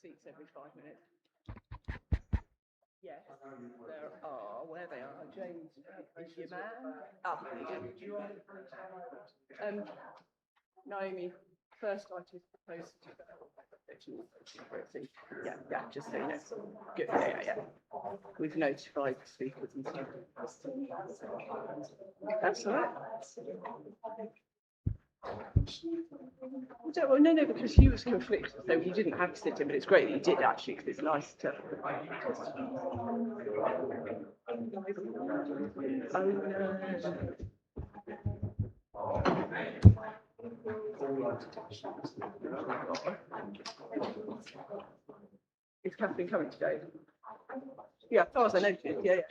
seats every 5 minutes. Yes, there are. Where they are, James is your man. Ah, there you go. Naomi, first I just proposed to yeah, just so you know. Good, yeah. We've notified the speakers and stuff. That's all right. Well, no, because she was conflicted, so you didn't have to sit in, but it's great that you did actually, because it's nice to. Is Catherine coming today? Yeah, as far as I know, she is.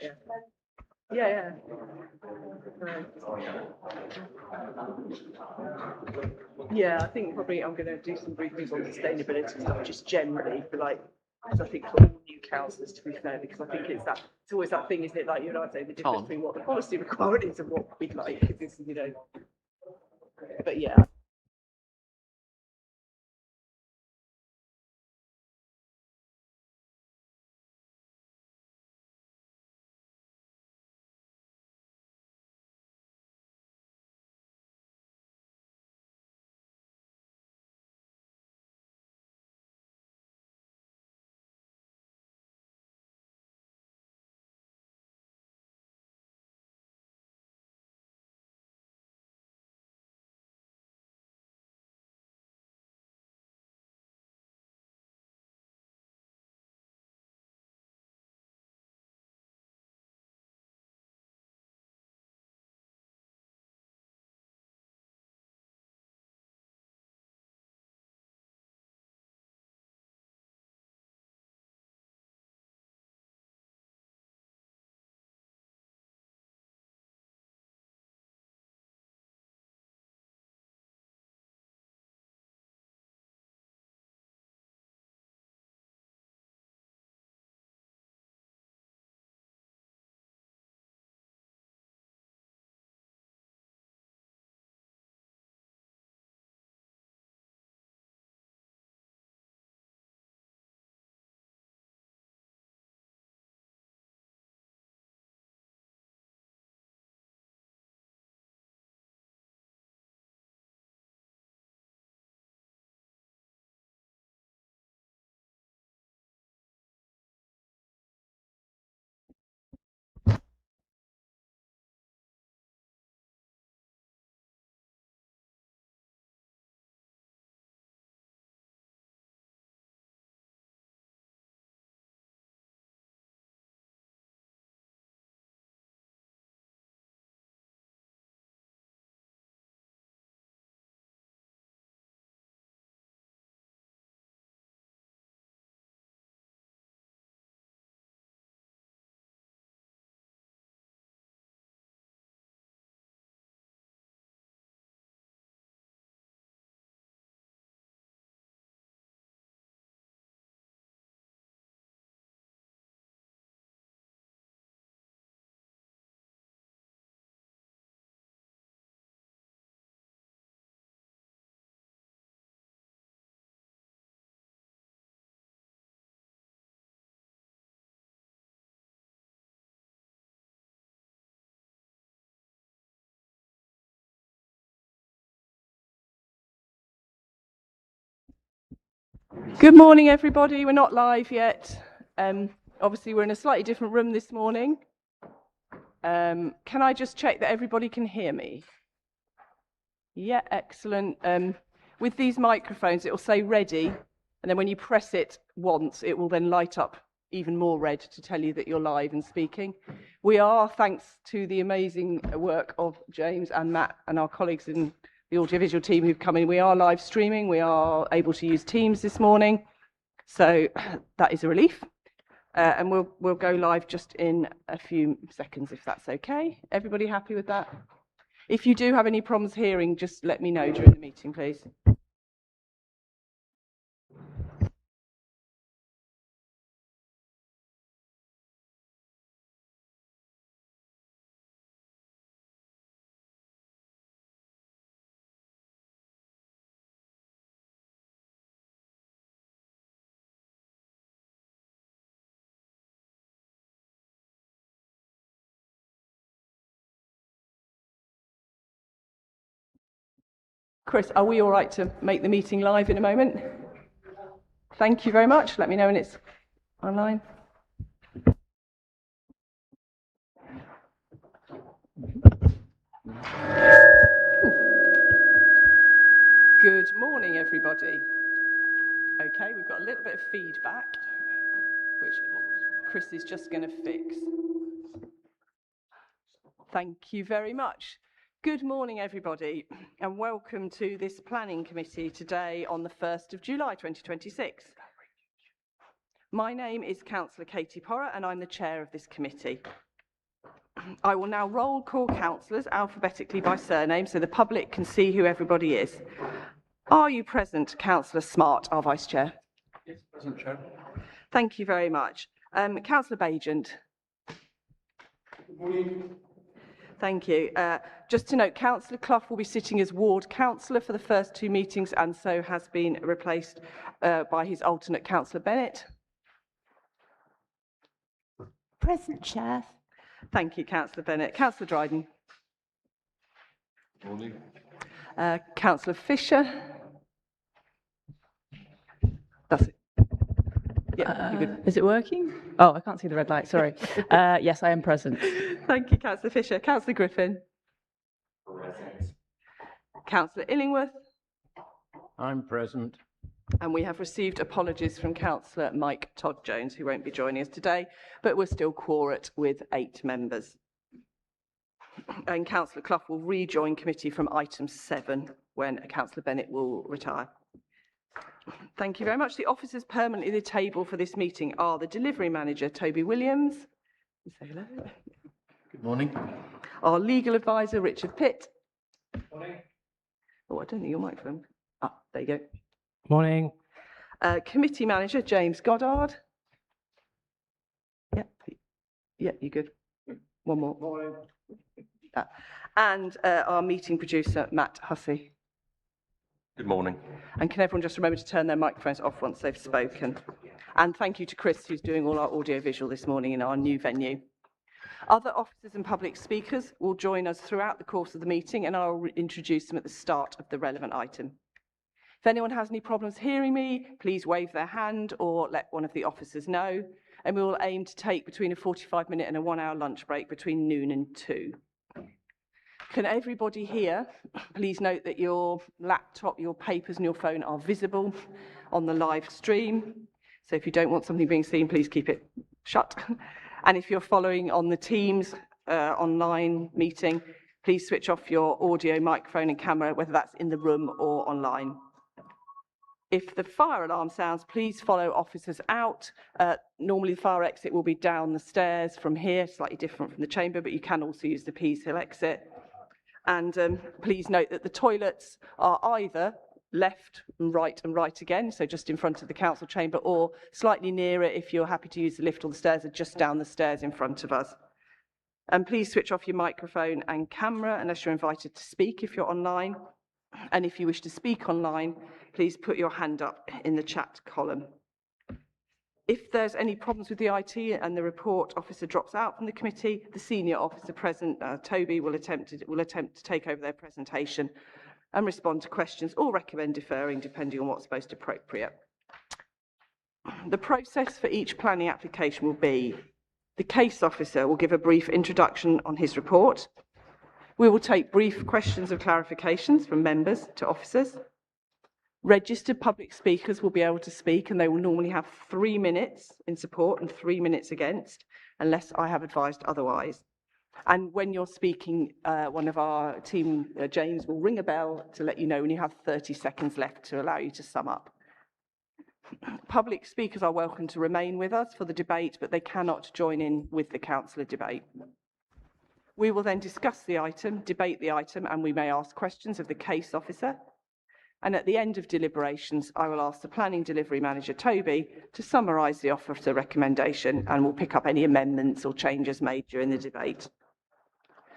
Yeah. Yeah, I think probably I'm going to do some briefings on sustainability stuff, just generally, for because I think for all new councillors, to be fair, because I think it's always that thing, isn't it? Like, you know, I say the difference between what the policy requirement is and what we'd like, because, you know. But yeah. Good morning, everybody. We're not live yet. Obviously, we're in a slightly different room this morning. Can I just check that everybody can hear me? Yeah, excellent. With these microphones, it will say ready, and then when you press it once, it will then light up even more red to tell you that you're live and speaking. We are, thanks to the amazing work of James and Matt and our colleagues in the audiovisual team who've come in, we are live streaming. We are able to use Teams this morning, so that is a relief. And we'll go live just in a few seconds, if that's okay. Everybody happy with that? If you do have any problems hearing, just let me know during the meeting, please. Chris, are we all right to make the meeting live in a moment? Thank you very much. Let me know when it's online. Good morning, everybody. Okay, we've got a little bit of feedback, which Chris is just going to fix. Thank you very much. Good morning, everybody, and welcome to this planning committee today on the 1st of July 2026. My name is Councillor Katie Porrer, and I'm the chair of this committee. I will now roll call councillors alphabetically by surname so the public can see who everybody is. Are you present, Councillor Smart, our Vice Chair? Yes, present, Chair. Thank you very much. Councillor Bagent. Good morning. Thank you. Just to note, Councillor Clough will be sitting as ward councillor for the first two meetings and so has been replaced by his alternate, Councillor Bennett. Present, Chair. Thank you, Councillor Bennett. Councillor Dryden. Morning. Councillor Fisher. That's it. Yeah, you're good. Is it working? Oh, I can't see the red light, sorry. Yes, I am present. Thank you, Councillor Fisher. Councillor Griffin. Present. Councillor Illingworth. I'm present. And we have received apologies from Councillor Mike Todd-Jones, who won't be joining us today, but we're still quorate with 8 members. And Councillor Clough will rejoin committee from item 7 when Councillor Bennett will retire. Thank you very much. The officers permanently at the table for this meeting are the delivery manager, Toby Williams. Say hello. Good morning. Our legal advisor, Richard Pitt. Morning. Oh, I don't think your microphone. Ah, there you go. Morning. Committee manager, James Goddard. Yep. Yeah, you're good. One more. Morning. And our meeting producer, Matt Hussey. Good morning. And can everyone just remember to turn their microphones off once they've spoken? And thank you to Chris, who's doing all our audio-visual this morning in our new venue. Other officers and public speakers will join us throughout the course of the meeting, and I'll introduce them at the start of the relevant item. If anyone has any problems hearing me, please wave their hand or let one of the officers know, and we will aim to take between a 45-minute and a 1-hour lunch break between noon and 2. Can everybody here please note that your laptop, your papers and your phone are visible on the live stream. So if you don't want something being seen, please keep it shut. And if you're following on the Teams online meeting, please switch off your audio, microphone and camera, whether that's in the room or online. If the fire alarm sounds, please follow officers out. Normally the fire exit will be down the stairs from here, slightly different from the chamber, but you can also use the Pease Hill exit. And please note that the toilets are either left and right again, so just in front of the council chamber, or slightly nearer if you're happy to use the lift or the stairs, are just down the stairs in front of us. And please switch off your microphone and camera unless you're invited to speak if you're online. And if you wish to speak online, please put your hand up in the chat column. If there's any problems with the IT and the report officer drops out from the committee, the senior officer present, Toby, will attempt to take over their presentation and respond to questions or recommend deferring depending on what's most appropriate. The process for each planning application will be the case officer will give a brief introduction on his report. We will take brief questions of clarifications from members to officers. Registered public speakers will be able to speak, and they will normally have 3 minutes in support and 3 minutes against, unless I have advised otherwise. And when you're speaking, one of our team, James, will ring a bell to let you know when you have 30 seconds left to allow you to sum up. Public speakers are welcome to remain with us for the debate, but they cannot join in with the councillor debate. We will then discuss the item, debate the item, and we may ask questions of the case officer. And at the end of deliberations, I will ask the planning delivery manager, Toby, to summarise the officer recommendation, and we'll pick up any amendments or changes made during the debate.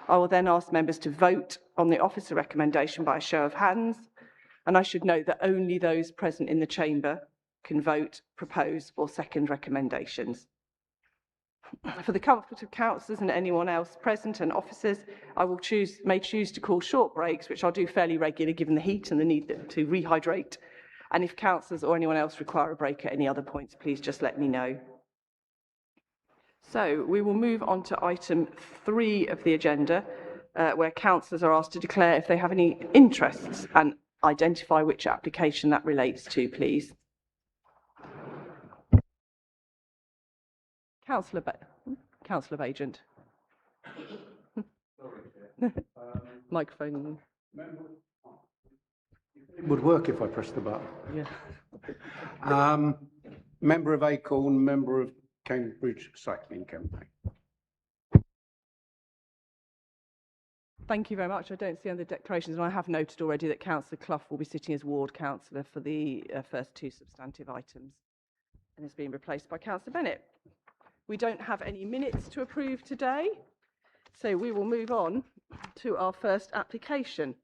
I will then ask members to vote on the officer recommendation by a show of hands, and I should note that only those present in the chamber can vote, propose or second recommendations. For the comfort of councillors and anyone else present and officers, I may choose to call short breaks, which I'll do fairly regularly given the heat and the need to rehydrate. And if councillors or anyone else require a break at any other points, please just let me know. So we will move on to item 3 of the agenda, where councillors are asked to declare if they have any interests and identify which application that relates to, please. Councillor Bagent. Microphone. It would work if I pressed the button. Yeah. Member of Acorn, member of Cambridge Cycling Campaign. Thank you very much. I don't see any other declarations, and I have noted already that Councillor Clough will be sitting as ward councillor for the first 2 substantive items and is being replaced by Councillor Bennett. We don't have any minutes to approve today, so we will move on to our first application,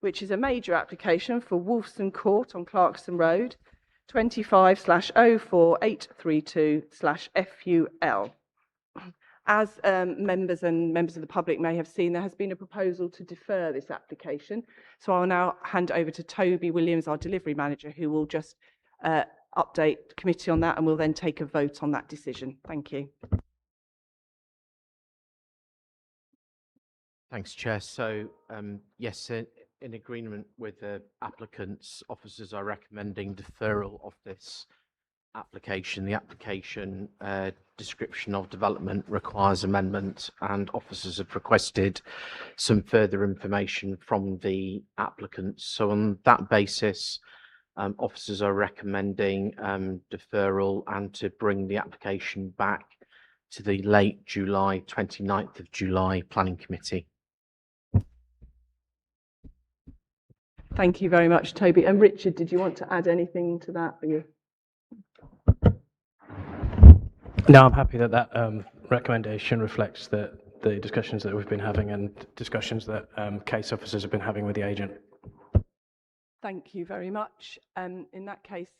which is a major application for Wolfson Court on Clarkson Road, 25/04832/FUL. As members of the public may have seen, there has been a proposal to defer this application. So I'll now hand over to Toby Williams, our delivery manager, who will just update the committee on that, and we'll then take a vote on that decision. Thank you. Thanks, Chair. So, yes, in agreement with the applicants, officers are recommending deferral of this application. The application description of development requires amendment, and officers have requested some further information from the applicants. So on that basis, officers are recommending deferral and to bring the application back to the late July, 29th of July Planning Committee. Thank you very much, Toby. And Richard, did you want to add anything to that? No, I'm happy that that recommendation reflects the discussions that we've been having and discussions that case officers have been having with the agent. Thank you very much. In that case,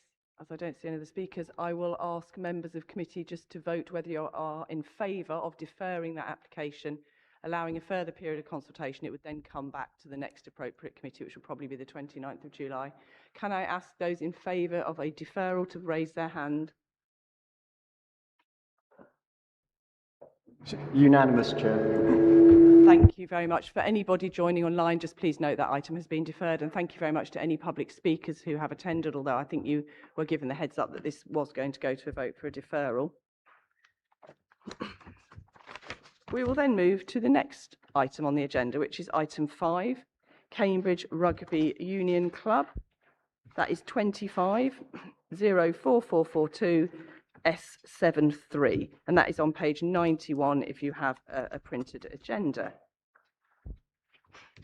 as I don't see any of the speakers, I will ask members of committee just to vote whether you are in favour of deferring that application, allowing a further period of consultation. It would then come back to the next appropriate committee, which will probably be the 29th of July. Can I ask those in favour of a deferral to raise their hand? Unanimous, Chair. Thank you very much. For anybody joining online, just please note that item has been deferred, and thank you very much to any public speakers who have attended, although I think you were given the heads up that this was going to go to a vote for a deferral. We will then move to the next item on the agenda, which is item 5, Cambridge Rugby Union Club. That is 25/04442 S73, and that is on page 91 if you have a printed agenda.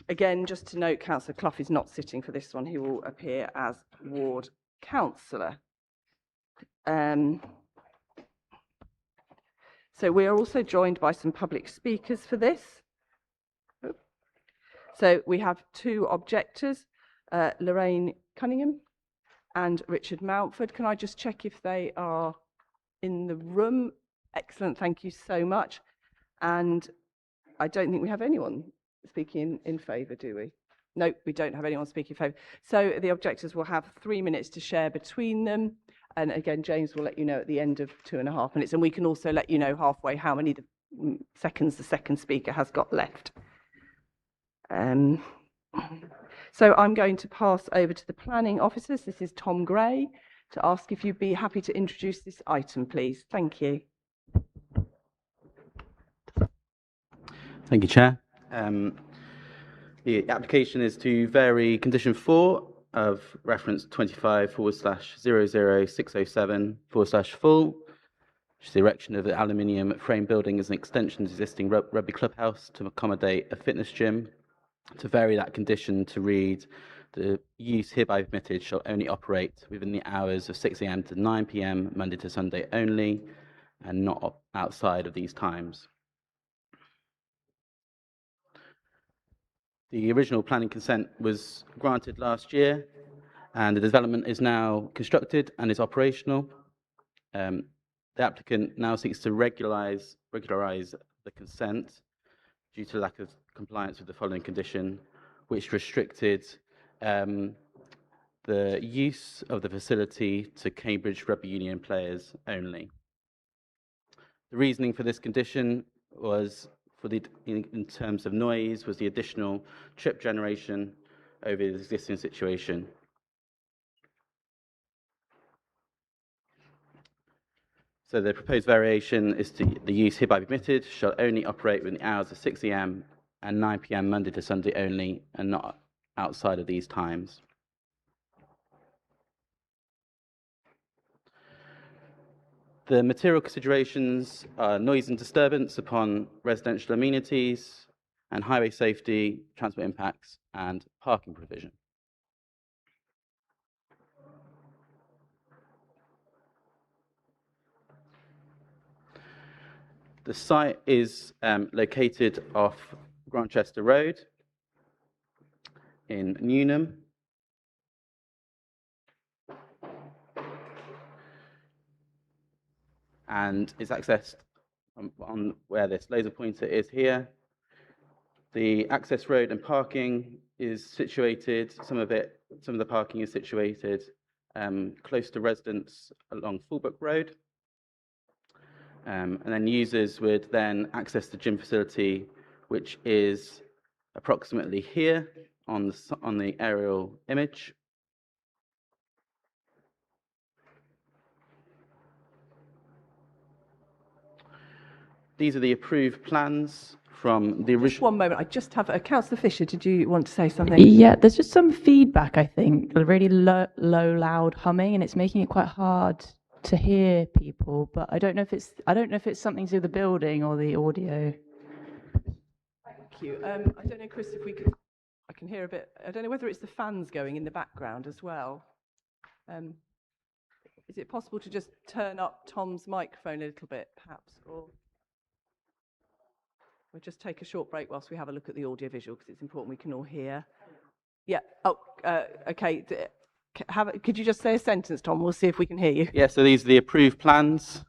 Again, just to note, Councillor Clough is not sitting for this one. He will appear as ward councillor. So we are also joined by some public speakers for this. So we have 2 objectors, Lorraine Cunningham and Richard Mountford. Can I just check if they are in the room? Excellent, thank you so much. And I don't think we have anyone speaking in favour, do we? No, we don't have anyone speaking in favour. So the objectors will have 3 minutes to share between them. And again, James will let you know at the end of 2.5 minutes. And we can also let you know halfway how many seconds the second speaker has got left. So I'm going to pass over to the planning officers. This is Tom Gray, to ask if you'd be happy to introduce this item, please. Thank you. Thank you, Chair. The application is to vary condition 4 of reference 25/00607/full, which is the erection of the aluminium frame building as an extension to the existing rugby clubhouse to accommodate a fitness gym. To vary that condition to read, the use hereby permitted shall only operate within the hours of 6 a.m. to 9 p.m. Monday to Sunday only, and not outside of these times. The original planning consent was granted last year, and the development is now constructed and is operational. The the applicant now seeks to regularize the consent due to lack of compliance with the following condition, which restricted the use of the facility to Cambridge Rugby Union players only. The reasoning for this condition was in terms of noise, was the additional trip generation over the existing situation. So the proposed variation is the use hereby permitted shall only operate within the hours of 6 AM and 9 PM Monday to Sunday only, and not outside of these times. The material considerations are noise and disturbance upon residential amenities and highway safety, transport impacts, and parking provision. The site is located off Grantchester Road in Newnham. And is accessed on where this laser pointer is here. The access road and parking is situated, some of the parking is situated close to residents along Fulbrook Road. And then users would then access the gym facility, which is approximately here on the aerial image. These are the approved plans from the Just original. one moment. I just have Councillor Fisher. Did you want to say something? Yeah, there's just some feedback, I think, a really low, loud humming, and it's making it quite hard to hear people. But I don't know if it's something to do with the building or the audio. Thank you. I don't know, Chris, if we could. I can hear a bit. I don't know whether it's the fans going in the background as well. Is it possible to just turn up Tom's microphone a little bit, perhaps, or? We'll just take a short break whilst we have a look at the audio visual, because it's important we can all hear. Yeah. Oh, okay. Could you just say a sentence, Tom? We'll see if we can hear you. Yeah, so these are the approved plans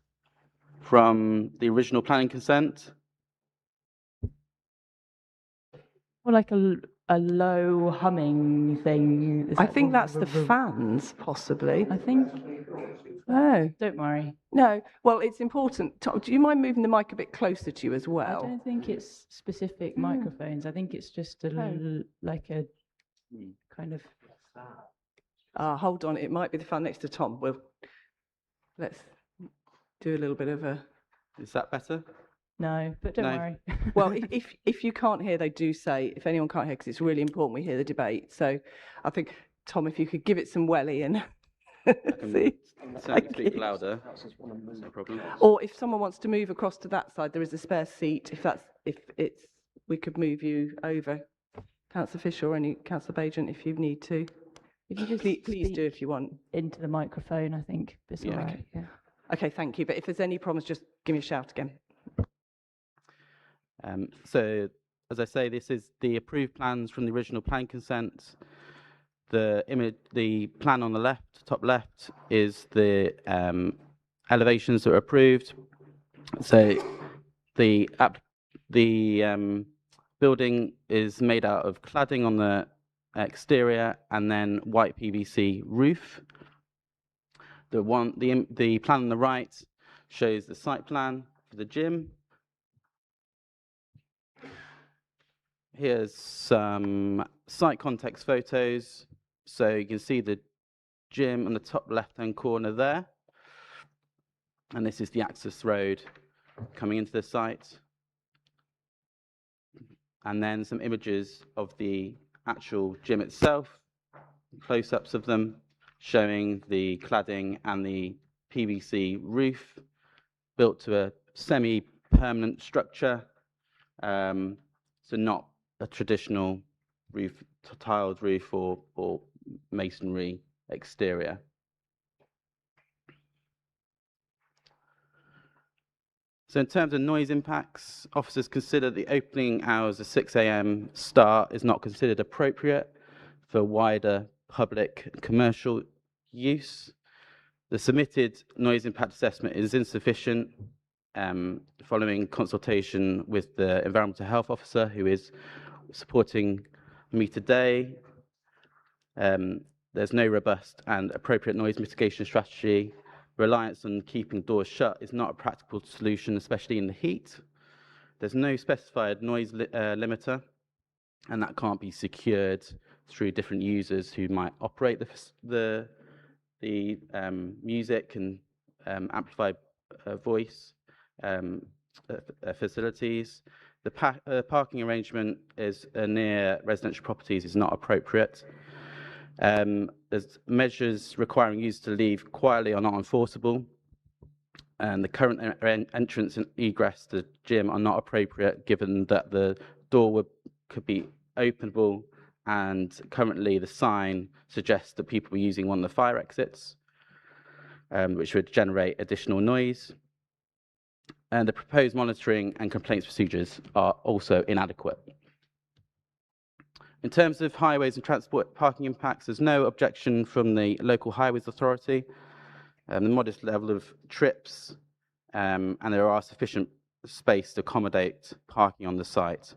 from the original planning consent. Or like a low humming thing. Is I that think what- that's the fans, possibly. I think. Oh, Don't worry. no. Well, it's important. Tom, do you mind moving the mic a bit closer to you as I well? don't think it's specific microphones. I think it's just like a kind of. Hold on. It might be the fan next to Tom. Let's do a little bit of a. Is that better? No, but don't No. worry. Well, if you can't hear, they do say, if anyone can't hear, because it's really important we hear the debate. So I think, Tom, if you could give it some welly and see. Certainly speak louder. No problem. Or if someone wants to move across to that side, there is a spare seat. We could move you over, Councillor Fisher or any Councillor Bajent, if you need to. If you just Please do if you want. into the microphone, I think it's Yeah, all okay. right. Yeah. Okay, thank you. But if there's any problems, just give me a shout again. So, as I say, this is the approved plans from the original plan consent. The plan on the left, top left, is the elevations that were approved. So, the building is made out of cladding on the exterior and then white PVC roof. The plan on the right shows the site plan for the gym. Here's some site context photos. So you can see the gym on the top left-hand corner there. And this is the access road coming into the site. And then some images of the actual gym itself, close-ups of them, showing the cladding and the PVC roof built to a semi-permanent structure. So not a traditional roof, tiled roof or masonry exterior. So in terms of noise impacts, officers consider the opening hours of 6 AM start is not considered appropriate for wider public commercial use. The submitted noise impact assessment is insufficient following consultation with the environmental health officer who is supporting me today. There's no robust and appropriate noise mitigation strategy. Reliance on keeping doors shut is not a practical solution, especially in the heat. There's no specified noise limiter, and that can't be secured through different users who might operate the music and amplify voice facilities. The parking arrangement is near residential properties is not appropriate. There's measures requiring users to leave quietly are not enforceable, and the current entrance and egress to the gym are not appropriate, given that the door could be openable, and currently the sign suggests that people were using one of the fire exits, which would generate additional noise. And the proposed monitoring and complaints procedures are also inadequate. In terms of highways and transport parking impacts, there's no objection from the local highways authority. The modest level of trips, and there are sufficient space to accommodate parking on the site.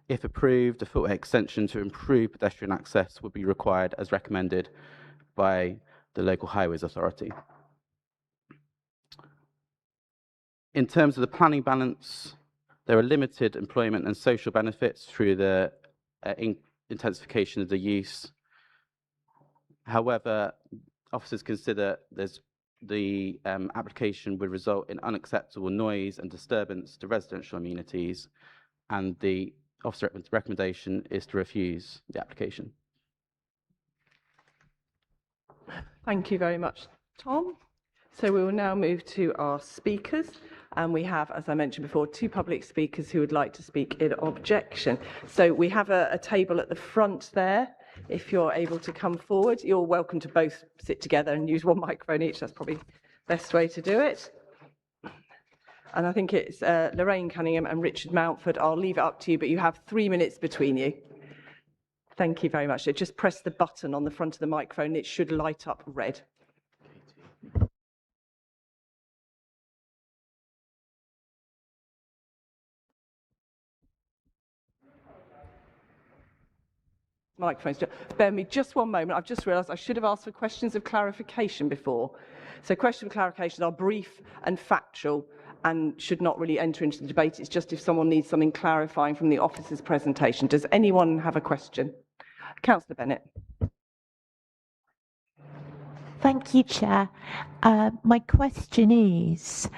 If approved, a footway extension to improve pedestrian access would be required as recommended by the local highways authority. In terms of the planning balance, there are limited employment and social benefits through the intensification of the use. However, officers consider the application would result in unacceptable noise and disturbance to residential amenities, and the officer recommendation is to refuse the application. Thank you very much, Tom. So we will now move to our speakers, and we have, as I mentioned before, 2 public speakers who would like to speak in objection. So we have a table at the front there. If you're able to come forward, you're welcome to both sit together and use 1 microphone each. That's probably the best way to do it. And I think it's Lorraine Cunningham and Richard Mountford. I'll leave it up to you, but you have 3 minutes between you. Thank you very much. So just press the button on the front of the microphone. It should light up red. Microphones. Bear with me just 1 moment. I've just realised I should have asked for questions of clarification before. So questions of clarification are brief and factual and should not really enter into the debate. It's just if someone needs something clarifying from the officer's presentation. Does anyone have a question? Councillor Bennett. Thank you, Chair. My question is,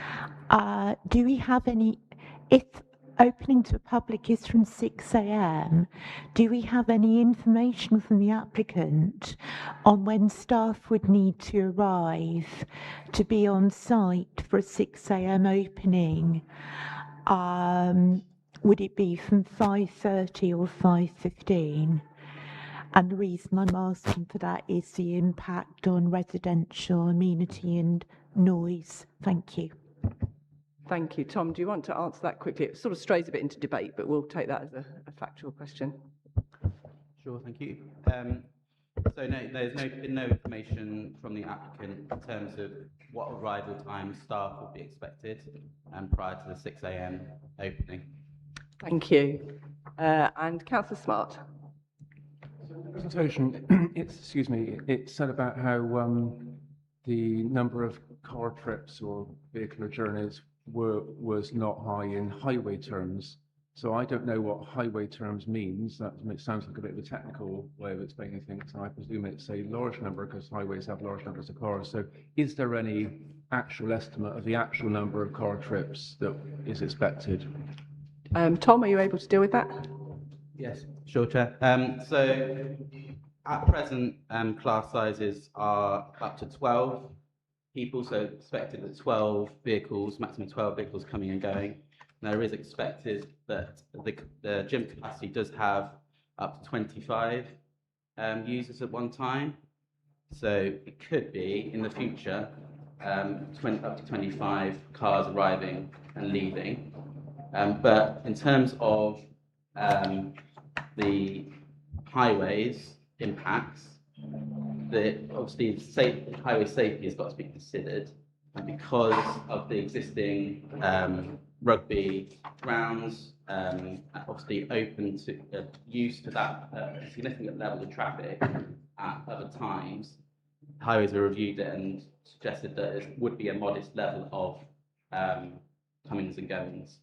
do we have any, if opening to the public is from 6 a.m, do we have any information from the applicant on when staff would need to arrive to be on site for a 6 a.m. opening? Would it be from 5:30 or 5:15? And the reason I'm asking for that is the impact on residential amenity and noise. Thank you. Thank you. Tom, do you want to answer that quickly? It sort of strays a bit into debate, but we'll take that as a factual question. Sure, thank you. So no, there's been no information from the applicant in terms of what arrival time staff would be expected prior to the 6 a.m. opening. Thank you. And Councillor Smart. Presentation, it said about how the number of car trips or vehicular journeys was not high in highway terms. So I don't know what highway terms means. That sounds like a bit of a technical way of explaining things. And I presume it's a large number because highways have large numbers of cars. So is there any actual estimate of the actual number of car trips that is expected? Tom, are you able to deal with that? Yes, sure, Chair. So at present, class sizes are up to 12 people, so expected at 12 vehicles, maximum 12 vehicles coming and going. There is expected that the gym capacity does have up to 25 users at one time. So it could be in the future up to 25 cars arriving and leaving. But in terms of the highways impacts, obviously highway safety has got to be considered, and because of the existing rugby grounds, obviously open to use for that significant level of traffic at other times, highways have reviewed it and suggested that it would be a modest level of comings and goings.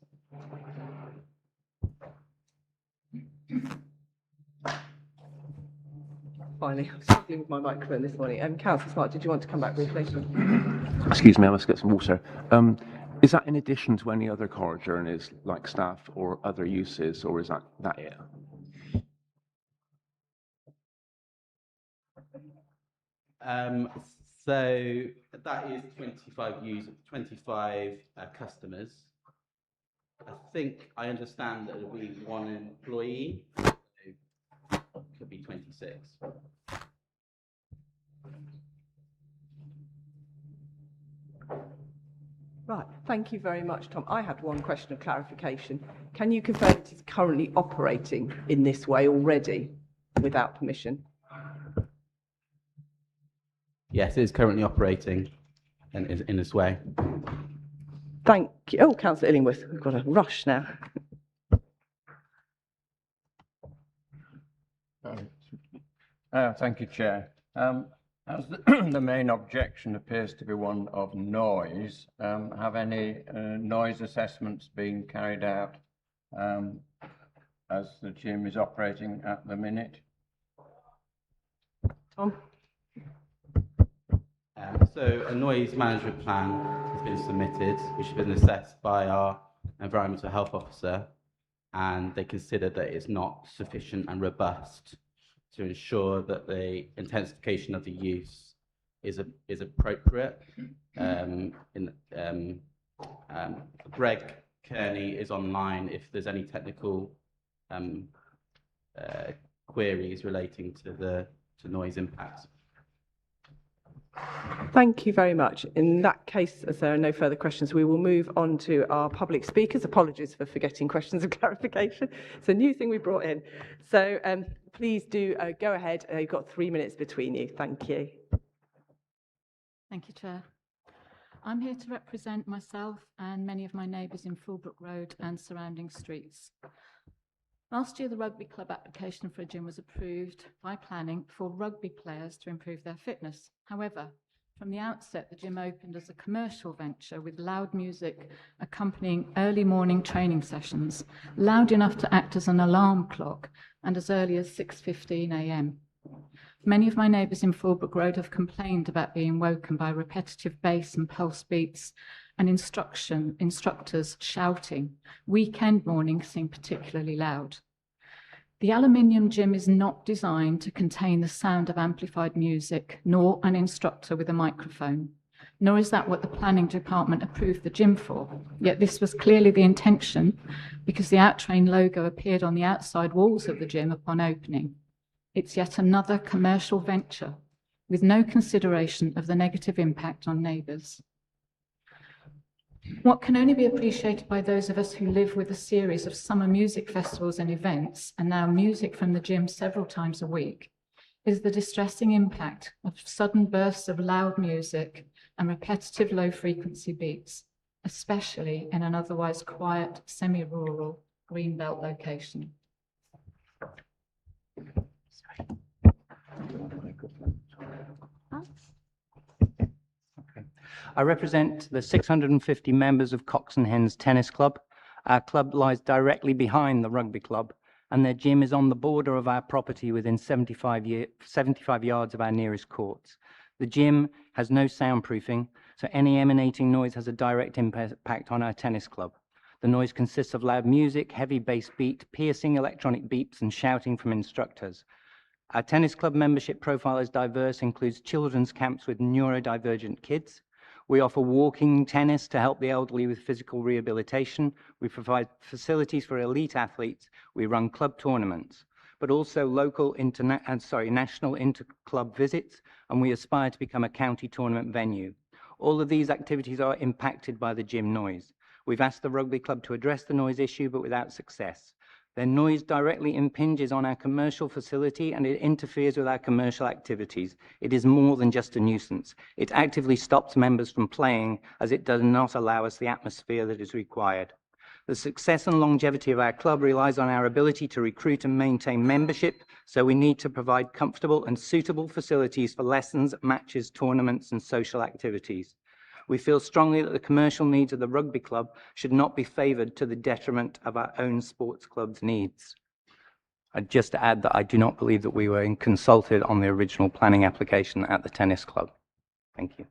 Finally, I'm struggling with my microphone this morning. Councillor Smart, did you want to come back briefly? Excuse me, I must get some water. Is that in addition to any other car journeys like staff or other uses, or is that it? So that is 25 customers. I think I understand that it'll be one employee. So could be 26. Right, thank you very much, Tom. I had one question of clarification. Can you confirm it is currently operating in this way already without permission? Yes, it is currently operating in this way. Thank you. Oh, Councillor Illingworth, we've got a rush now. Thank you, Chair. As the main objection appears to be one of noise, have any noise assessments been carried out as the gym is operating at the minute? Tom? So a noise management plan has been submitted, which has been assessed by our environmental health officer, and they consider that it's not sufficient and robust to ensure that the intensification of the use is appropriate. Greg Kearney is online if there's any technical queries relating to noise impacts. Thank you very much. In that case, as there are no further questions, we will move on to our public speakers. Apologies for forgetting questions of clarification. It's a new thing we brought in. So please do go ahead. You've got 3 minutes between you. Thank you. Thank you, Chair. I'm here to represent myself and many of my neighbours in Fulbrook Road and surrounding streets. Last year, the rugby club application for a gym was approved by planning for rugby players to improve their fitness. However, from the outset, the gym opened as a commercial venture with loud music accompanying early morning training sessions, loud enough to act as an alarm clock and as early as 6:15 a.m. Many of my neighbours in Fulbrook Road have complained about being woken by repetitive bass and pulse beats and instructors shouting. Weekend mornings seem particularly loud. The aluminium gym is not designed to contain the sound of amplified music, nor an instructor with a microphone, nor is that what the planning department approved the gym for. Yet this was clearly the intention because the Outtrain logo appeared on the outside walls of the gym upon opening. It's yet another commercial venture with no consideration of the negative impact on neighbours. What can only be appreciated by those of us who live with a series of summer music festivals and events, and now music from the gym several times a week, is the distressing impact of sudden bursts of loud music and repetitive low-frequency beats, especially in an otherwise quiet, semi-rural greenbelt location. I represent the 650 members of Cocks and Hens Tennis Club. Our club lies directly behind the rugby club, and their gym is on the border of our property within 75 yards of our nearest courts. The gym has no soundproofing, so any emanating noise has a direct impact on our tennis club. The noise consists of loud music, heavy bass beat, piercing electronic beeps, and shouting from instructors. Our tennis club membership profile is diverse, includes children's camps with neurodivergent kids. We offer walking tennis to help the elderly with physical rehabilitation. We provide facilities for elite athletes. We run club tournaments, but also national inter-club visits, and we aspire to become a county tournament venue. All of these activities are impacted by the gym noise. We've asked the rugby club to address the noise issue, but without success. Their noise directly impinges on our commercial facility and it interferes with our commercial activities. It is more than just a nuisance. It actively stops members from playing as it does not allow us the atmosphere that is required. The success and longevity of our club relies on our ability to recruit and maintain membership, so we need to provide comfortable and suitable facilities for lessons, matches, tournaments, and social activities. We feel strongly that the commercial needs of the rugby club should not be favoured to the detriment of our own sports club's needs. I'd just add that I do not believe that we were consulted on the original planning application at the tennis club. Thank you.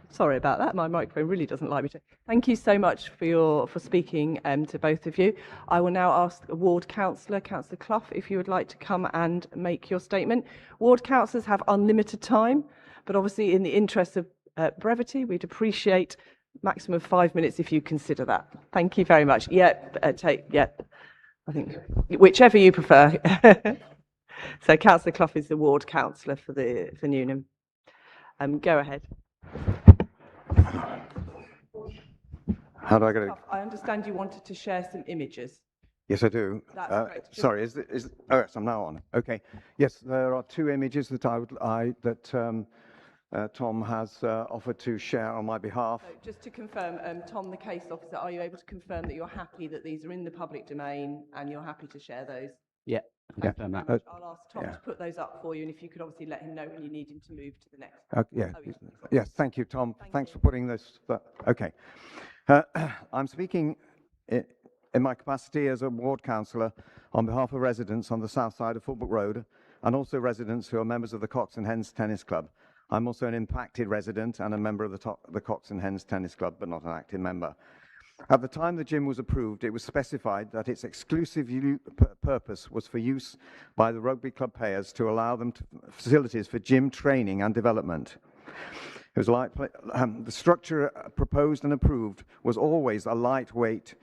Sorry about that. My microphone really doesn't like me to. Thank you so much for speaking to both of you. I will now ask Ward Councillor, Councillor Clough, if you would like to come and make your statement. Ward councillors have unlimited time, but obviously in the interest of brevity, we'd appreciate maximum of 5 minutes if you consider that. Thank you very much. I think whichever you prefer. So Councillor Clough is the Ward Councillor for Newnham. Go ahead. How do I get it? I understand you wanted to share some images. Yes, I do. That's correct. Sorry, oh, yes, I'm now on. Okay. Yes, there are 2 images that Tom has offered to share on my behalf. So just to confirm, Tom, the case officer, are you able to confirm that you're happy that these are in the public domain and you're happy to share those? Yeah. Thank you very much. I'll ask Tom to put those up for you, and if you could obviously let him know when you need him to move to the next. Yes, thank you, Tom. Thanks for putting this. Okay. I'm speaking in my capacity as a ward councillor on behalf of residents on the south side of Fulbrook Road and also residents who are members of the Cocks and Hens Tennis Club. I'm also an impacted resident and a member of the Cocks and Hens Tennis Club, but not an active member. At the time the gym was approved, it was specified that its exclusive purpose was for use by the rugby club players to allow them facilities for gym training and development. It was the structure proposed and approved was always a lightweight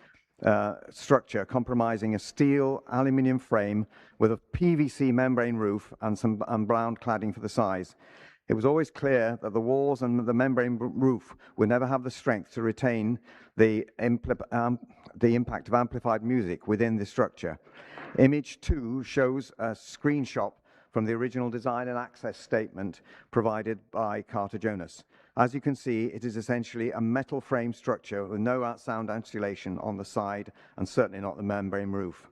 structure comprising a steel aluminium frame with a PVC membrane roof and brown cladding for the size. It was always clear that the walls and the membrane roof would never have the strength to retain the impact of amplified music within the structure. Image 2 shows a screenshot from the original design and access statement provided by Carter Jonas. As you can see, it is essentially a metal frame structure with no sound insulation on the side and certainly not the membrane roof.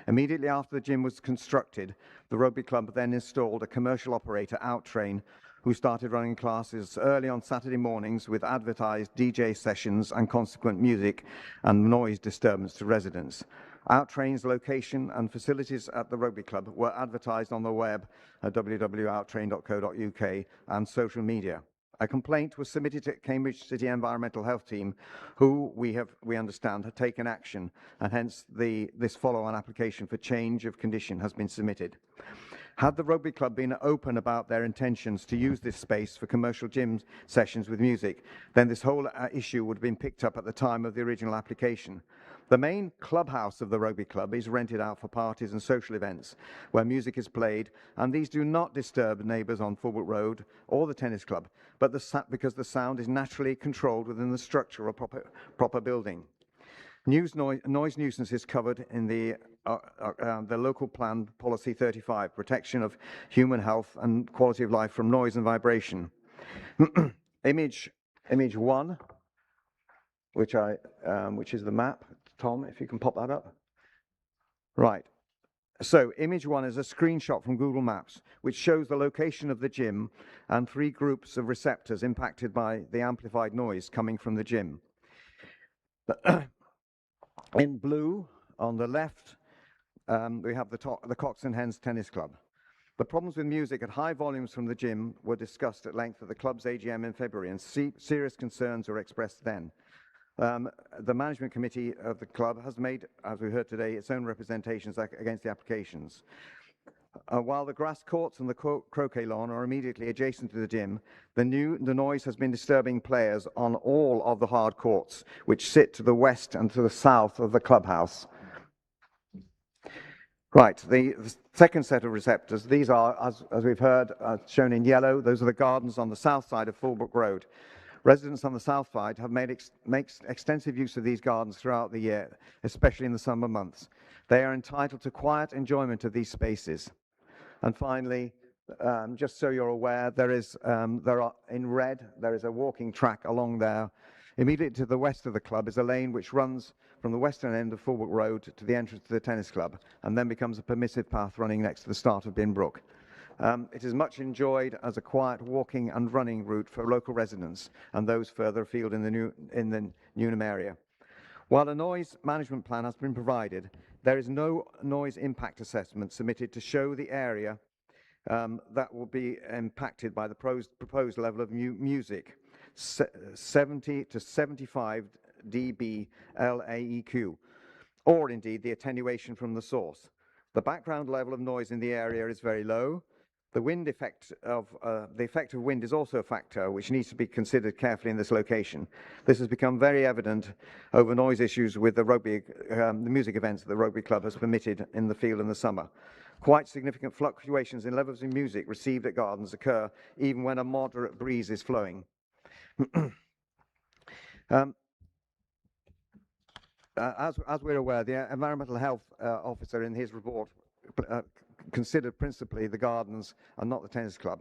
Immediately after the gym was constructed, the rugby club then installed a commercial operator, Outtrain, who started running classes early on Saturday mornings with advertised DJ sessions and consequent music and noise disturbance to residents. Outtrain's location and facilities at the rugby club were advertised on the web at www.outtrain.co.uk and social media. A complaint was submitted to Cambridge City Environmental Health Team, who we understand had taken action, and hence this follow-on application for change of condition has been submitted. Had the rugby club been open about their intentions to use this space for commercial gym sessions with music, then this whole issue would have been picked up at the time of the original application. The main clubhouse of the rugby club is rented out for parties and social events where music is played, and these do not disturb neighbours on Fulbrook Road or the tennis club, but because the sound is naturally controlled within the structure of a proper building. Noise nuisance is covered in the local plan policy 35, protection of human health and quality of life from noise and vibration. Image 1, which is the map. Tom, if you can pop that up. Right. So image 1 is a screenshot from Google Maps, which shows the location of the gym and 3 groups of receptors impacted by the amplified noise coming from the gym. In blue, on the left, we have the Cocks and Hens Tennis Club. The problems with music at high volumes from the gym were discussed at length at the club's AGM in February, and serious concerns were expressed then. The management committee of the club has made, as we heard today, its own representations against the applications. While the grass courts and the croquet lawn are immediately adjacent to the gym, the noise has been disturbing players on all of the hard courts, which sit to the west and to the south of the clubhouse. Right, the second set of receptors, these are, as we've heard, shown in yellow. Those are the gardens on the south side of Fulbrook Road. Residents on the south side have made extensive use of these gardens throughout the year, especially in the summer months. They are entitled to quiet enjoyment of these spaces. And finally, just so you're aware, there are in red, there is a walking track along there. Immediately to the west of the club is a lane which runs from the western end of Fulbrook Road to the entrance to the tennis club, and then becomes a permissive path running next to the start of Binbrook. It is much enjoyed as a quiet walking and running route for local residents and those further afield in the Newnham area. While a noise management plan has been provided, there is no noise impact assessment submitted to show the area that will be impacted by the proposed level of music, 70 to 75 dB LAEQ, or indeed the attenuation from the source. The background level of noise in the area is very low. The effect of wind is also a factor which needs to be considered carefully in this location. This has become very evident over noise issues with the music events that the Rugby Club has permitted in the field in the summer. Quite significant fluctuations in levels of music received at gardens occur even when a moderate breeze is flowing. As we're aware, the Environmental Health Officer in his report considered principally the gardens and not the tennis club.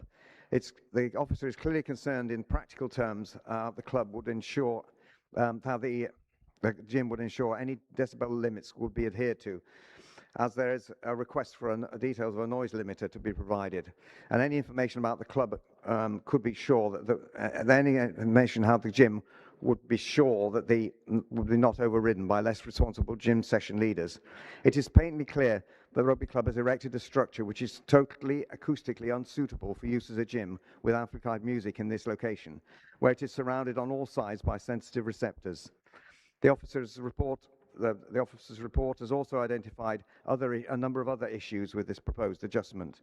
The officer is clearly concerned in practical terms the club would ensure how the gym would ensure any decibel limits would be adhered to, as there is a request for details of a noise limiter to be provided. And any information about the club could be sure that any information how the gym would be sure that they would be not overridden by less responsible gym session leaders. It is painfully clear the Rugby Club has erected a structure which is totally acoustically unsuitable for use as a gym with amplified music in this location, where it is surrounded on all sides by sensitive receptors. The officer's report has also identified a number of other issues with this proposed adjustment,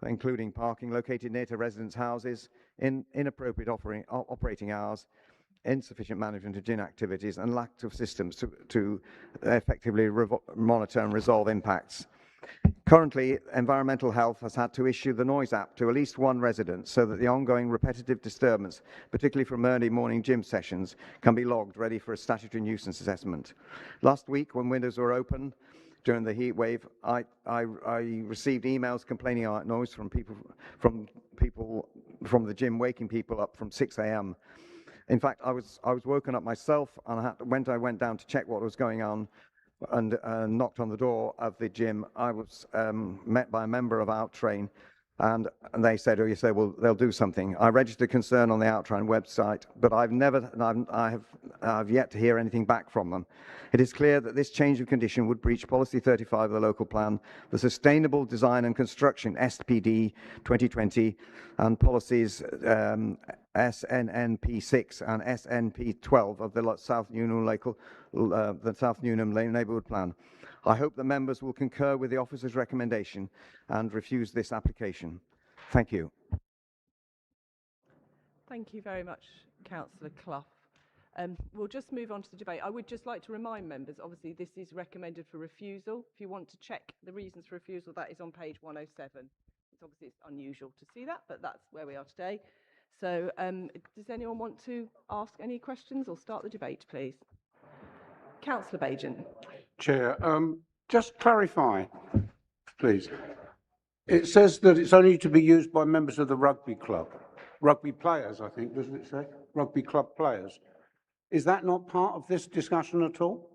including parking located near to residents' houses, inappropriate operating hours, insufficient management of gym activities, and lack of systems to effectively monitor and resolve impacts. Currently, Environmental Health has had to issue the noise app to at least one resident so that the ongoing repetitive disturbance, particularly from early morning gym sessions, can be logged ready for a statutory nuisance assessment. Last week, when windows were open during the heat wave, I received emails complaining about noise from people from the gym, waking people up from 6 a.m. In fact, I was woken up myself, and I went down to check what was going on, and knocked on the door of the gym. I was met by a member of Outtrain, and they said, well, they'll do something. I registered concern on the Outtrain website, but I've yet to hear anything back from them. It is clear that this change of condition would breach Policy 35 of the local plan, the Sustainable Design and Construction SPD 2020, and policies SNNP 6 and SNP 12 of the South Newnham Neighbourhood Plan. I hope the members will concur with the officer's recommendation and refuse this application. Thank you. Thank you very much, Councillor Clough. We'll just move on to the debate. I would just like to remind members, obviously this is recommended for refusal. If you want to check the reasons for refusal, that is on page 107. It's unusual to see that, but that's where we are today. So does anyone want to ask any questions or start the debate, please? Councillor Bajan. Chair, just clarify, please. It says that it's only to be used by members of the rugby club. Rugby players, I think, doesn't it say? Rugby club players. Is that not part of this discussion at all?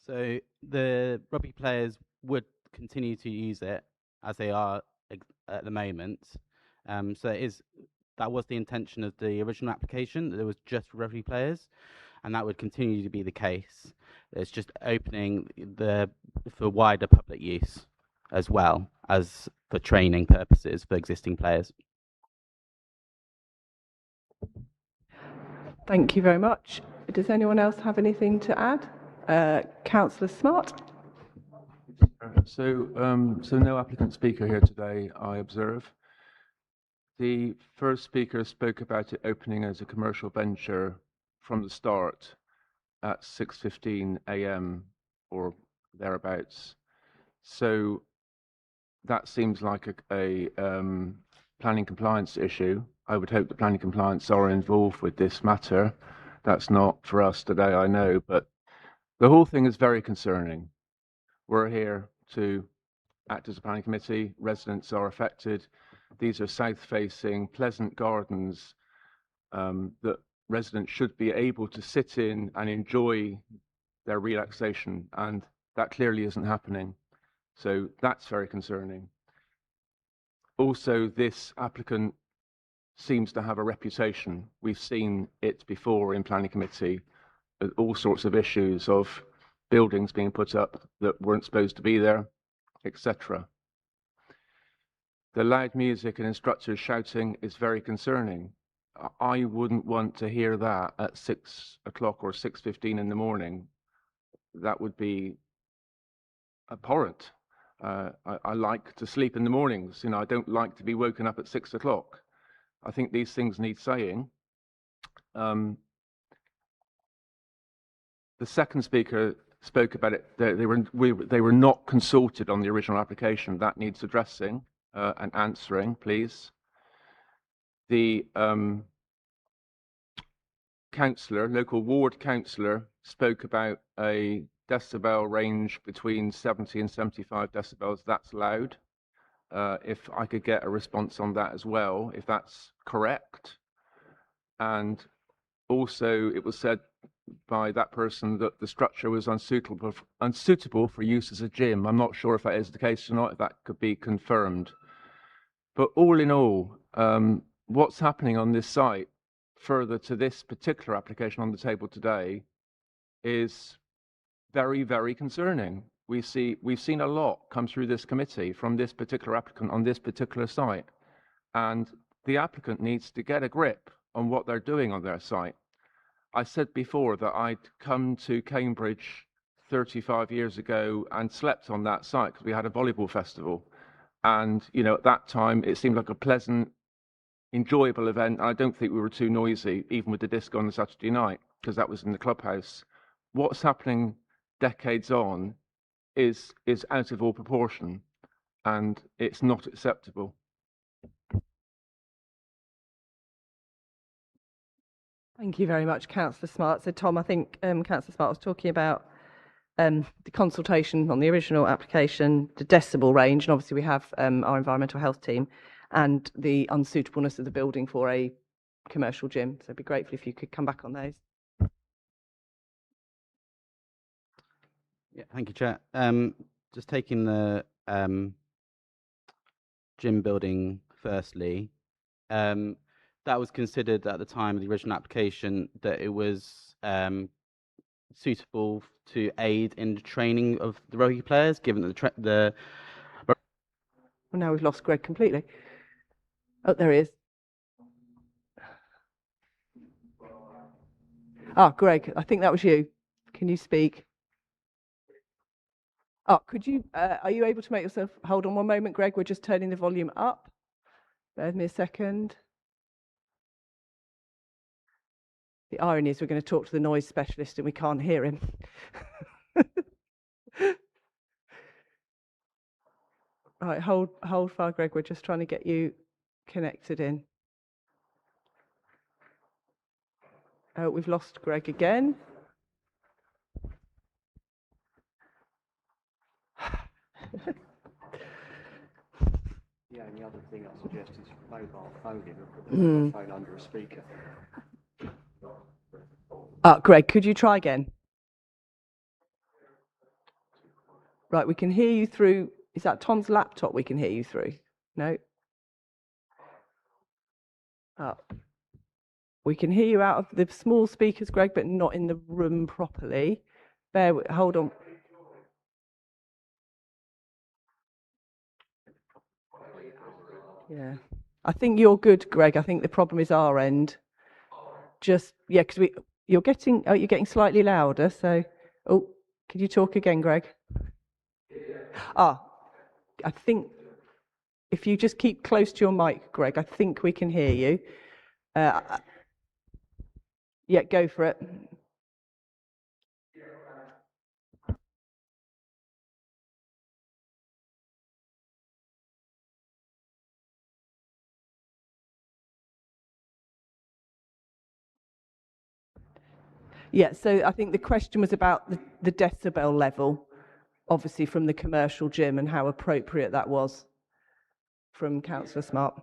So the rugby players would continue to use it as they are at the moment. That was the intention of the original application, that there was just rugby players, and that would continue to be the case. It's just opening for wider public use as well as for training purposes for existing players. Thank you very much. Does anyone else have anything to add? Councillor Smart. So no applicant speaker here today, I observe. The first speaker spoke about it opening as a commercial venture from the start at 6:15 a.m. or thereabouts. So that seems like a planning compliance issue. I would hope the planning compliance are involved with this matter. That's not for us today, I know, but the whole thing is very concerning. We're here to act as a planning committee. Residents are affected. These are south-facing, pleasant gardens that residents should be able to sit in and enjoy their relaxation, and that clearly isn't happening. So that's very concerning. Also, this applicant seems to have a reputation. We've seen it before in planning committee, all sorts of issues of buildings being put up that weren't supposed to be there, etc. The loud music and instructors shouting is very concerning. I wouldn't want to hear that at 6 o'clock or 6:15 in the morning. That would be abhorrent. I like to sleep in the mornings. I don't like to be woken up at 6 o'clock. I think these things need saying. The second speaker spoke about it. They were not consulted on the original application. That needs addressing and answering, please. The councillor, local ward councillor, spoke about a decibel range between 70 and 75 decibels. That's loud. If I could get a response on that as well, if that's correct. And also, it was said by that person that the structure was unsuitable for use as a gym. I'm not sure if that is the case or not, if that could be confirmed. But all in all, what's happening on this site, further to this particular application on the table today, is very, very concerning. We've seen a lot come through this committee from this particular applicant on this particular site, and the applicant needs to get a grip on what they're doing on their site. I said before that I'd come to Cambridge 35 years ago and slept on that site because we had a volleyball festival, and at that time it seemed like a pleasant, enjoyable event. I don't think we were too noisy, even with the disco on the Saturday night, because that was in the clubhouse. What's happening decades on is out of all proportion, and it's not acceptable. Thank you very much, Councillor Smart. So, Tom, I think Councillor Smart was talking about the consultation on the original application, the decibel range, and obviously we have our environmental health team, and the unsuitableness of the building for a commercial gym. So I'd be grateful if you could come back on those. Yeah, thank you, Chair. Just taking the gym building firstly, that was considered at the time of the original application that it was suitable to aid in the training of the rugby players, given that Well, now we've lost Greg completely. Oh, there he is. Greg, I think that was you. Can you speak? Could you, are you able to make yourself, hold on one moment, Greg, we're just turning the volume up. Bear with me a second. The irony is we're going to talk to the noise specialist and we can't hear him. Right, hold fire, Greg, we're just trying to get you connected in. Oh, we've lost Greg again. The only other thing I suggest is mobile phone in and put the mobile phone under a speaker. Greg, could you try again? Right, we can hear you through. Is that Tom's laptop we can hear you through? No? We can hear you out of the small speakers, Greg, but not in the room properly. Hold on. Yeah. I think you're good, Greg. I think the problem is our end. Just, yeah, because you're getting slightly louder, so, could you talk again, Greg? I think if you just keep close to your mic, Greg, I think we can hear you. Yeah, go for it. Yeah, so I think the question was about the decibel level, obviously from the commercial gym, and how appropriate that was from Councillor Smart.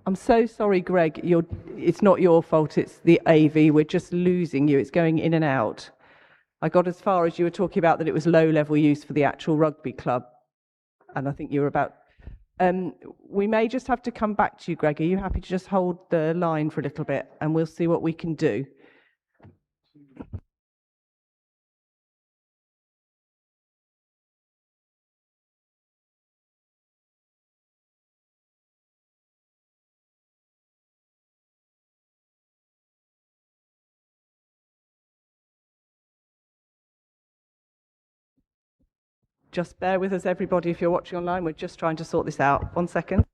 I'm so sorry, Greg. It's not your fault. It's the AV. We're just losing you. It's going in and out. I got as far as you were talking about that it was low-level use for the actual rugby club, and I think you were about. We may just have to come back to you, Greg. Are you happy to just hold the line for a little bit, and we'll see what we can do? Just bear with us, everybody, if you're watching online. We're just trying to sort this out. 1 second.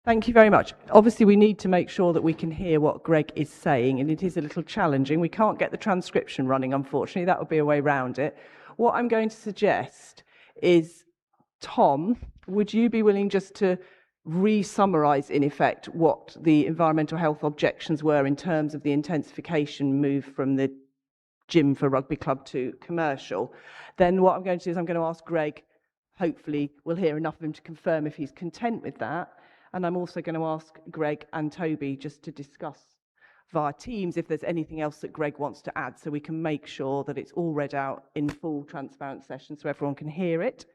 Thank you very much. Obviously, we need to make sure that we can hear what Greg is saying, and it is a little challenging. We can't get the transcription running, unfortunately. That would be a way around it. What I'm going to suggest is, Tom, would you be willing just to re-summarise, in effect, what the environmental health objections were in terms of the intensification move from the gym for rugby club to commercial? Then what I'm going to do is I'm going to ask Greg, hopefully we'll hear enough of him to confirm if he's content with that. And I'm also going to ask Greg and Toby just to discuss via Teams if there's anything else that Greg wants to add, so we can make sure that it's all read out in full transparent session so everyone can hear it.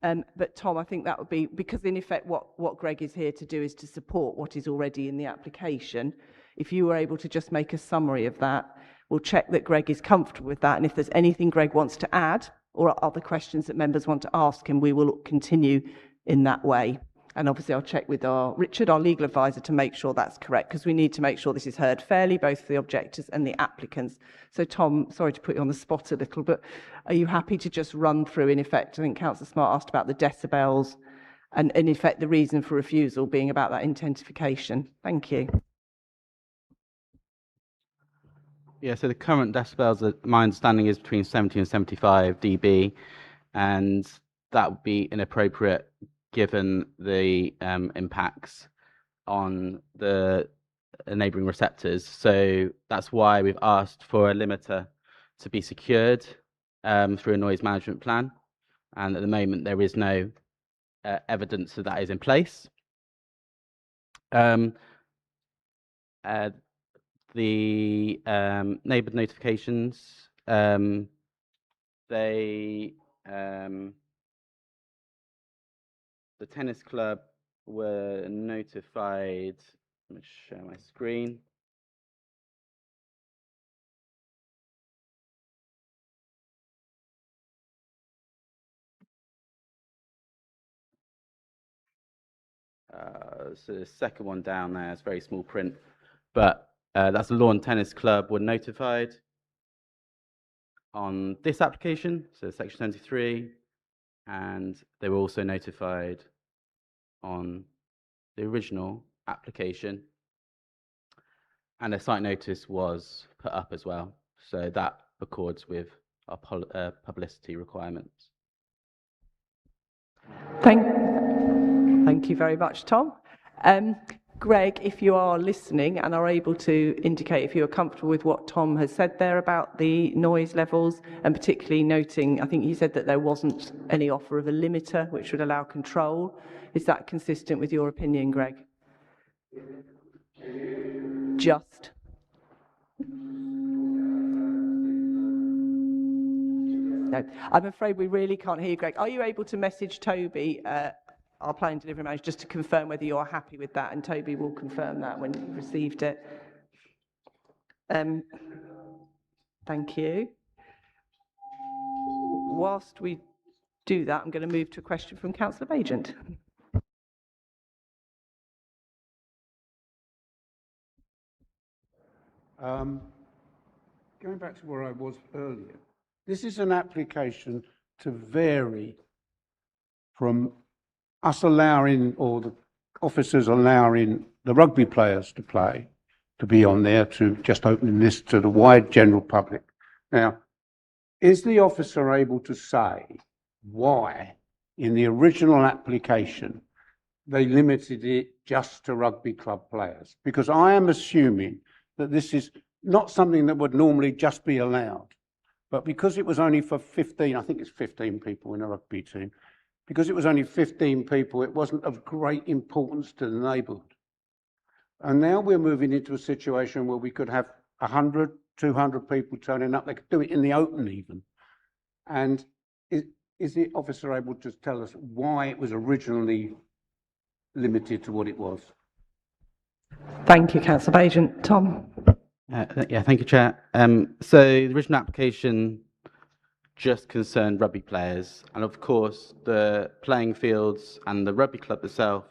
But Tom, I think that would be, because in effect what Greg is here to do is to support what is already in the application. If you were able to just make a summary of that, we'll check that Greg is comfortable with that, and if there's anything Greg wants to add or other questions that members want to ask him, we will continue in that way. And obviously I'll check with Richard, our legal advisor, to make sure that's correct, because we need to make sure this is heard fairly, both for the objectors and the applicants. So Tom, sorry to put you on the spot a little, but are you happy to just run through, in effect, I think Councillor Smart asked about the decibels, and in effect the reason for refusal being about that intensification. Thank you. Yeah, so the current decibels, my understanding, is between 70 and 75 dB, and that would be inappropriate given the impacts on the neighbouring receptors. So that's why we've asked for a limiter to be secured through a noise management plan. And at the moment, there is no evidence that that is in place. The neighbour notifications, the tennis club were notified. Let me share my screen. So the second one down there is very small print, but that's the Lawn Tennis Club were notified on this application, so section 73, and they were also notified on the original application, and a site notice was put up as well. So that accords with our publicity requirements. Thank you very much, Tom. Greg, if you are listening and are able to indicate if you are comfortable with what Tom has said there about the noise levels, and particularly noting, I think he said that there wasn't any offer of a limiter which would allow control. Is that consistent with your opinion, Greg? Just. No, I'm afraid we really can't hear you, Greg. Are you able to message Toby, our planning delivery manager, just to confirm whether you're happy with that, and Toby will confirm that when you've received it. Thank you. Whilst we do that, I'm going to move to a question from Councillor Bagent. Going back to where I was earlier, this is an application to vary from us allowing, or the officers allowing the rugby players to play, to be on there, to just opening this to the wide general public. Now, is the officer able to say why in the original application they limited it just to rugby club players? Because I am assuming that this is not something that would normally just be allowed, but because it was only for 15, I think it's 15 people in a rugby team, because it was only 15 people, it wasn't of great importance to the neighbourhood. And now we're moving into a situation where we could have 100, 200 people turning up. They could do it in the open even. And is the officer able to tell us why it was originally limited to what it was? Thank you, Councillor Bagent. Tom? Yeah, thank you, Chair. So the original application just concerned rugby players, and of course the playing fields and the rugby club itself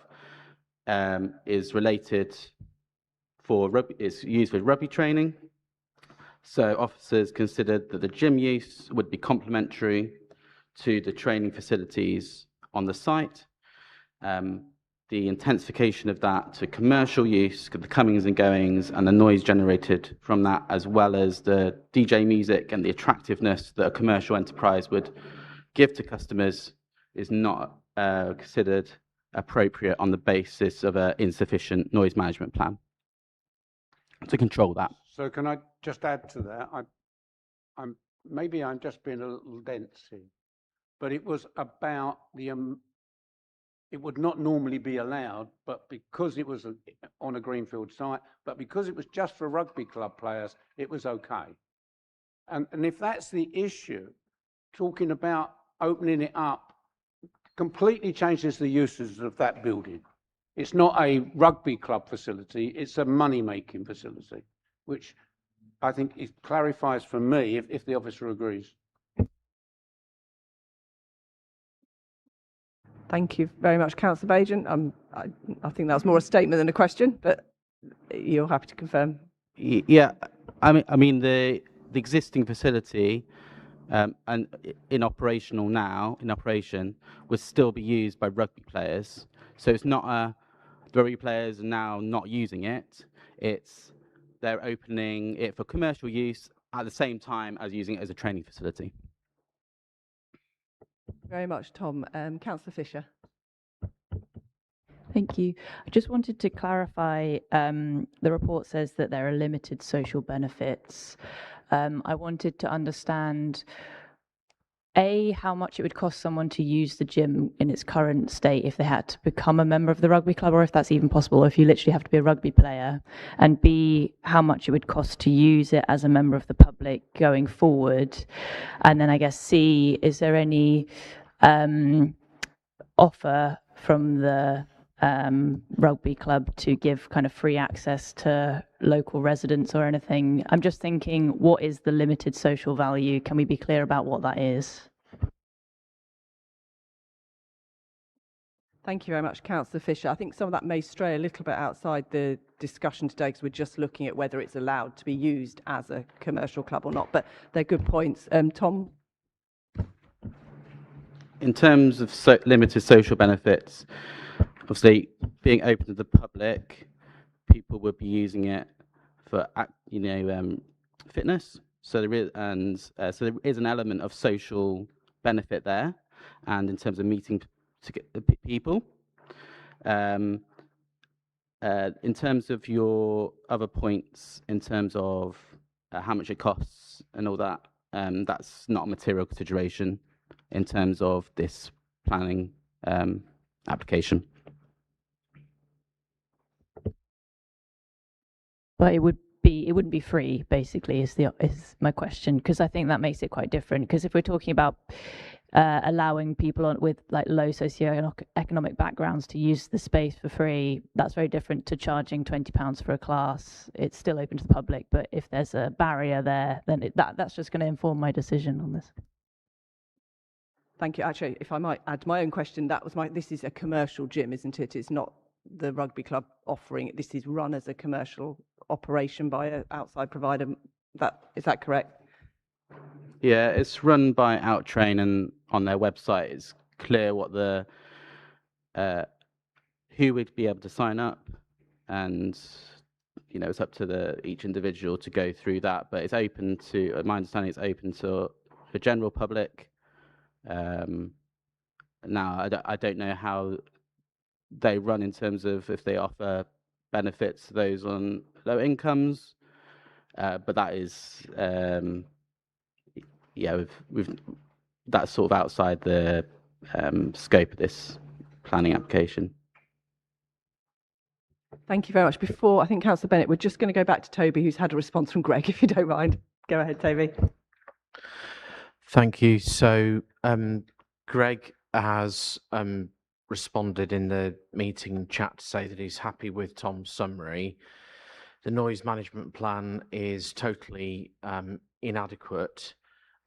is related for rugby, it's used for rugby training. So officers considered that the gym use would be complementary to the training facilities on the site. The intensification of that to commercial use, the comings and goings, and the noise generated from that, as well as the DJ music and the attractiveness that a commercial enterprise would give to customers, is not considered appropriate on the basis of an insufficient noise management plan to control that. So can I just add to that? Maybe I'm just being a little dense here, but it was about the it would not normally be allowed, but because it was on a greenfield site, but because it was just for rugby club players, it was okay. And if that's the issue, talking about opening it up completely changes the uses of that building. It's not a rugby club facility, it's a money-making facility, which I think it clarifies for me if the officer agrees. Thank you very much, Councillor Bagent. I think that was more a statement than a question, but you're happy to confirm? Yeah, I mean the existing facility and in operation would still be used by rugby players. So it's not the rugby players are now not using it. It's they're opening it for commercial use at the same time as using it as a training facility. Very much, Tom. Councillor Fisher. Thank you. I just wanted to clarify, the report says that there are limited social benefits. I wanted to understand, A, how much it would cost someone to use the gym in its current state if they had to become a member of the rugby club, or if that's even possible, if you literally have to be a rugby player, and B, how much it would cost to use it as a member of the public going forward. And then I guess C, is there any offer from the rugby club to give kind of free access to local residents or anything? I'm just thinking, what is the limited social value? Can we be clear about what that is? Thank you very much, Councillor Fisher. I think some of that may stray a little bit outside the discussion today because we're just looking at whether it's allowed to be used as a commercial club or not, but they're good points. Tom? In terms of limited social benefits, obviously, being open to the public, people would be using it for, fitness. So there is, so there is an element of social benefit there, and in terms of meeting people. In terms of your other points, in terms of how much it costs and all that, that's not a material consideration in terms of this planning application. But it wouldn't be free, basically, is my question, because I think that makes it quite different. Because if we're talking about allowing people with like low socioeconomic backgrounds to use the space for free, that's very different to charging £20 for a class. It's still open to the public, but if there's a barrier there, then that's just going to inform my decision on this. Thank you. Actually, if I might add my own question, this is a commercial gym, isn't it? It's not the rugby club offering it. This is run as a commercial operation by an outside provider. Is that correct? Yeah, it's run by Outtrain, and on their website it's clear what the who would be able to sign up, and it's up to each individual to go through that. But it's open to, my understanding, it's open to the general public. Now I don't know how they run in terms of if they offer benefits to those on low incomes, but that is that's sort of outside the scope of this planning application. Thank you very much. Before, I think, Councillor Bennett, we're just going to go back to Toby, who's had a response from Greg, if you don't mind. Go ahead, Toby. Thank you. So Greg has responded in the meeting chat to say that he's happy with Tom's summary. The noise management plan is totally inadequate.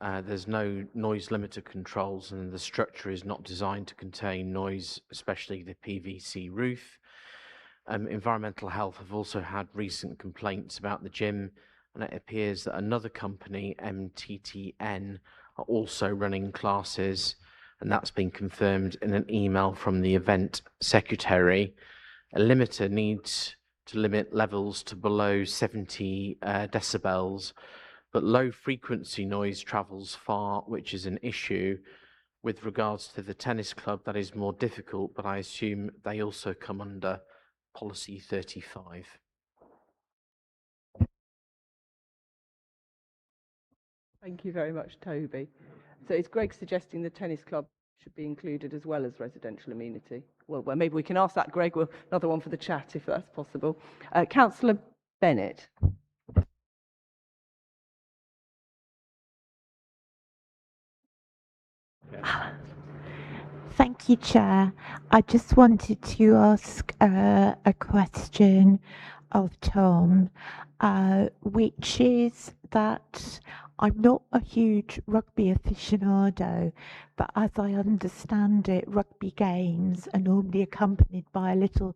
There's no noise limiter controls, and the structure is not designed to contain noise, especially the PVC roof. Environmental Health have also had recent complaints about the gym, and it appears that another company, MTTN, are also running classes, and that's been confirmed in an email from the event secretary. A limiter needs to limit levels to below 70 decibels, but low frequency noise travels far, which is an issue. With regards to the tennis club, that is more difficult, but I assume they also come under Policy 35. Thank you very much, Toby. So is Greg suggesting the tennis club should be included as well as residential amenity? Well, maybe we can ask that, Greg. Well, another one for the chat, if that's possible. Councillor Bennett. Thank you, Chair. I just wanted to ask a question of Tom, which is that I'm not a huge rugby aficionado, but as I understand it, rugby games are normally accompanied by a little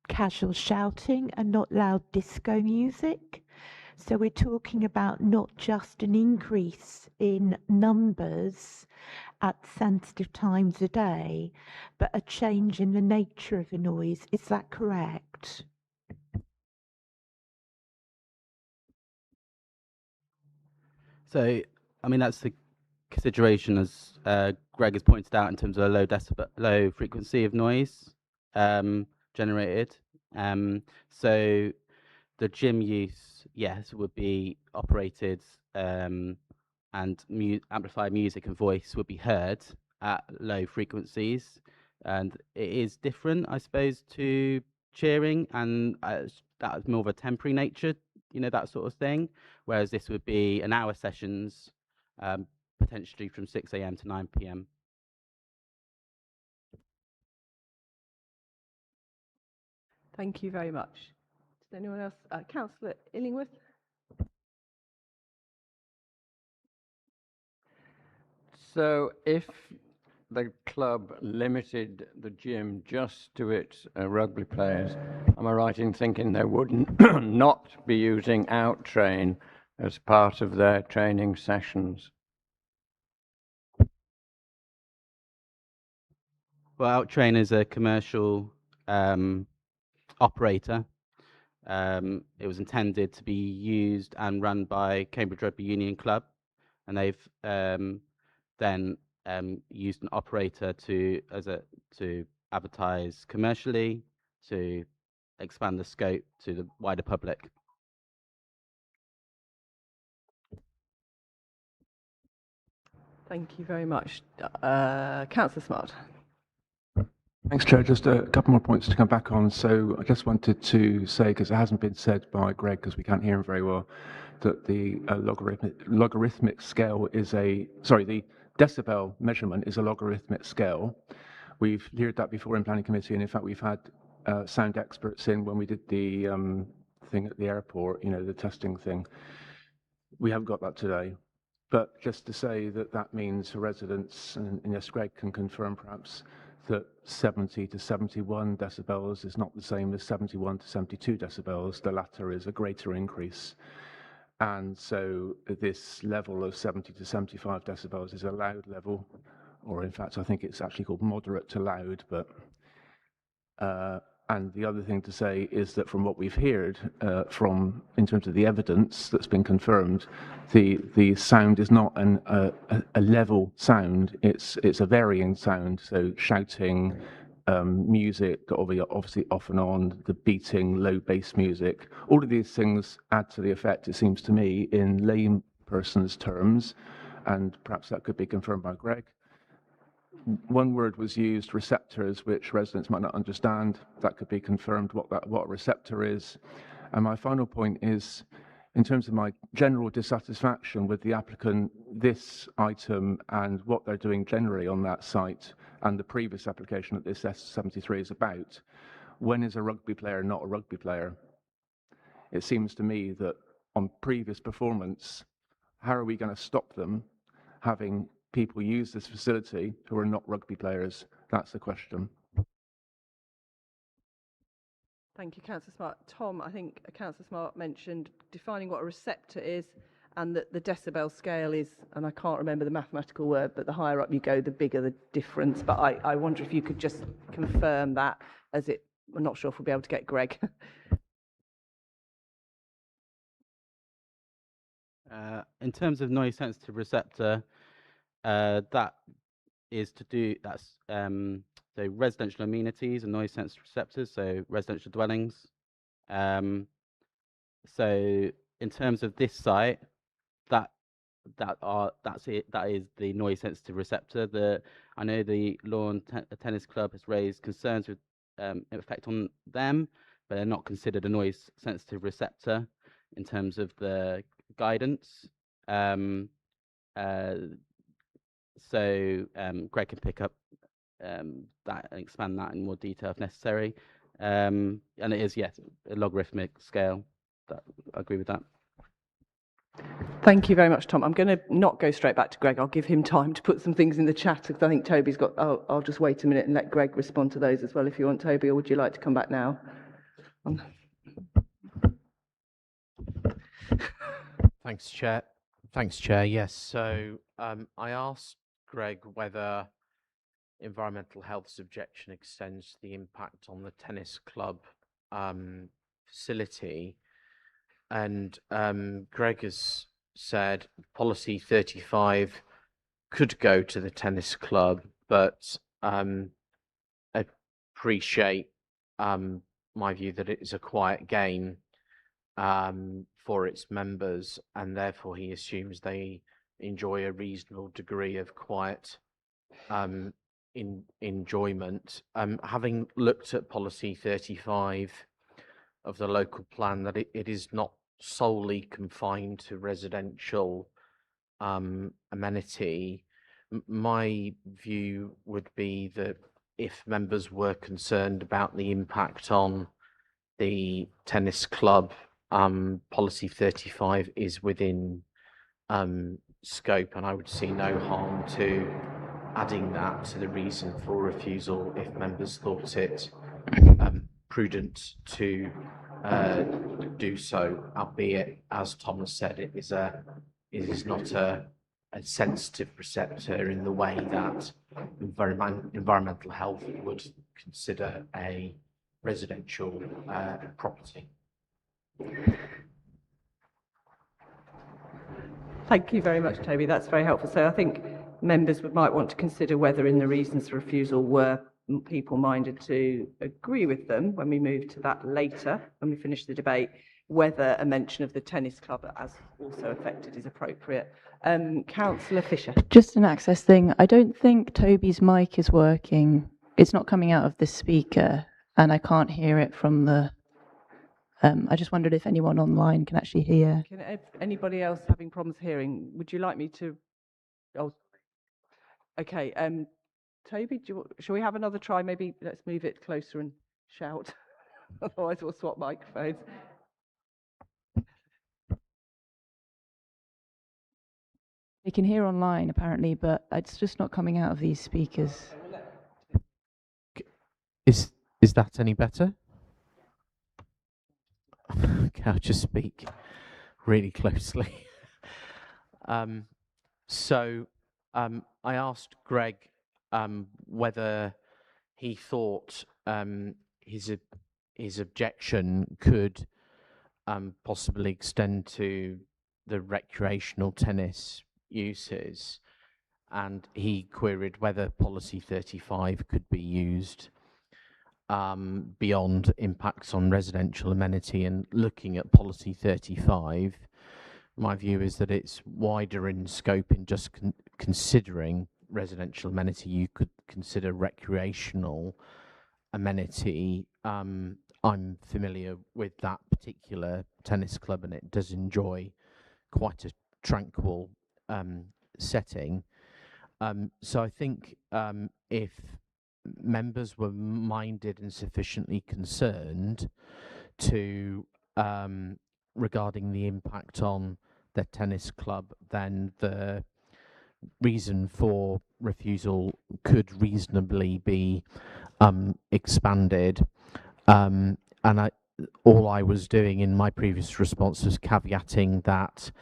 casual shouting and not loud disco music. So we're talking about not just an increase in numbers at sensitive times of day, but a change in the nature of the noise. Is that correct? So, I mean, that's the consideration, as Greg has pointed out, in terms of a low frequency of noise generated. So the gym use, yes, would be operated, and amplified music and voice would be heard at low frequencies, and it is different, I suppose, to cheering, and that's more of a temporary nature, that sort of thing, whereas this would be an hour sessions, potentially from 6 a.m. to 9 p.m. Thank you very much. Does anyone else? Councillor Illingworth? So if the club limited the gym just to its rugby players, am I right in thinking they wouldn't not be using Outtrain as part of their training sessions? Well, Outtrain is a commercial operator. It was intended to be used and run by Cambridge Rugby Union Club, and they've then used an operator to advertise commercially, to expand the scope to the wider public. Thank you very much. Councillor Smart. Thanks, Chair. Just a couple more points to come back on. So I just wanted to say, because it hasn't been said by Greg, because we can't hear him very well, that the logarithmic scale is the decibel measurement is a logarithmic scale. We've heard that before in Planning Committee, and in fact, we've had sound experts in when we did the thing at the airport, the testing thing. We haven't got that today. But just to say that that means for residents, and yes, Greg can confirm perhaps, that 70 to 71 decibels is not the same as 71 to 72 decibels. The latter is a greater increase. And so this level of 70 to 75 decibels is a loud level, or in fact, I think it's actually called moderate to loud. But and the other thing to say is that from what we've heard, in terms of the evidence that's been confirmed, the sound is not a level sound. It's a varying sound. So shouting, music, obviously off and on, the beating, low bass music, all of these things add to the effect, it seems to me, in lay person's terms, and perhaps that could be confirmed by Greg. One word was used, receptors, which residents might not understand. That could be confirmed what a receptor is. And my final point is, in terms of my general dissatisfaction with the applicant, this item and what they're doing generally on that site, and the previous application that this S73 is about, when is a rugby player not a rugby player? It seems to me that on previous performance, how are we going to stop them having people use this facility who are not rugby players? That's the question. Thank you, Councillor Smart. Tom, I think Councillor Smart mentioned defining what a receptor is, and that the decibel scale is, and I can't remember the mathematical word, but the higher up you go, the bigger the difference. But I wonder if you could just confirm that, as I'm not sure if we'll be able to get Greg. In terms of noise sensitive receptor, that's so residential amenities and noise sensitive receptors, so residential dwellings. So in terms of this site, that is the noise sensitive receptor. I know the Lawn Tennis Club has raised concerns with effect on them, but they're not considered a noise sensitive receptor in terms of the guidance. So Greg can pick up that and expand that in more detail if necessary. And it is, yes, a logarithmic scale. I agree with that. Thank you very much, Tom. I'm going to not go straight back to Greg. I'll give him time to put some things in the chat, because I think Toby's got... I'll just wait a minute and let Greg respond to those as well if you want, Toby, or would you like to come back now? Thanks, Chair. Thanks, Chair. Yes, so I asked Greg whether environmental health subjection extends to the impact on the tennis club facility, and Greg has said policy 35 could go to the tennis club, but appreciate my view that it is a quiet game for its members, and therefore he assumes they enjoy a reasonable degree of quiet enjoyment. Having looked at policy 35 of the local plan, that it is not solely confined to residential amenity, my view would be that if members were concerned about the impact on the tennis club, policy 35 is within scope, and I would see no harm to adding that to the reason for refusal if members thought it prudent to do so, albeit, as Thomas said, it is not a sensitive receptor in the way that environmental health would consider a residential property. Thank you very much, Toby. That's very helpful. So I think members might want to consider whether in the reasons for refusal were people minded to agree with them when we move to that later, when we finish the debate, whether a mention of the tennis club as also affected is appropriate. Councillor Fisher. Just an access thing. I don't think Toby's mic is working. It's not coming out of the speaker, and I can't hear it from the... I just wondered if anyone online can actually hear. Can anybody else having problems hearing? Would you like me to? Oh, okay. Toby, shall we have another try? Maybe let's move it closer and shout. Otherwise, we'll swap microphones. They can hear online apparently, but it's just not coming out of these speakers. Is that any better? Okay, I'll just speak really closely. I asked Greg whether he thought his objection could possibly extend to the recreational tennis uses, and he queried whether policy 35 could be used beyond impacts on residential amenity. And looking at policy 35, my view is that it's wider in scope in just considering residential amenity. You could consider recreational amenity. I'm familiar with that particular tennis club, and it does enjoy quite a tranquil setting. So I think if members were minded and sufficiently concerned to regarding the impact on their tennis club, then the reason for refusal could reasonably be expanded. And all I was doing in my previous response was caveating that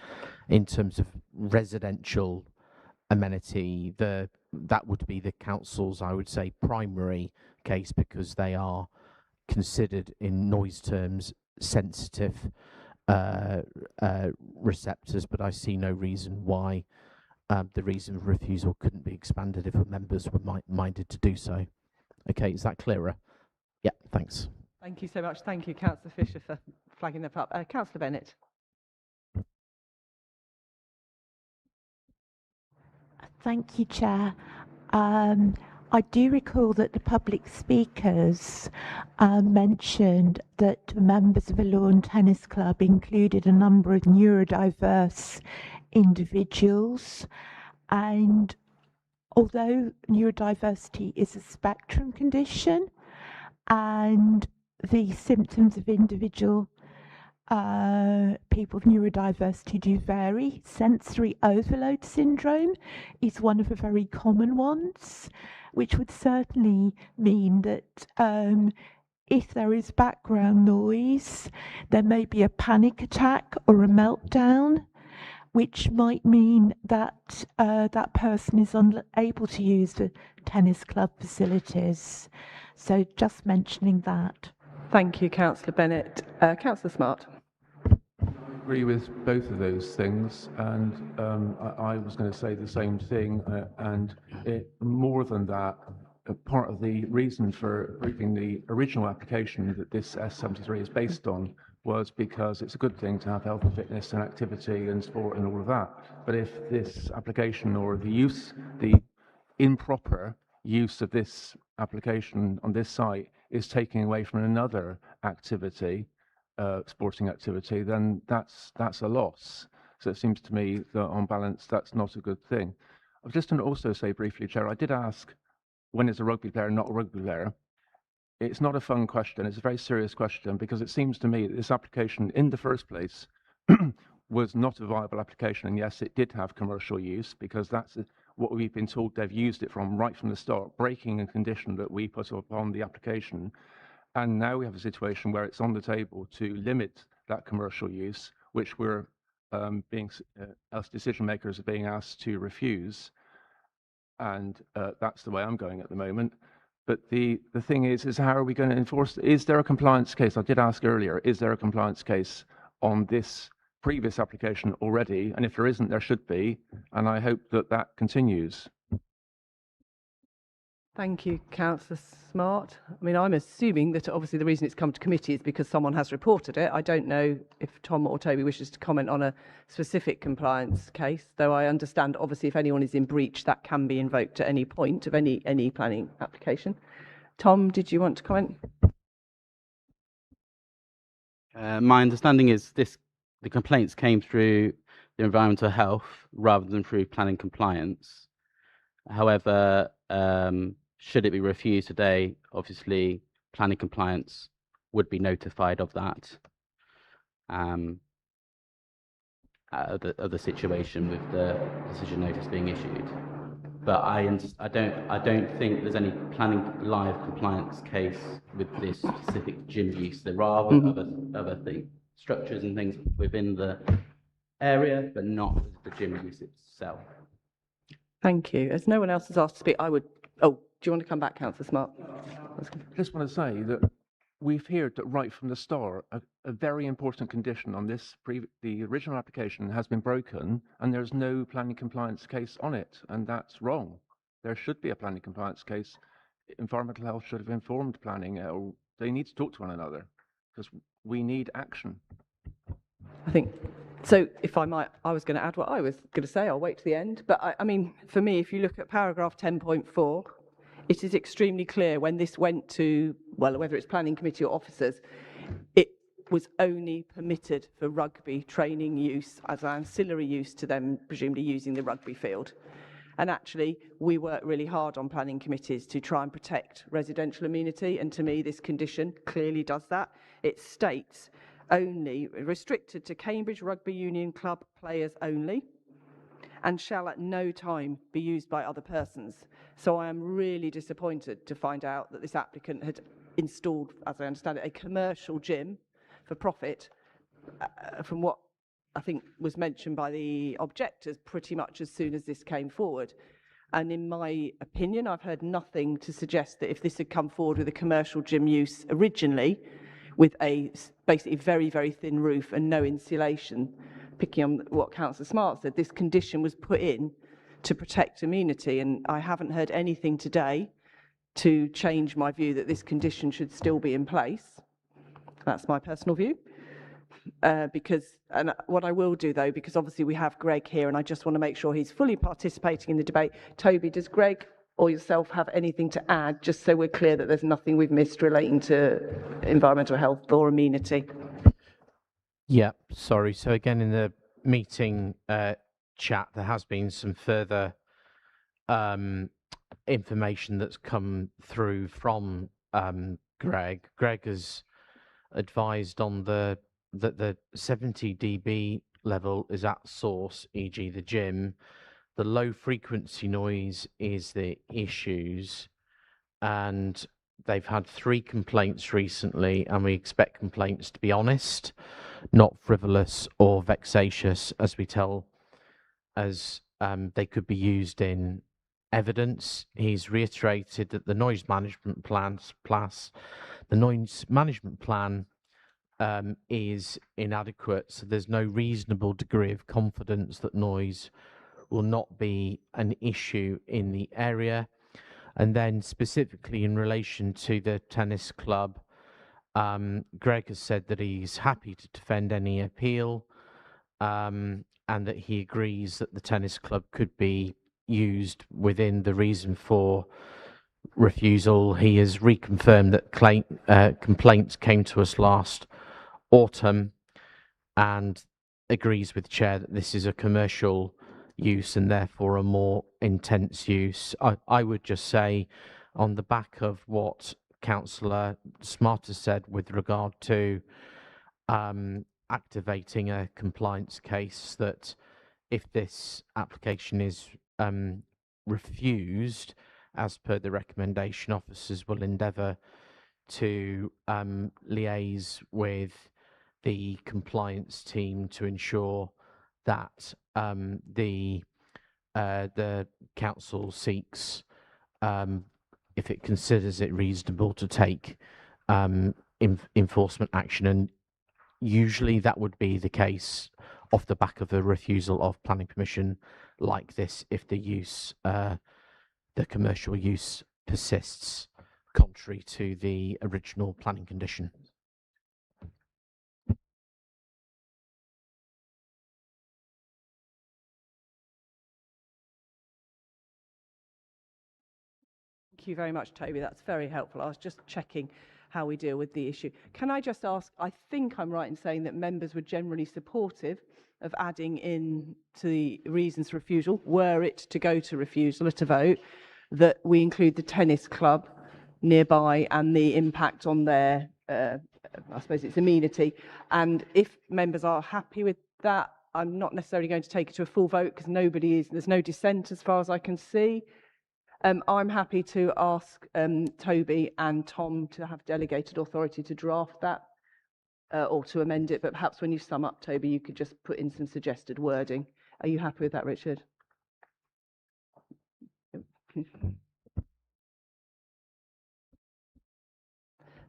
in terms of residential amenity, that would be the council's, I would say, primary case, because they are considered in noise terms sensitive receptors. But I see no reason why the reason for refusal couldn't be expanded if members were minded to do so. Okay, is that clearer? Yeah, thanks. Thank you so much. Thank you, Councillor Fisher, for flagging that up. Councillor Bennett. Thank you, Chair. I do recall that the public speakers mentioned that members of a lawn tennis club included a number of neurodiverse individuals. And although neurodiversity is a spectrum condition and the symptoms of individual people with neurodiversity do vary, sensory overload syndrome is one of the very common ones, which would certainly mean that if there is background noise, there may be a panic attack or a meltdown, which might mean that that person is unable to use the tennis club facilities. So just mentioning that. Thank you, Councillor Bennett. Councillor Smart. I agree with both of those things, and I was going to say the same thing, and more than that, part of the reason for approving the original application that this S73 is based on was because it's a good thing to have health and fitness and activity and sport and all of that. But if this application or the improper use of this application on this site is taking away from another activity, sporting activity, then that's a loss. So it seems to me that on balance, that's not a good thing. I was just going to also say briefly, Chair, I did ask when is a rugby player not a rugby player. It's not a fun question, it's a very serious question, because it seems to me that this application in the first place was not a viable application. And yes, it did have commercial use, because that's what we've been told they've used it from right from the start, breaking a condition that we put upon the application. And now we have a situation where it's on the table to limit that commercial use, which we're as decision makers are being asked to refuse. And that's the way I'm going at the moment. But the thing is how are we going to enforce? Is there a compliance case? I did ask earlier, is there a compliance case on this previous application already? And if there isn't, there should be. And I hope that that continues. Thank you, Councillor Smart. I mean, I'm assuming that obviously the reason it's come to committee is because someone has reported it. I don't know if Tom or Toby wishes to comment on a specific compliance case, though I understand obviously if anyone is in breach, that can be invoked at any point of any planning application. Tom, did you want to comment? My understanding is the complaints came through the environmental health rather than through planning compliance. However, should it be refused today, obviously planning compliance would be notified of that, of the situation with the decision notice being issued. But I don't think there's any planning live compliance case with this specific gym use. There are other structures and things within the area, but not the gym use itself. Thank you. As no one else has asked to speak, I would... Oh, do you want to come back, Councillor Smart? I just want to say that we've heard that right from the start, a very important condition on this, the original application has been broken and there's no planning compliance case on it, and that's wrong. There should be a planning compliance case. Environmental health should have informed planning, or they need to talk to one another because we need action. I think, so if I might, I was going to add what I was going to say, I'll wait to the end. But I mean, for me, if you look at paragraph 10.4, it is extremely clear when this went to, well, whether it's planning committee or officers, it was only permitted for rugby training use as an ancillary use to them presumably using the rugby field. And actually, we work really hard on planning committees to try and protect residential amenity. And to me, this condition clearly does that. It states only restricted to Cambridge Rugby Union Club players only, and shall at no time be used by other persons. So I am really disappointed to find out that this applicant had installed, as I understand it, a commercial gym for profit, from what I think was mentioned by the objectors pretty much as soon as this came forward. And in my opinion, I've heard nothing to suggest that if this had come forward with a commercial gym use originally, with a basically very, very thin roof and no insulation, picking on what Councillor Smart said, this condition was put in to protect amenity, and I haven't heard anything today to change my view that this condition should still be in place. That's my personal view. And what I will do though, because obviously we have Greg here and I just want to make sure he's fully participating in the debate. Toby, does Greg or yourself have anything to add, just so we're clear that there's nothing we've missed relating to environmental health or amenity? Yeah, sorry. So again, in the meeting chat, there has been some further information that's come through from Greg. Greg has advised on that the 70 dB level is at source, e.g. the gym. The low frequency noise is the issues, and they've had 3 complaints recently, and we expect complaints to be honest, not frivolous or vexatious, as they could be used in evidence. He's reiterated that the noise management plan is inadequate, so there's no reasonable degree of confidence that noise will not be an issue in the area. And then specifically in relation to the tennis club, Greg has said that he's happy to defend any appeal, and that he agrees that the tennis club could be used within the reason for refusal. He has reconfirmed that complaints came to us last autumn and agrees with Chair that this is a commercial use and therefore a more intense use. I would just say, on the back of what Councillor Smart has said with regard to activating a compliance case, that if this application is refused, as per the recommendation, officers will endeavour to liaise with the compliance team to ensure that the council seeks if it considers it reasonable to take enforcement action, and usually that would be the case off the back of a refusal of planning permission like this if the use, the commercial use persists contrary to the original planning condition. Thank you very much, Toby. That's very helpful. I was just checking how we deal with the issue. Can I just ask, I think I'm right in saying that members were generally supportive of adding in to the reasons for refusal, were it to go to refusal at a vote, that we include the tennis club nearby and the impact on their, I suppose it's amenity. And if members are happy with that, I'm not necessarily going to take it to a full vote because there's no dissent as far as I can see. I'm happy to ask Toby and Tom to have delegated authority to draft that or to amend it, but perhaps when you sum up, Toby, you could just put in some suggested wording. Are you happy with that, Richard?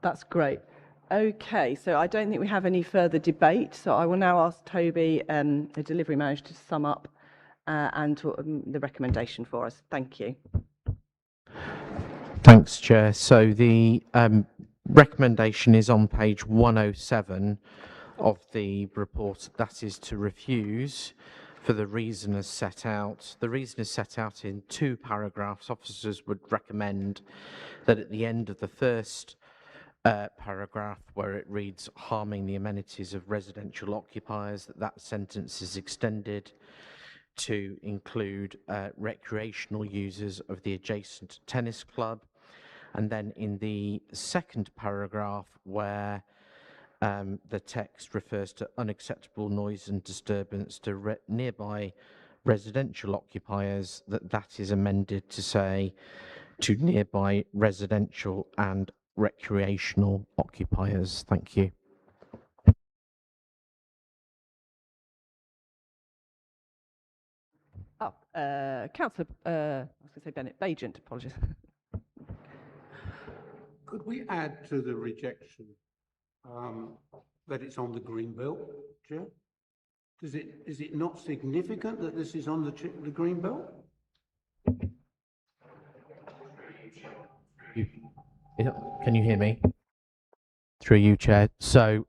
That's great. Okay, so I don't think we have any further debate, so I will now ask Toby, the delivery manager, to sum up and the recommendation for us. Thank you. Thanks, Chair. So the recommendation is on page 107 of the report. That is to refuse for the reason as set out. The reason is set out in 2 paragraphs. Officers would recommend that at the end of the first paragraph, where it reads harming the amenities of residential occupiers, that sentence is extended to include recreational users of the adjacent tennis club. And then in the second paragraph, where the text refers to unacceptable noise and disturbance to nearby residential occupiers, that is amended to say to nearby residential and recreational occupiers. Thank you. Councillor, I was going to say Bennett, Bagent, apologies. Could we add to the rejection that it's on the green belt, Chair? Is it not significant that this is on the green belt? Can you hear me? Through you, Chair. So,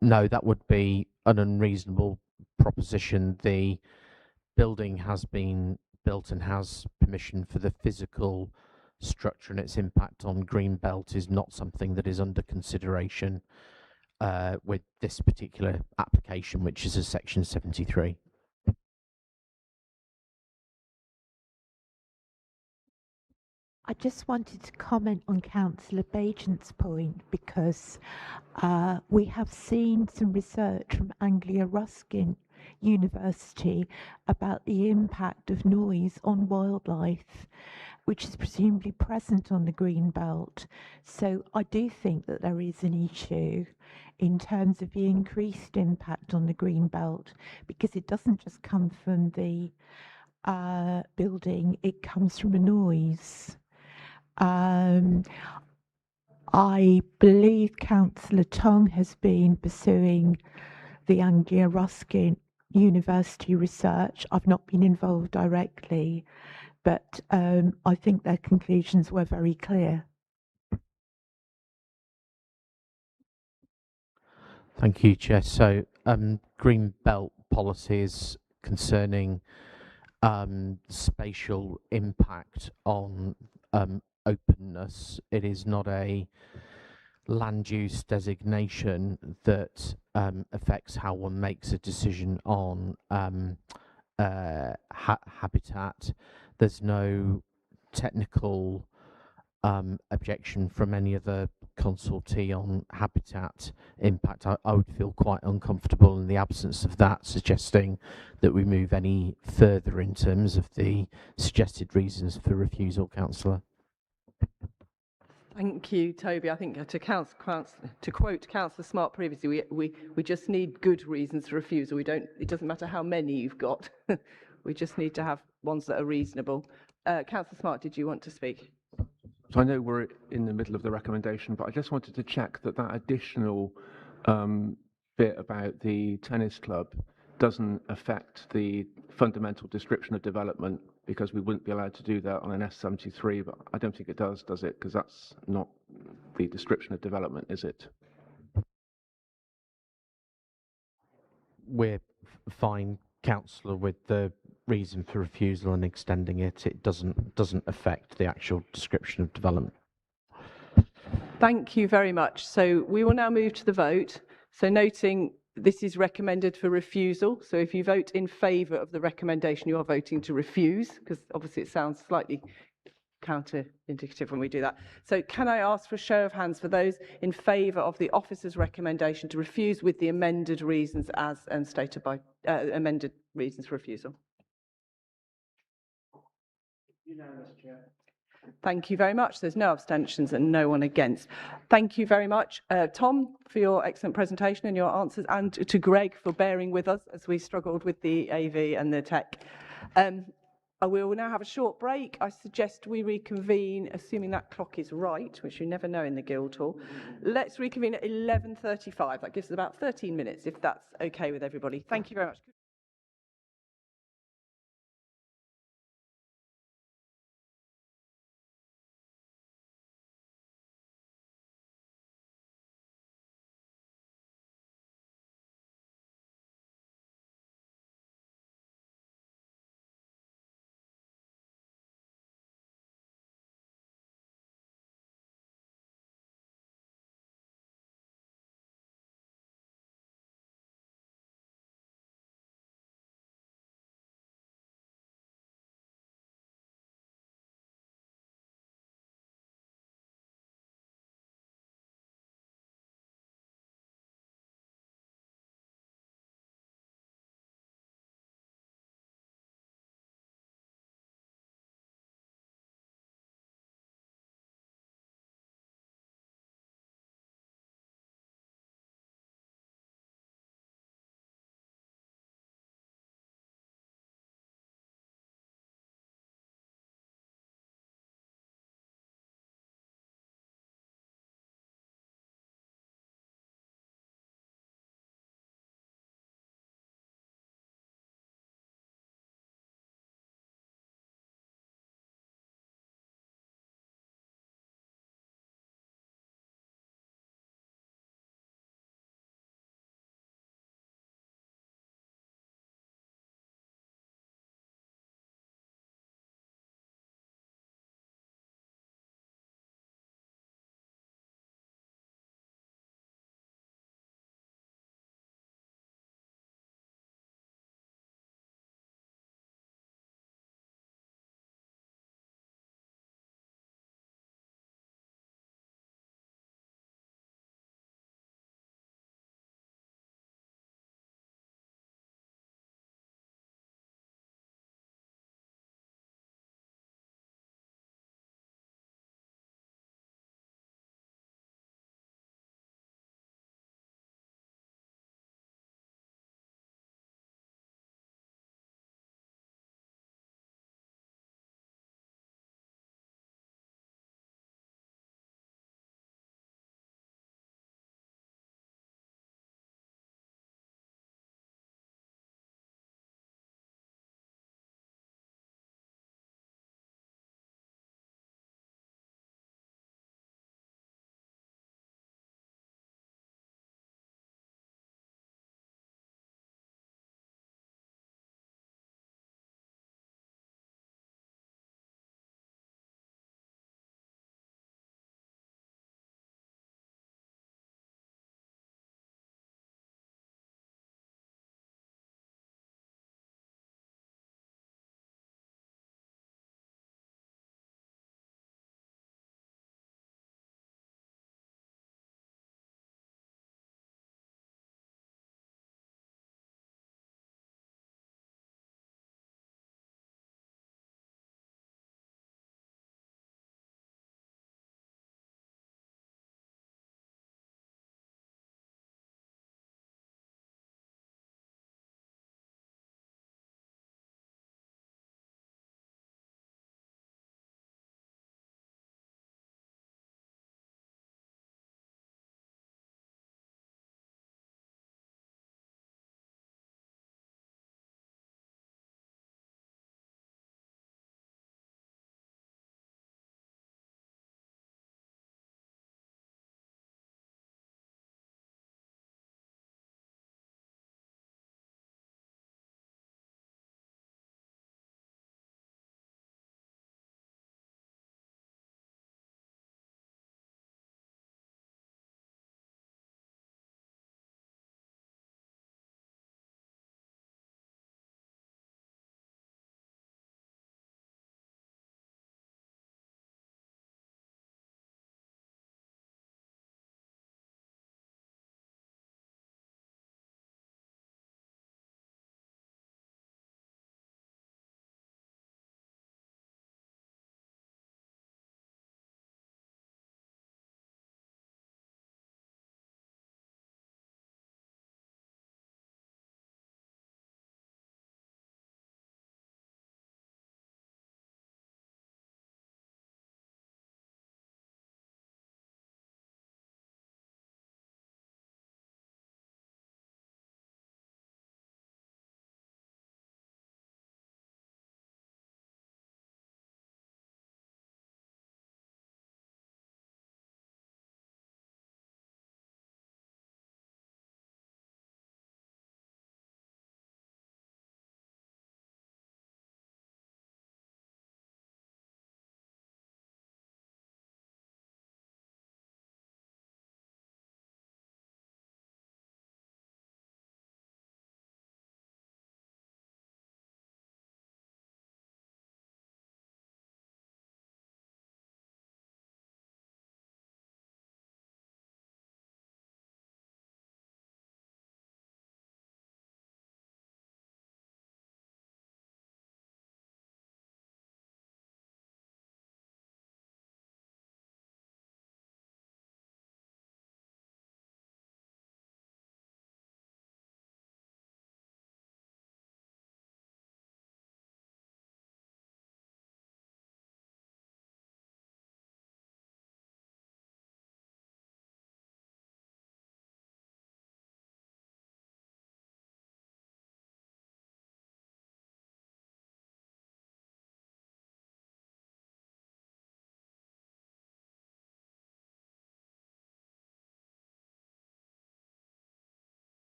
no, that would be an unreasonable proposition. The building has been built and has permission for the physical structure, and its impact on Greenbelt is not something that is under consideration with this particular application, which is a Section 73. I just wanted to comment on Councillor Bagent's point because we have seen some research from Anglia Ruskin University about the impact of noise on wildlife, which is presumably present on the green belt. So I do think that there is an issue in terms of the increased impact on the green belt, because it doesn't just come from the building, it comes from a noise. I believe Councillor Tong has been pursuing the Anglia Ruskin University research. I've not been involved directly, but I think their conclusions were very clear. Thank you, Chair. So, green belt policies concerning spatial impact on openness. It is not a land use designation that affects how one makes a decision on habitat. There's no technical objection from any other consultee on habitat impact. I would feel quite uncomfortable in the absence of that, suggesting that we move any further in terms of the suggested reasons for refusal, Councillor. Thank you, Toby. I think to quote Councillor Smart previously, we just need good reasons for refusal. It doesn't matter how many you've got. We just need to have ones that are reasonable. Councillor Smart, did you want to speak? So I know we're in the middle of the recommendation, but I just wanted to check that that additional bit about the tennis club doesn't affect the fundamental description of development, because we wouldn't be allowed to do that on an S73, but I don't think it does it? Because that's not the description of development, is it? We're fine, councillor, with the reason for refusal and extending it. It doesn't affect the actual description of development. Thank you very much. So we will now move to the vote. So noting this is recommended for refusal. So if you vote in favour of the recommendation, you are voting to refuse, because obviously it sounds slightly counter-indicative when we do that. So can I ask for a show of hands for those in favour of the officer's recommendation to refuse with the amended reasons as stated by amended reasons for refusal? Unanimous, Chair. Thank you very much. There's no abstentions and no one against. Thank you very much, Tom, for your excellent presentation and your answers, and to Greg for bearing with us as we struggled with the AV and the tech. We will now have a short break. I suggest we reconvene, assuming that clock is right, which you never know in the Guildhall. Let's reconvene at 11:35. That gives us about 13 minutes, if that's okay with everybody. Thank you very much.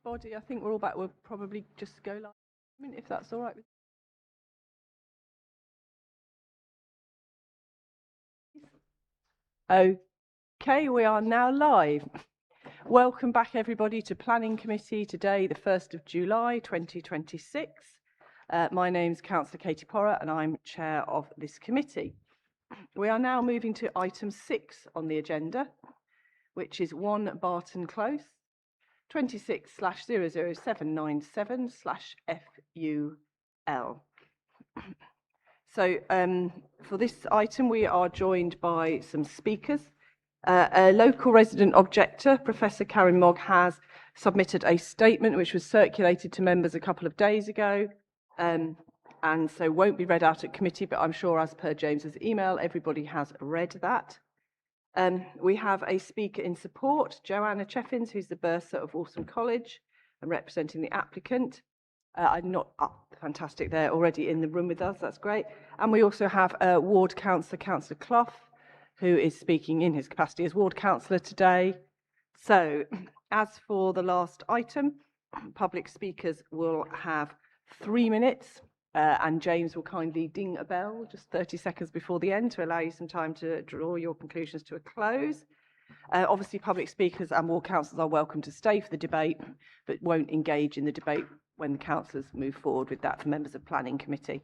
everybody. I think we're all back. We'll probably just go live, if that's all right. Okay, we are now live. Welcome back, everybody, to Planning Committee today, the 1st of July 2026. My name's Councillor Katie Porrer and I'm chair of this committee. We are now moving to item 6 on the agenda, which is 1 Barton Close, 26/00797/FUL. So for this item, we are joined by some speakers. A local resident objector, Professor Karen Mogg, has submitted a statement which was circulated to members a couple of days ago, and so won't be read out at committee, but I'm sure as per James's email, everybody has read that. We have a speaker in support, Joanna Cheffins, who's the bursar of Walsall College and representing the applicant. I'm not fantastic, they're already in the room with us, that's great. And we also have ward councillor, Councillor Clough, who is speaking in his capacity as ward councillor today. So, as for the last item, public speakers will have 3 minutes, and James will kindly ding a bell just 30 seconds before the end to allow you some time to draw your conclusions to a close. Obviously, public speakers and ward councillors are welcome to stay for the debate, but won't engage in the debate when the councillors move forward with that for members of Planning Committee.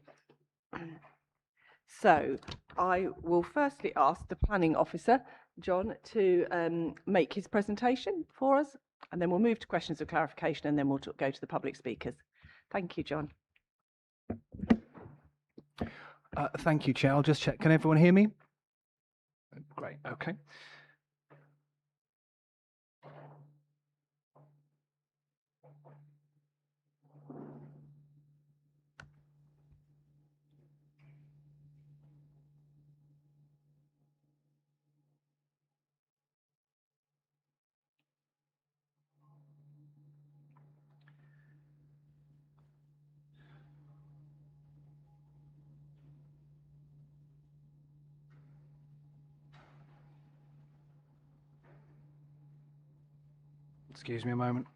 So, I will firstly ask the Planning Officer, John, to make his presentation for us, and then we'll move to questions of clarification, and then we'll go to the public speakers. Thank you, John. Thank you, Chair. I'll just check. Can everyone hear me? Great. Okay. Excuse me a moment.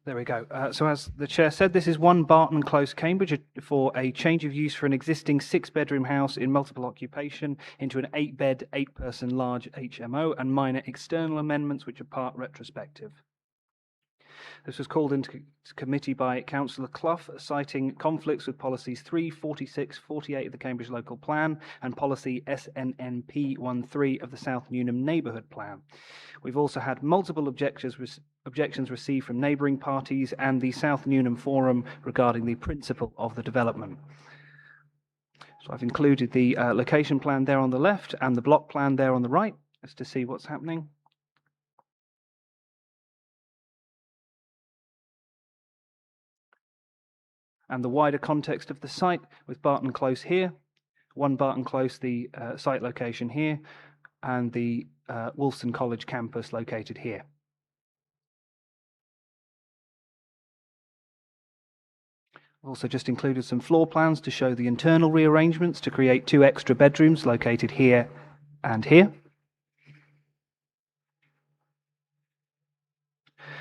There we go. So as the Chair said, this is 1 Barton Close, Cambridge, for a change of use for an existing 6-bedroom house in multiple occupation into an 8-bed, 8-person large HMO and minor external amendments which are part retrospective. This was called into committee by Councillor Clough, citing conflicts with policies 3, 46, 48 of the Cambridge Local Plan and policy SNNP 13 of the South Newnham Neighbourhood Plan. We've also had multiple objections received from neighbouring parties and the South Newnham Forum regarding the principle of the development. So I've included the location plan there on the left and the block plan there on the right, just to see what's happening. And the wider context of the site with Barton Close here, 1 Barton Close, the site location here, and the Wolston College campus located here. I've also just included some floor plans to show the internal rearrangements to create 2 extra bedrooms located here and here.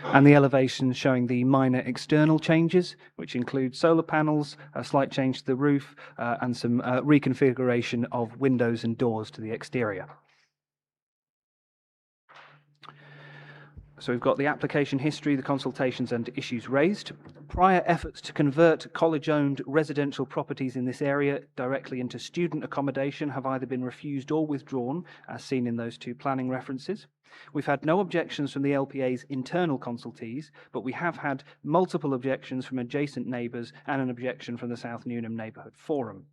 And the elevations showing the minor external changes, which include solar panels, a slight change to the roof, and some reconfiguration of windows and doors to the exterior. So we've got the application history, the consultations and issues raised. Prior efforts to convert college-owned residential properties in this area directly into student accommodation have either been refused or withdrawn, as seen in those 2 planning references. We've had no objections from the LPA's internal consultees, but we have had multiple objections from adjacent neighbours and an objection from the South Newnham Neighbourhood Forum.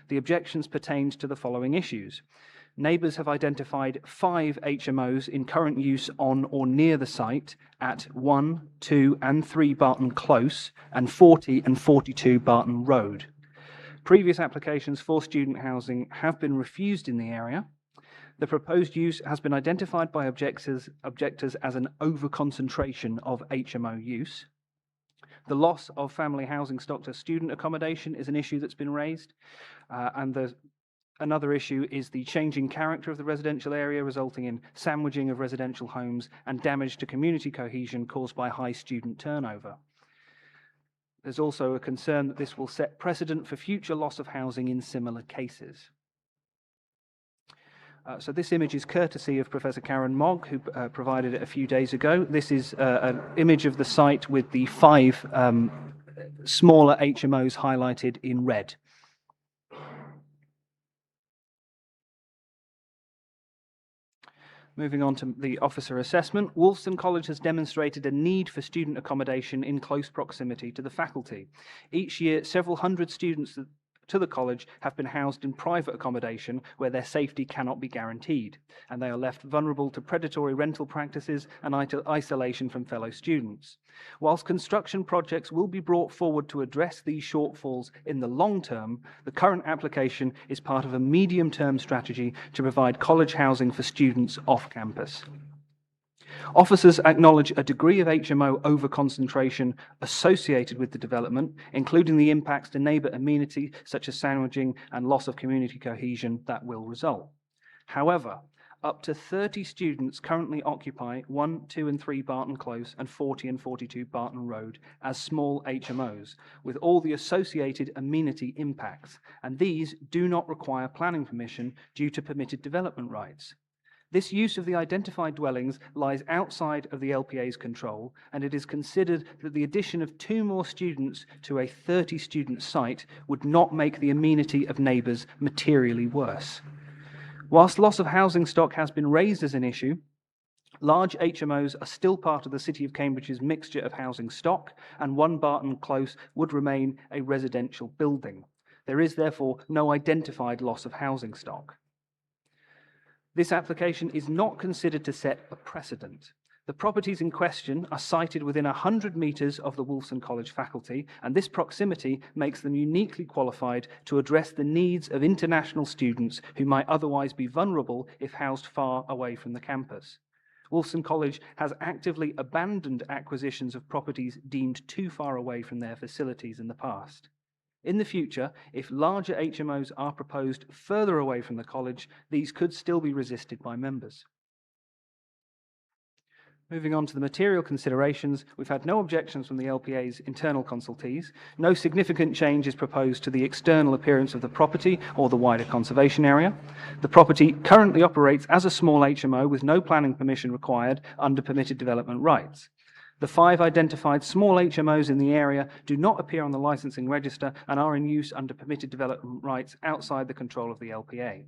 The objections pertained to the following issues. Neighbours have identified 5 HMOs in current use on or near the site at 1, 2 and 3 Barton Close and 40 and 42 Barton Road. Previous applications for student housing have been refused in the area. The proposed use has been identified by objectors as an over-concentration of HMO use. The loss of family housing stock to student accommodation is an issue that's been raised, and the Another issue is the changing character of the residential area, resulting in sandwiching of residential homes and damage to community cohesion caused by high student turnover. There's also a concern that this will set precedent for future loss of housing in similar cases. So this image is courtesy of Professor Karen Mogg, who provided it a few days ago. This is an image of the site with the 5 smaller HMOs highlighted in red. Moving on to the officer assessment, Wolfson College has demonstrated a need for student accommodation in close proximity to the faculty. Each year, several hundred students to the college have been housed in private accommodation where their safety cannot be guaranteed, and they are left vulnerable to predatory rental practices and isolation from fellow students. Whilst construction projects will be brought forward to address these shortfalls in the long term, the current application is part of a medium-term strategy to provide college housing for students off campus. Officers acknowledge a degree of HMO overconcentration associated with the development, including the impacts to neighbour amenity such as sandwiching and loss of community cohesion that will result. However, up to 30 students currently occupy 1, 2 and 3 Barton Close and 40 and 42 Barton Road as small HMOs, with all the associated amenity impacts, and these do not require planning permission due to permitted development rights. This use of the identified dwellings lies outside of the LPA's control, and it is considered that the addition of 2 more students to a 30-student site would not make the amenity of neighbours materially worse. Whilst loss of housing stock has been raised as an issue, large HMOs are still part of the City of Cambridge's mixture of housing stock, and 1 Barton Close would remain a residential building. There is therefore no identified loss of housing stock. This application is not considered to set a precedent. The properties in question are sited within 100 metres of the Wolfson College faculty, and this proximity makes them uniquely qualified to address the needs of international students who might otherwise be vulnerable if housed far away from the campus. Wolfson College has actively abandoned acquisitions of properties deemed too far away from their facilities in the past. In the future, if larger HMOs are proposed further away from the college, these could still be resisted by members. Moving on to the material considerations, we've had no objections from the LPA's internal consultees. No significant change is proposed to the external appearance of the property or the wider conservation area. The property currently operates as a small HMO with no planning permission required under permitted development rights. The 5 identified small HMOs in the area do not appear on the licensing register and are in use under permitted development rights outside the control of the LPA.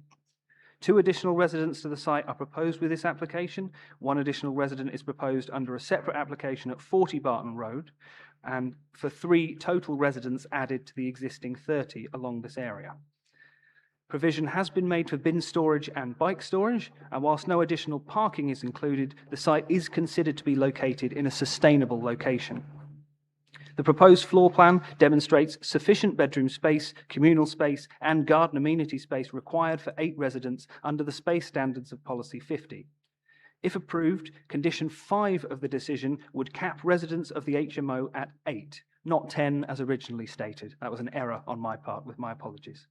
2 additional residents to the site are proposed with this application. 1 additional resident is proposed under a separate application at 40 Barton Road, and for 3 total residents added to the existing 30 along this area. Provision has been made for bin storage and bike storage, and whilst no additional parking is included, the site is considered to be located in a sustainable location. The proposed floor plan demonstrates sufficient bedroom space, communal space, and garden amenity space required for 8 residents under the space standards of Policy 50. If approved, Condition 5 of the decision would cap residents of the HMO at 8, not 10 as originally stated. That was an error on my part, with my apologies.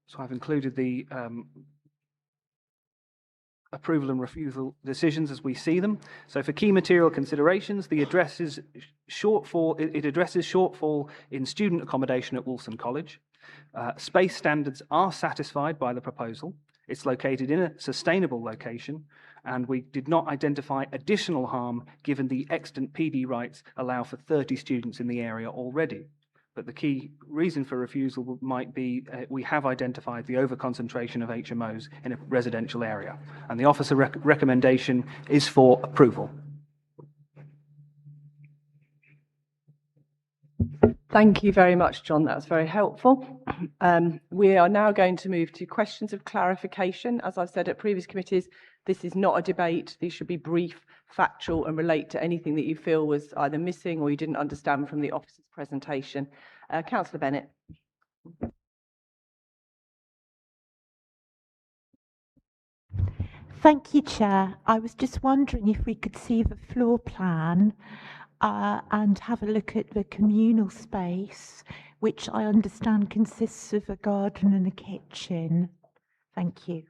So I've included the approval and refusal decisions as we see them. So for key material considerations, it addresses shortfall in student accommodation at Wolfson College. Space standards are satisfied by the proposal. It's located in a sustainable location, and we did not identify additional harm given the extant PD rights allow for 30 students in the area already. But the key reason for refusal might be we have identified the overconcentration of HMOs in a residential area, and the officer recommendation is for approval. Thank you very much, John. That was very helpful. We are now going to move to questions of clarification. As I've said at previous committees, this is not a debate. These should be brief, factual, and relate to anything that you feel was either missing or you didn't understand from the officer's presentation. Councillor Bennett. Thank you, Chair. I was just wondering if we could see the floor plan and have a look at the communal space, which I understand consists of a garden and a kitchen. Thank you.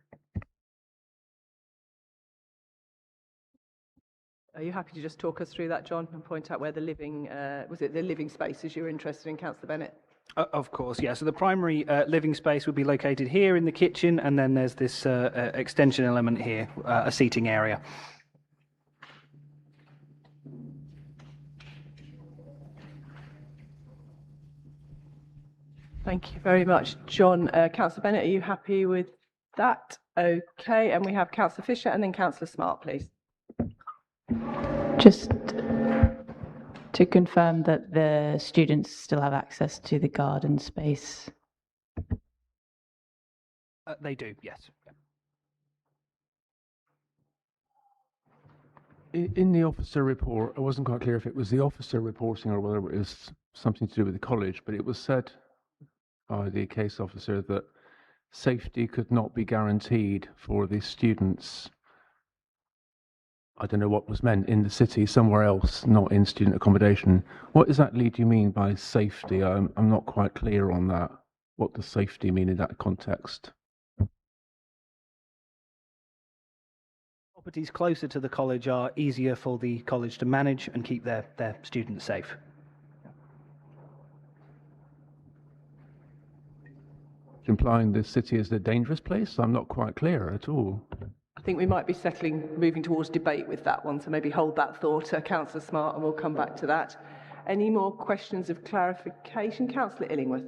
Are you happy to just talk us through that, John, and point out where the living, was it the living spaces you're interested in, Councillor Bennett? Of course, yeah. So the primary living space would be located here in the kitchen, and then there's this extension element here, a seating area. Thank you very much, John. Councillor Bennett, are you happy with that? Okay, and we have Councillor Fisher and then Councillor Smart, please. Just to confirm that the students still have access to the garden space. They do, yes. In the officer report, I wasn't quite clear if it was the officer reporting or whether it was something to do with the college, but it was said by the case officer that safety could not be guaranteed for the students. I don't know what was meant, in the city, somewhere else, not in student accommodation. What exactly do you mean by safety? I'm not quite clear on that. What does safety mean in that context? Properties closer to the college are easier for the college to manage and keep their students safe. Implying the city is a dangerous place? I'm not quite clear at all. I think we might be moving towards debate with that one, so maybe hold that thought, Councillor Smart, and we'll come back to that. Any more questions of clarification? Councillor Illingworth.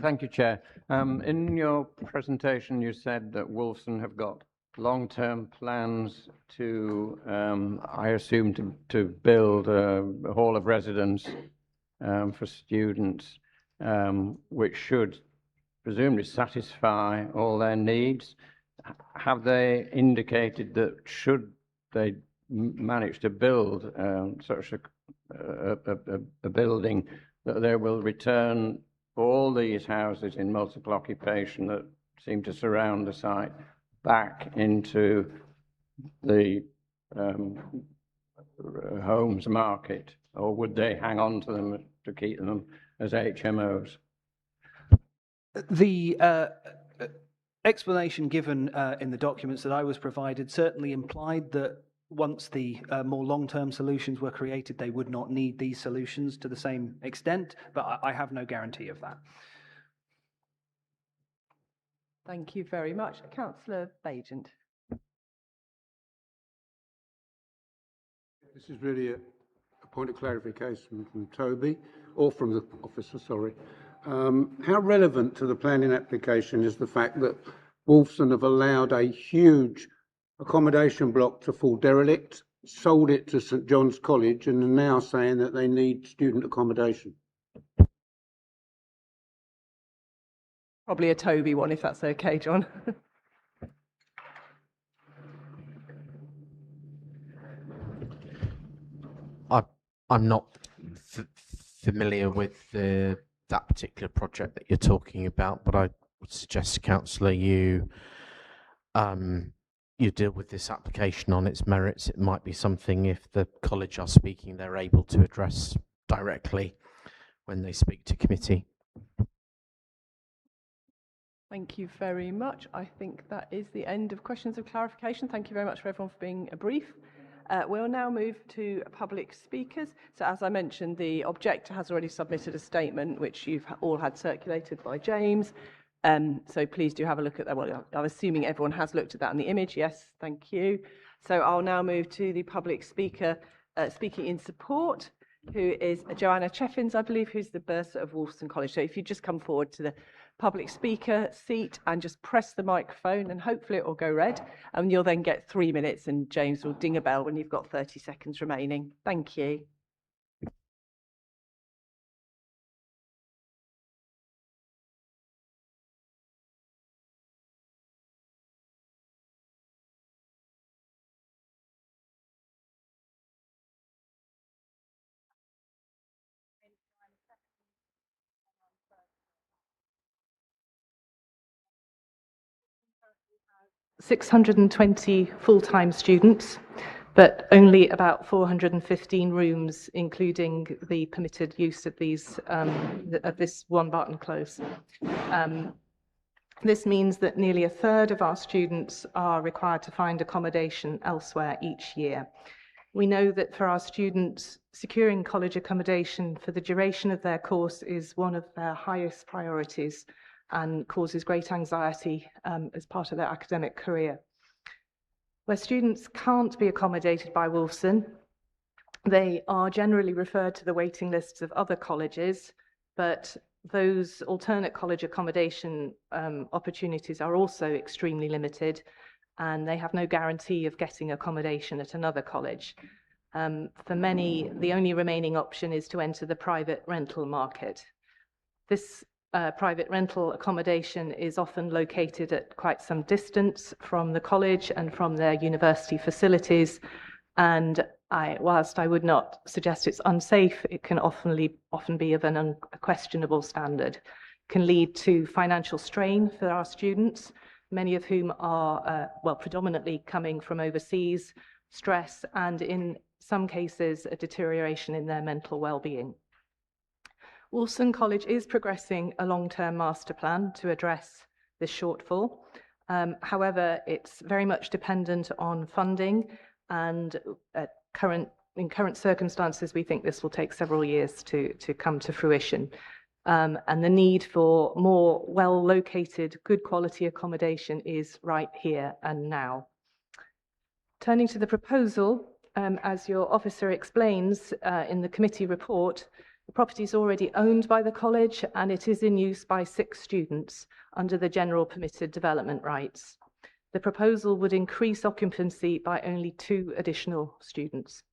Thank you, Chair. In your presentation, you said that Wolfson have got long-term plans to, I assume, to build a hall of residence for students, which should presumably satisfy all their needs. Have they indicated that should they manage to build such a building, that they will return all these houses in multiple occupation that seem to surround the site back into the homes market, or would they hang on to them to keep them as HMOs? The explanation given in the documents that I was provided certainly implied that once the more long-term solutions were created, they would not need these solutions to the same extent, but I have no guarantee of that. Thank you very much. Councillor Bagent. This is really a point of clarification from Toby, or from the officer, sorry. How relevant to the planning application is the fact that Wolfson have allowed a huge accommodation block to fall derelict, sold it to St John's College, and are now saying that they need student accommodation? Probably a Toby one, if that's okay, John. I'm not familiar with that particular project that you're talking about, but I would suggest, Councillor, you deal with this application on its merits. It might be something, if the college are speaking, they're able to address directly when they speak to committee. Thank you very much. I think that is the end of questions of clarification. Thank you very much for everyone for being brief. We'll now move to public speakers. So as I mentioned, the objector has already submitted a statement, which you've all had circulated by James. So please do have a look at that. Well, I'm assuming everyone has looked at that in the image. Yes, thank you. So I'll now move to the public speaker speaking in support, who is Joanna Cheffins, I believe, who's the bursar of Wolfson College. So if you just come forward to the public speaker seat and just press the microphone, and hopefully it will go red, and you'll then get 3 minutes, and James will ding a bell when you've got 30 seconds remaining. Thank you. 620 full-time students, but only about 415 rooms, including the permitted use of these of this one Barton Close. This means that nearly a third of our students are required to find accommodation elsewhere each year. We know that for our students, securing college accommodation for the duration of their course is one of their highest priorities and causes great anxiety as part of their academic career. Where students can't be accommodated by Wolfson, they are generally referred to the waiting lists of other colleges, but those alternate college accommodation opportunities are also extremely limited, and they have no guarantee of getting accommodation at another college. For many, the only remaining option is to enter the private rental market. This private rental accommodation is often located at quite some distance from the college and from their university facilities, and whilst I would not suggest it's unsafe, it can often be of an unquestionable standard. It can lead to financial strain for our students, many of whom are, predominantly coming from overseas, stress, and in some cases, a deterioration in their mental well-being. Wolfson College is progressing a long-term master plan to address this shortfall. However, it's very much dependent on funding, and in current circumstances, we think this will take several years to come to fruition. And the need for more well-located, good quality accommodation is right here and now. Turning to the proposal, as your officer explains in the committee report, the property is already owned by the college and it is in use by 6 students under the general permitted development rights. The proposal would increase occupancy by only 2 additional students.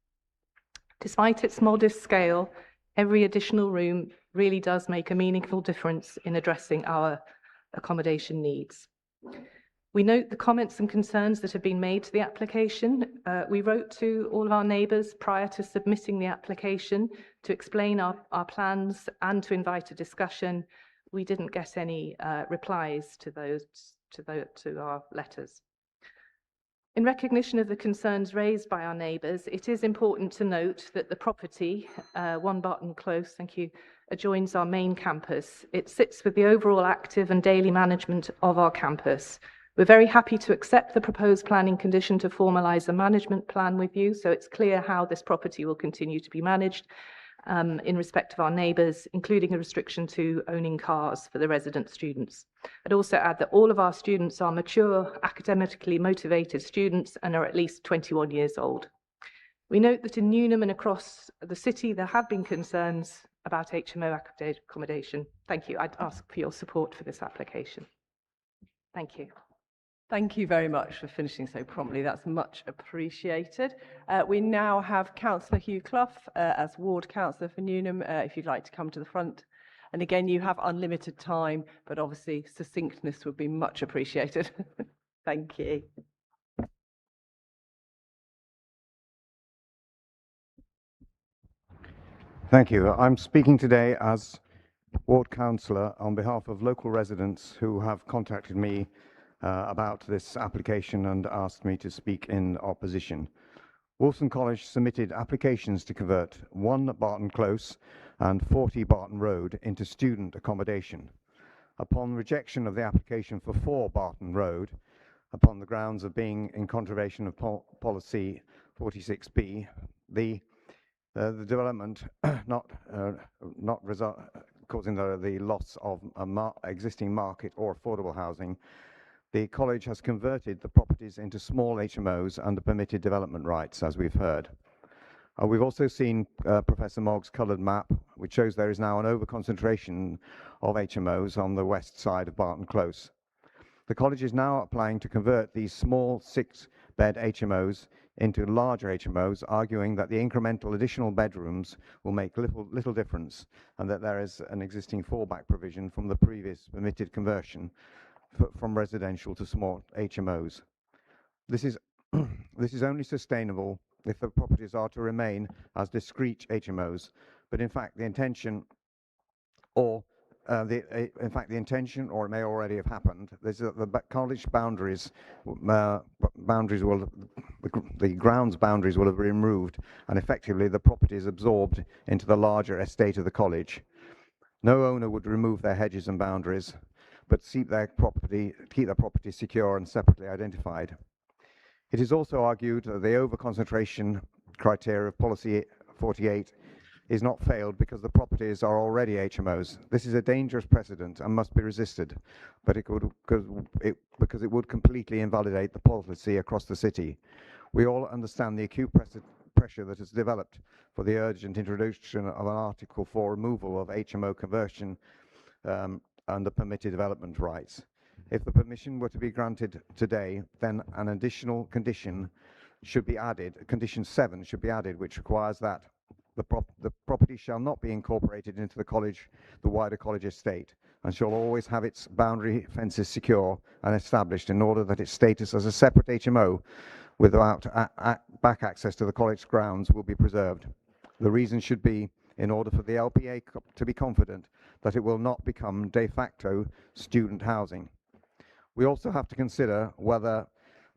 Despite its modest scale, every additional room really does make a meaningful difference in addressing our accommodation needs. We note the comments and concerns that have been made to the application. We wrote to all of our neighbours prior to submitting the application to explain our plans and to invite a discussion. We didn't get any replies to our letters. In recognition of the concerns raised by our neighbours, it is important to note that the property, 1 Barton Close, thank you, adjoins our main campus. It sits with the overall active and daily management of our campus. We're very happy to accept the proposed planning condition to formalise a management plan with you, so it's clear how this property will continue to be managed in respect of our neighbours, including a restriction to owning cars for the resident students. I'd also add that all of our students are mature, academically motivated students and are at least 21 years old. We note that in Newnham and across the city there have been concerns about HMO accommodation. Thank you. I'd ask for your support for this application. Thank you. Thank you very much for finishing so promptly. That's much appreciated. We now have Councillor Hugh Clough as Ward Councillor for Newnham, if you'd like to come to the front. And again, you have unlimited time, but obviously succinctness would be much appreciated. Thank you. Thank you. I'm speaking today as Ward Councillor on behalf of local residents who have contacted me about this application and asked me to speak in opposition. Wolfson College submitted applications to convert 1 Barton Close and 40 Barton Road into student accommodation. Upon rejection of the application for 4 Barton Road, upon the grounds of being in contravention of policy 46B, the development not causing the loss of existing market or affordable housing, the college has converted the properties into small HMOs under permitted development rights, as we've heard. We've also seen Professor Mogg's coloured map, which shows there is now an over-concentration of HMOs on the west side of Barton Close. The college is now applying to convert these small 6-bed HMOs into larger HMOs, arguing that the incremental additional bedrooms will make little difference and that there is an existing fallback provision from the previous permitted conversion from residential to small HMOs. This is only sustainable if the properties are to remain as discrete HMOs, but in fact the intention or in fact, the intention, or it may already have happened, is that the college boundaries, the grounds boundaries will have been removed, and effectively the property is absorbed into the larger estate of the college. No owner would remove their hedges and boundaries, but keep their property secure and separately identified. It is also argued that the over-concentration criteria of Policy 48 is not failed because the properties are already HMOs. This is a dangerous precedent and must be resisted, but because it would completely invalidate the policy across the city. We all understand the acute pressure that has developed for the urgent introduction of an Article 4 removal of HMO conversion under permitted development rights. If the permission were to be granted today, then an additional condition should be added, condition 7 should be added, which requires that the property shall not be incorporated into the wider college estate, and shall always have its boundary fences secure and established in order that its status as a separate HMO without back access to the college grounds will be preserved. The reason should be in order for the LPA to be confident that it will not become de facto student housing. We also have to consider whether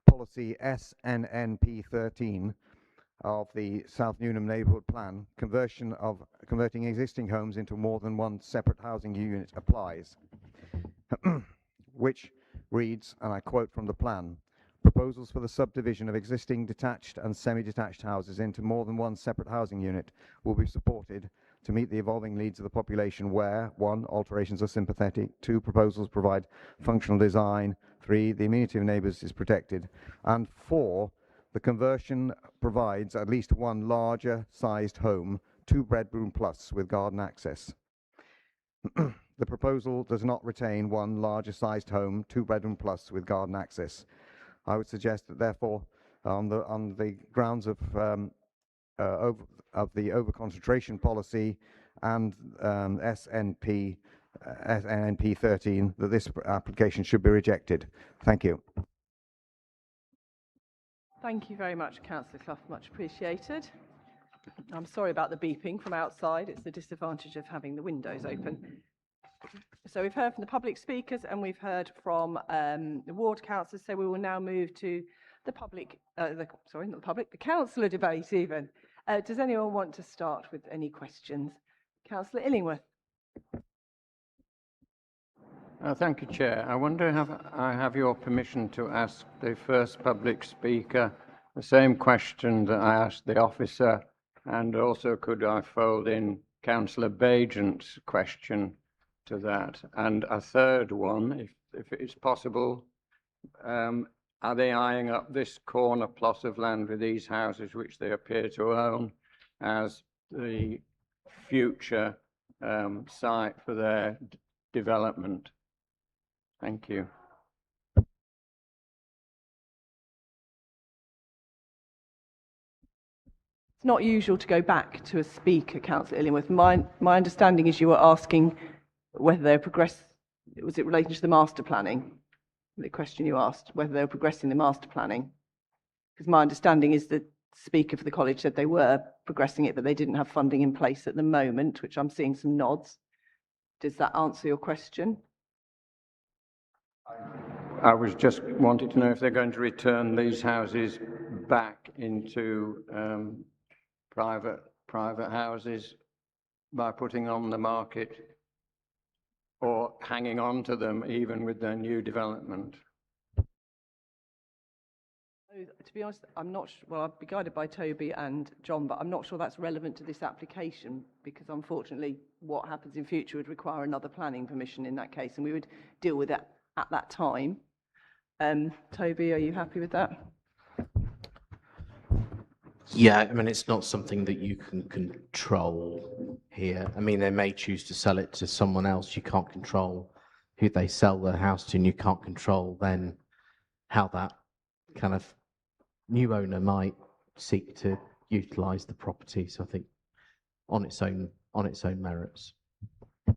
policy SNNP 13 of the South Newnham Neighbourhood Plan, converting existing homes into more than one separate housing unit applies, which reads, and I quote from the plan, proposals for the subdivision of existing detached and semi-detached houses into more than one separate housing unit will be supported to meet the evolving needs of the population where, 1, alterations are sympathetic, 2, proposals provide functional design, 3, the amenity of neighbours is protected, and 4, the conversion provides at least one larger sized home, 2-bedroom plus with garden access. The proposal does not retain one larger sized home, 2-bedroom plus with garden access. I would suggest that therefore on the grounds of the over-concentration policy and SNNP 13 that this application should be rejected. Thank you. Thank you very much, Councillor Clough, much appreciated. I'm sorry about the beeping from outside. It's the disadvantage of having the windows open. So we've heard from the public speakers and we've heard from the ward councillors, so we will now move to the the councillor debate even. Does anyone want to start with any questions? Councillor Illingworth. Thank you, Chair. I wonder if I have your permission to ask the first public speaker the same question that I asked the officer, and also could I fold in Councillor Bagent's question to that? And a third one, if it is possible, are they eyeing up this corner plot of land with these houses which they appear to own as the future site for their development? Thank you. It's not usual to go back to a speaker, Councillor Illingworth. My understanding is you were asking whether they're was it relating to the master planning? The question you asked, whether they were progressing the master planning? Because my understanding is that the speaker for the college said they were progressing it, but they didn't have funding in place at the moment, which I'm seeing some nods. Does that answer your question? I was just wanting to know if they're going to return these houses back into private houses by putting on the market, or hanging on to them even with their new development. To be honest, I'm not sure. Well, I'll be guided by Toby and John, but I'm not sure that's relevant to this application, because unfortunately what happens in future would require another planning permission in that case, and we would deal with that at that time. Toby, are you happy with that? Yeah, I mean, it's not something that you can control here. I mean, they may choose to sell it to someone else. You can't control who they sell their house to, and you can't control then how that kind of new owner might seek to utilise the property. So I think on its own merits. There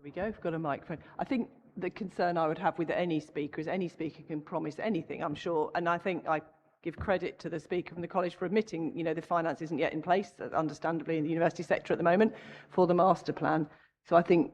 we go, we've got a microphone. I think the concern I would have with any speaker is any speaker can promise anything, I'm sure, and I think I give credit to the Speaker from the College for admitting, the finance isn't yet in place, understandably, in the university sector at the moment, for the master plan. So I think,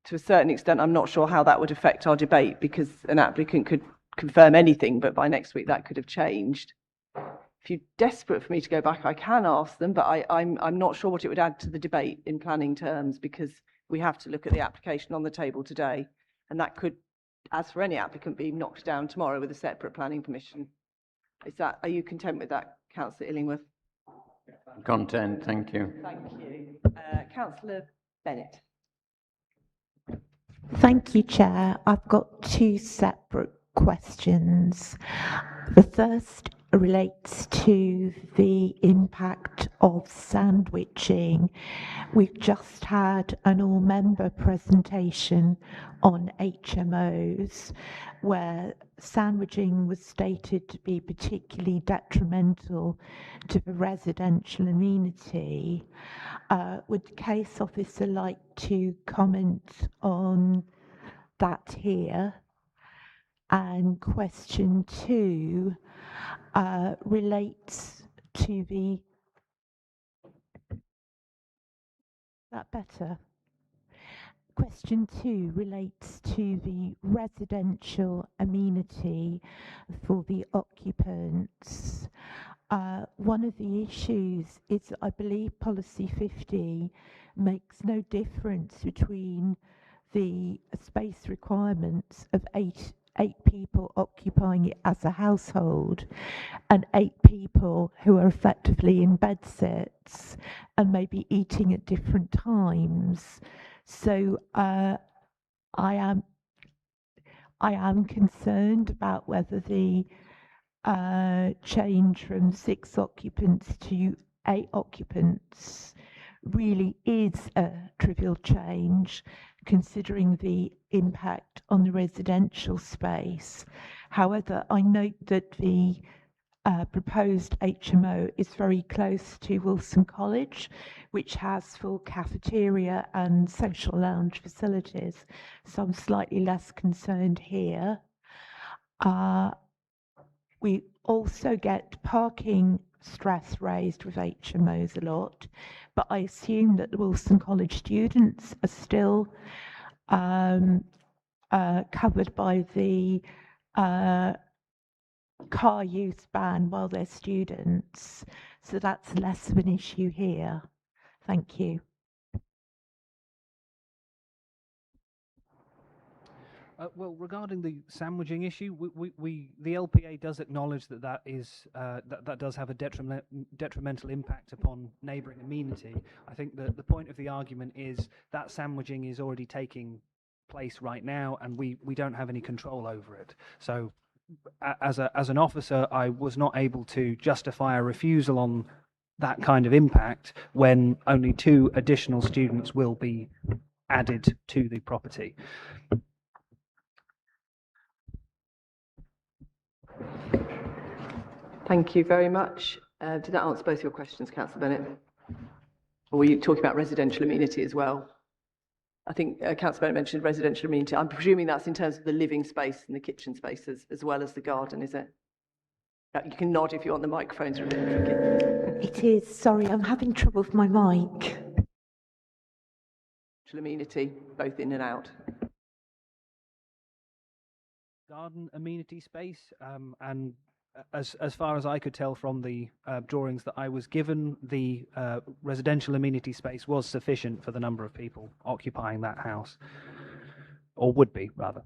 to a certain extent, I'm not sure how that would affect our debate, because an applicant could confirm anything, but by next week that could have changed. If you're desperate for me to go back, I can ask them, but I'm not sure what it would add to the debate in planning terms, because we have to look at the application on the table today, and that could, as for any applicant, be knocked down tomorrow with a separate planning permission. Are you content with that, Councillor Illingworth? Content, thank you. Thank you. Councillor Bennett. Thank you, Chair. I've got two separate questions. The first relates to the impact of sandwiching. We've just had an all-member presentation on HMOs where sandwiching was stated to be particularly detrimental to the residential amenity. Would the case officer like to comment on that here? And question two relates to the... That better? Question two relates to the residential amenity for the occupants. One of the issues is, I believe, Policy 50 makes no difference between the space requirements of eight people occupying it as a household and 8 people who are effectively in bed sits and maybe eating at different times. So I am concerned about whether the change from 6 occupants to 8 occupants really is a trivial change, considering the impact on the residential space. However, I note that the proposed HMO is very close to Wilson College, which has full cafeteria and social lounge facilities. So I'm slightly less concerned here. We also get parking stress raised with HMOs a lot, but I assume that the Wilson College students are still covered by the car use ban while they're students, so that's less of an issue here. Thank you. Well, regarding the sandwiching issue, the LPA does acknowledge that that does have a detrimental impact upon neighbouring amenity. I think that the point of the argument is that sandwiching is already taking place right now, and we don't have any control over it. So, as an officer, I was not able to justify a refusal on that kind of impact when only 2 additional students will be added to the property. Thank you very much. Did that answer both your questions, Councillor Bennett? Or were you talking about residential amenity as well? I think Councillor Bennett mentioned residential amenity. I'm presuming that's in terms of the living space and the kitchen spaces as well as the garden, is it? You can nod if you want, the microphones are a bit tricky. It is. Sorry, I'm having trouble with my mic. Amenity, both in and out. Garden amenity space, and as far as I could tell from the drawings that I was given, the residential amenity space was sufficient for the number of people occupying that house, or would be, rather.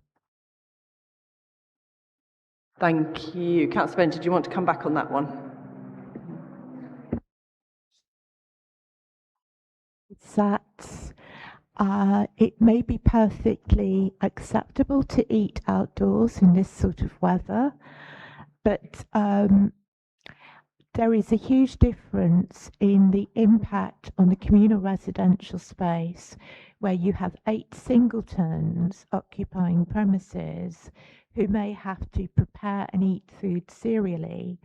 Thank you. Councillor Bennett, did you want to come back on that one? It's that it may be perfectly acceptable to eat outdoors in this sort of weather, but there is a huge difference in the impact on the communal residential space where you have 8 singletons occupying premises who may have to prepare and eat food serially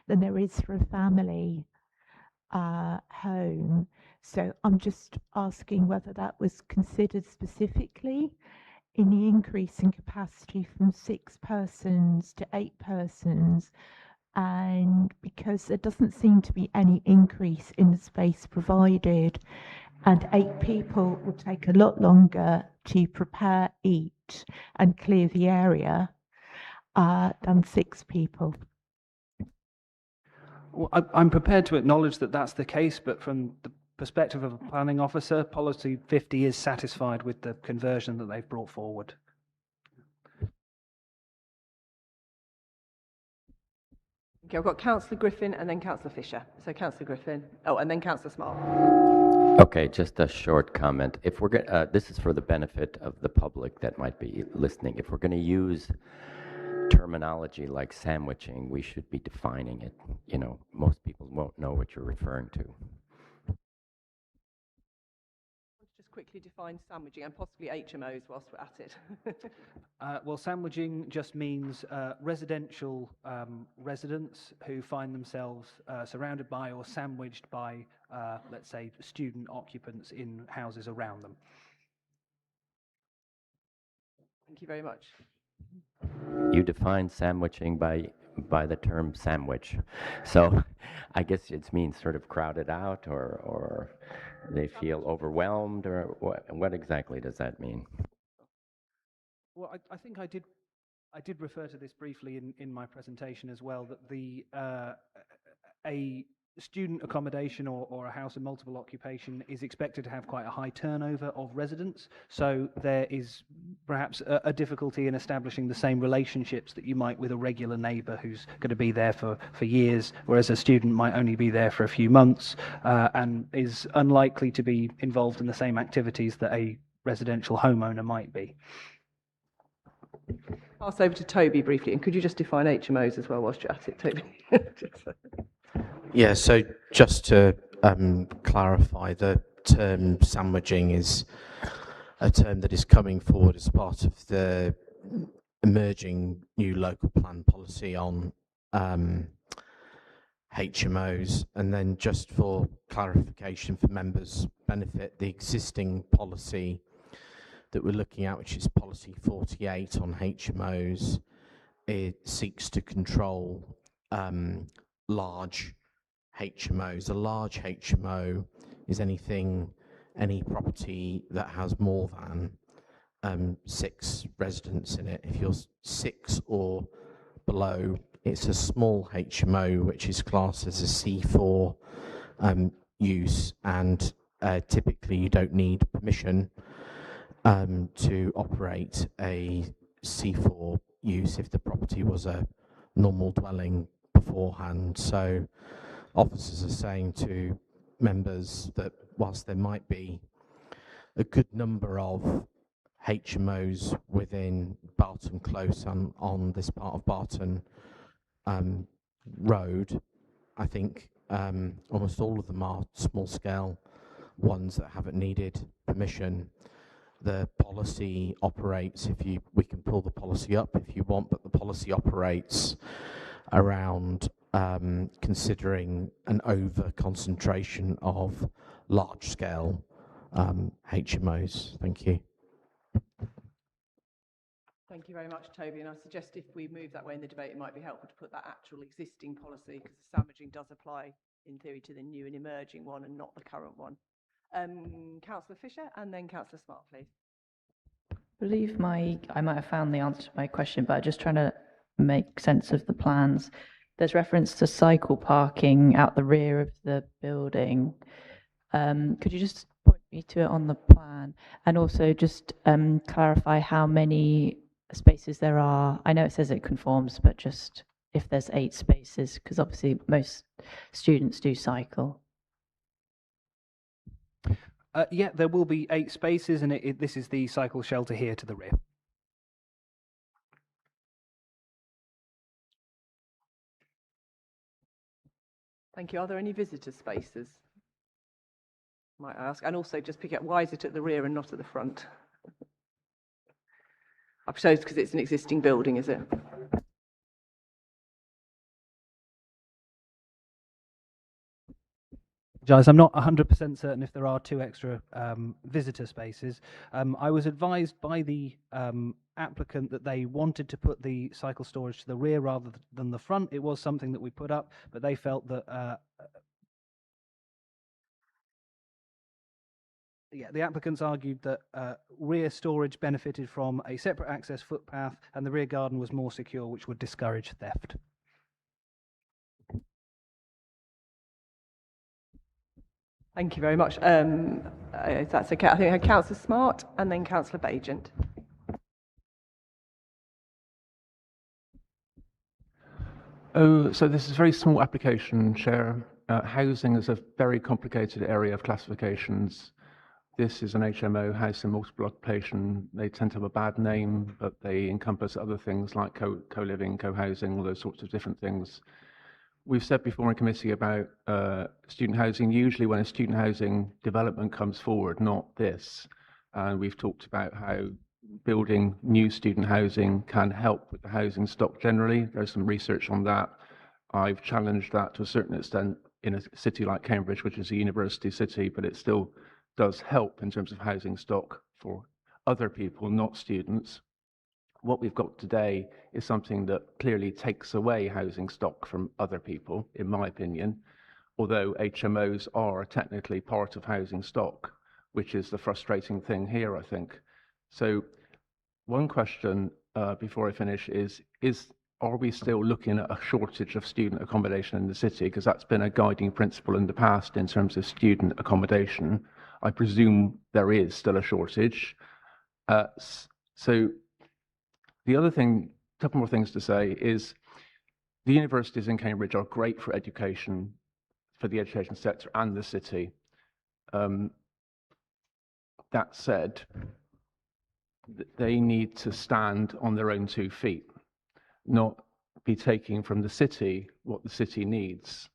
than there is for a family home. So I'm just asking whether that was considered specifically in the increase in capacity from 6 persons to 8 persons, and because there doesn't seem to be any increase in the space provided, and 8 people will take a lot longer to prepare, eat, and clear the area than 6 people. Well, I'm prepared to acknowledge that that's the case, but from the perspective of a planning officer, Policy 50 is satisfied with the conversion that they've brought forward. Okay, I've got Councillor Griffin and then Councillor Fisher. So Councillor Griffin, and then Councillor Smart. Okay, just a short comment. If we're going, this is for the benefit of the public that might be listening. If we're going to use terminology like sandwiching, we should be defining it. You know, most people won't know what you're referring to. Just quickly define sandwiching and possibly HMOs whilst we're at it. Well, sandwiching just means residential residents who find themselves surrounded by or sandwiched by, let's say, student occupants in houses around them. Thank you very much. You define sandwiching by the term sandwich. So I guess it means sort of crowded out or they feel overwhelmed, or what exactly does that mean? Well, I think I did refer to this briefly in my presentation as well, that the a student accommodation or a house of multiple occupation is expected to have quite a high turnover of residents, so there is perhaps a difficulty in establishing the same relationships that you might with a regular neighbour who's going to be there for years, whereas a student might only be there for a few months and is unlikely to be involved in the same activities that a residential homeowner might be. Pass over to Toby briefly, and could you just define HMOs as well whilst you're at it, Toby? Yeah, so just to clarify, the term sandwiching is a term that is coming forward as part of the emerging new local plan policy on HMOs. And then just for clarification for members' benefit, the existing policy that we're looking at, which is policy 48 on HMOs, it seeks to control large HMOs. A large HMO is any property that has more than 6 residents in it. If you're 6 or below, it's a small HMO, which is classed as a C4 use, and typically you don't need permission to operate a C4 use if the property was a normal dwelling beforehand. So officers are saying to members that whilst there might be a good number of HMOs within Barton Close on this part of Barton Road, I think almost all of them are small scale ones that haven't needed permission. The policy operates, we can pull the policy up if you want, but the policy operates around considering an over concentration of large scale HMOs. Thank you. Thank you very much, Toby. And I suggest if we move that way in the debate, it might be helpful to put that actual existing policy, because the sandwiching does apply in theory to the new and emerging one and not the current one. Councillor Fisher and then Councillor Smart, please. I believe I might have found the answer to my question, but I'm just trying to make sense of the plans. There's reference to cycle parking out the rear of the building. Could you just point me to it on the plan, and also just clarify how many spaces there are? I know it says it conforms, but just if there's 8 spaces, because obviously most students do cycle. Yeah, there will be 8 spaces, and this is the cycle shelter here to the rear. Thank you. Are there any visitor spaces? Might I ask? And also just pick up, why is it at the rear and not at the front? I suppose because it's an existing building, is it? apologise. I'm not 100% certain if there are 2 extra visitor spaces. I was advised by the applicant that they wanted to put the cycle storage to the rear rather than the front. It was something that we put up, but they felt that the applicants argued that rear storage benefited from a separate access footpath and the rear garden was more secure, which would discourage theft. Thank you very much. If that's okay, I think I had Councillor Smart and then Councillor Bagent. Oh, so this is a very small application, Chair. Housing is a very complicated area of classifications. This is an HMO, house in multiple occupation. They tend to have a bad name, but they encompass other things like co-living, co-housing, all those sorts of different things. We've said before in committee about student housing, usually when a student housing development comes forward, not this. And we've talked about how building new student housing can help with the housing stock generally. There's some research on that. I've challenged that to a certain extent in a city like Cambridge, which is a university city, but it still does help in terms of housing stock for other people, not students. What we've got today is something that clearly takes away housing stock from other people, in my opinion, although HMOs are technically part of housing stock, which is the frustrating thing here, I think. So one question before I finish is are we still looking at a shortage of student accommodation in the city? Because that's been a guiding principle in the past in terms of student accommodation. I presume there is still a shortage. So the other thing, a couple more things to say is the universities in Cambridge are great for education, for the education sector and the city. That said, they need to stand on their own 2 feet, not be taking from the city what the city needs.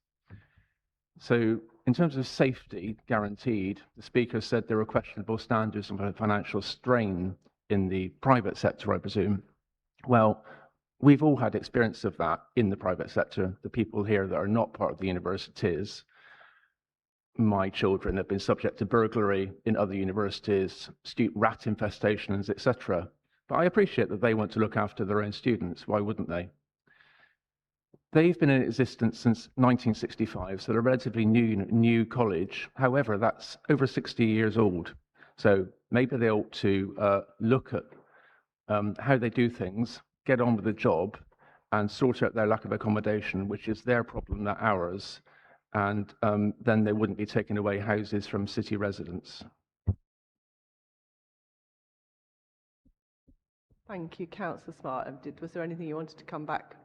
So in terms of safety guaranteed, the speaker said there are questionable standards of financial strain in the private sector, I presume. Well, we've all had experience of that in the private sector, the people here that are not part of the universities. My children have been subject to burglary in other universities, rat infestations, etc. But I appreciate that they want to look after their own students. Why wouldn't they? They've been in existence since 1965, so they're a relatively new college. However, that's over 60 years old. So maybe they ought to look at how they do things, get on with the job, and sort out their lack of accommodation, which is their problem, not ours. And then they wouldn't be taking away houses from city residents. Thank you, Councillor Smart. Was there anything you wanted to come back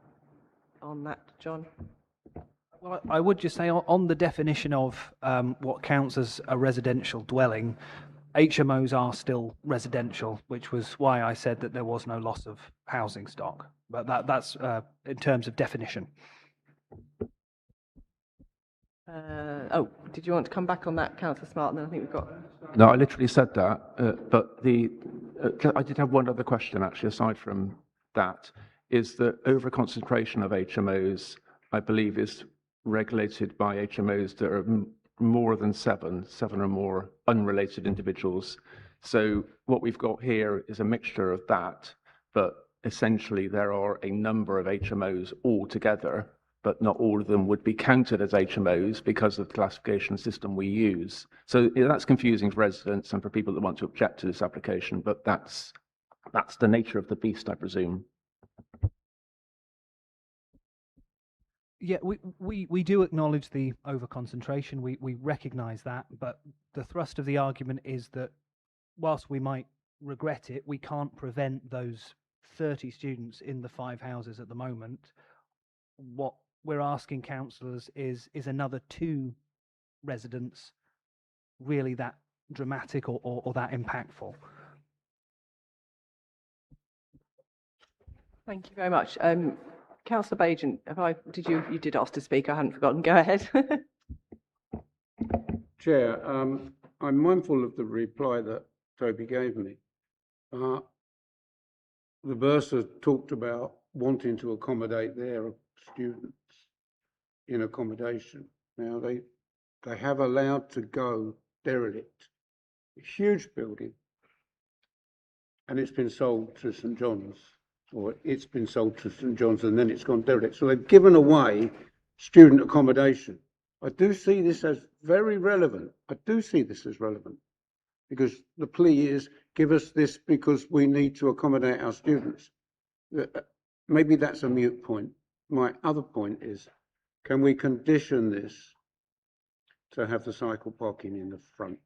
on that, John? Well, I would just say on the definition of what counts as a residential dwelling, HMOs are still residential, which was why I said that there was no loss of housing stock. But that's in terms of definition. Did you want to come back on that, Councillor Smart? And then I think we've got... No, I literally said that, but I did have one other question, actually, aside from that, is that over-concentration of HMOs, I believe, is regulated by HMOs that are more than seven or more unrelated individuals. So what we've got here is a mixture of that, but essentially there are a number of HMOs altogether, but not all of them would be counted as HMOs because of the classification system we use. So that's confusing for residents and for people that want to object to this application, but that's the nature of the beast, I presume. Yeah, we do acknowledge the over-concentration. We recognise that, but the thrust of the argument is that whilst we might regret it, we can't prevent those 30 students in the 5 houses at the moment. What we're asking councillors is another 2 residents really that dramatic or that impactful? Thank you very much. Councillor Bagent, you did ask to speak, I hadn't forgotten. Go ahead. Chair, I'm mindful of the reply that Toby gave me. The bursar talked about wanting to accommodate their students in accommodation. Now, they they have allowed to go derelict. A huge building, and it's been sold to St John's, or it's been sold to St John's, and then it's gone derelict. So they've given away student accommodation. I do see this as very relevant. I do see this as relevant, because the plea is, give us this because we need to accommodate our students. Maybe that's a mute point. My other point is, can we condition this to have the cycle parking in the front?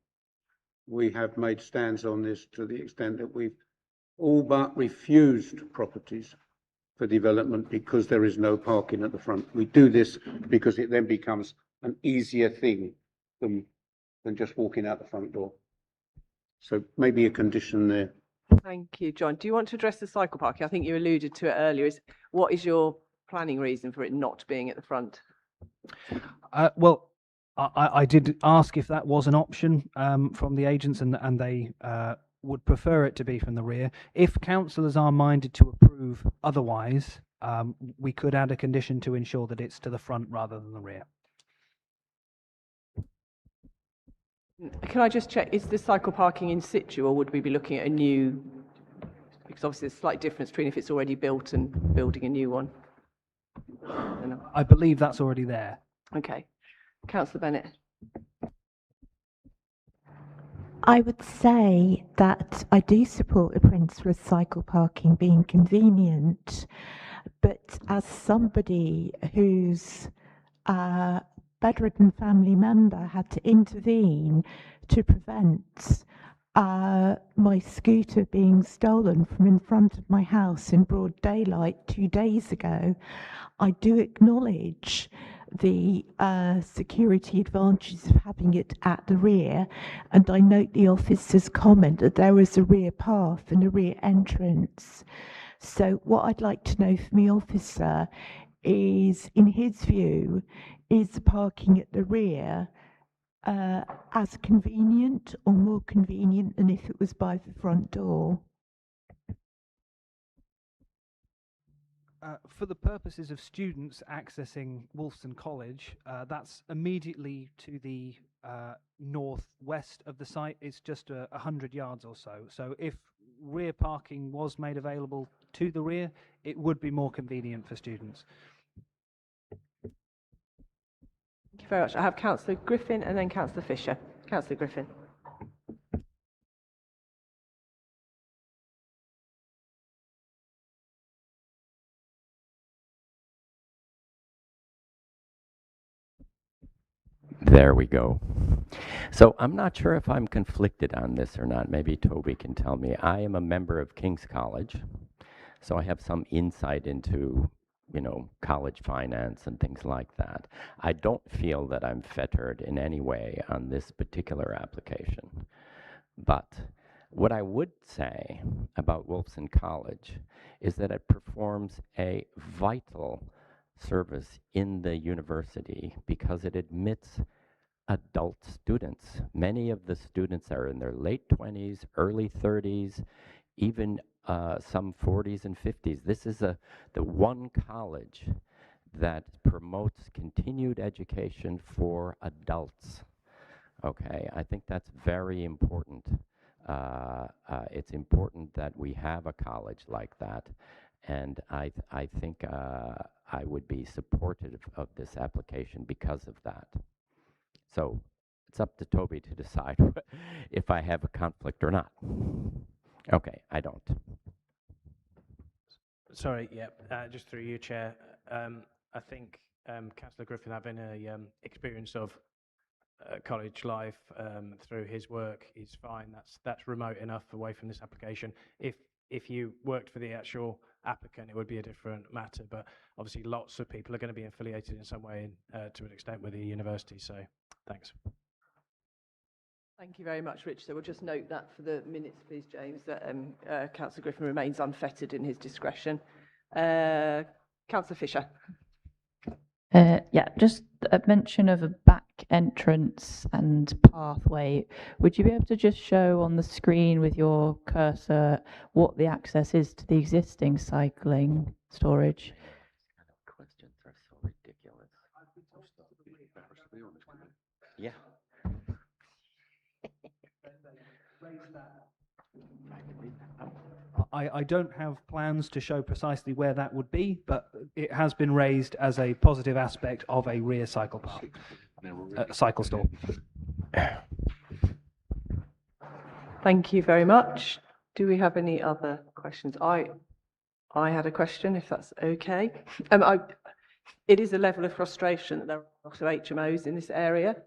We have made stands on this to the extent that we've all but refused properties for development because there is no parking at the front. We do this because it then becomes an easier thing than just walking out the front door. So maybe a condition there. Thank you, John. Do you want to address the cycle parking? I think you alluded to it earlier. What is your planning reason for it not being at the front? Well, I did ask if that was an option from the agents, and they would prefer it to be from the rear. If councillors are minded to approve otherwise, we could add a condition to ensure that it's to the front rather than the rear. Can I just check, is the cycle parking in situ, or would we be looking at a new, because obviously there's a slight difference between if it's already built and building a new one? I believe that's already there. Okay. Councillor Bennett. I would say that I do support the principle of cycle parking being convenient, but as somebody whose bedridden family member had to intervene to prevent my scooter being stolen from in front of my house in broad daylight 2 days ago, I do acknowledge the security advantages of having it at the rear, and I note the officer's comment that there is a rear path and a rear entrance. So what I'd like to know from the officer is, in his view, is the parking at the rear as convenient or more convenient than if it was by the front door? For the purposes of students accessing Wolfson College, that's immediately to the northwest of the site. It's just 100 yards or so. So if rear parking was made available to the rear, it would be more convenient for students. Thank you very much. I have Councillor Griffin and then Councillor Fisher. Councillor Griffin. There we go. So I'm not sure if I'm conflicted on this or not. Maybe Toby can tell me. I am a member of King's College, so I have some insight into, college finance and things like that. I don't feel that I'm fettered in any way on this particular application. But what I would say about Wolfson College is that it performs a vital service in the university because it admits adult students. Many of the students are in their late 20s, early 30s, even some 40s and 50s. This is the one college that promotes continued education for adults. Okay, I think that's very important. It's important that we have a college like that, and I think I would be supportive of this application because of that. So it's up to Toby to decide if I have a conflict or not. Okay, I don't. Sorry, yeah, just through you, Chair. I think Councillor Griffin having a experience of college life through his work is fine. That's remote enough away from this application. If you worked for the actual applicant, it would be a different matter. But obviously, lots of people are going to be affiliated in some way to an extent with the university. So, thanks. Thank you very much, Rich. So we'll just note that for the minutes, please, James, that Councillor Griffin remains unfettered in his discretion. Councillor Fisher. Yeah, just a mention of a back entrance and pathway. Would you be able to just show on the screen with your cursor what the access is to the existing cycling storage? Questions are so ridiculous. Yeah. I don't have plans to show precisely where that would be, but it has been raised as a positive aspect of a rear cycle park, cycle store. Thank you very much. Do we have any other questions? I had a question, if that's okay. It is a level of frustration that there are a lot of HMOs in this area,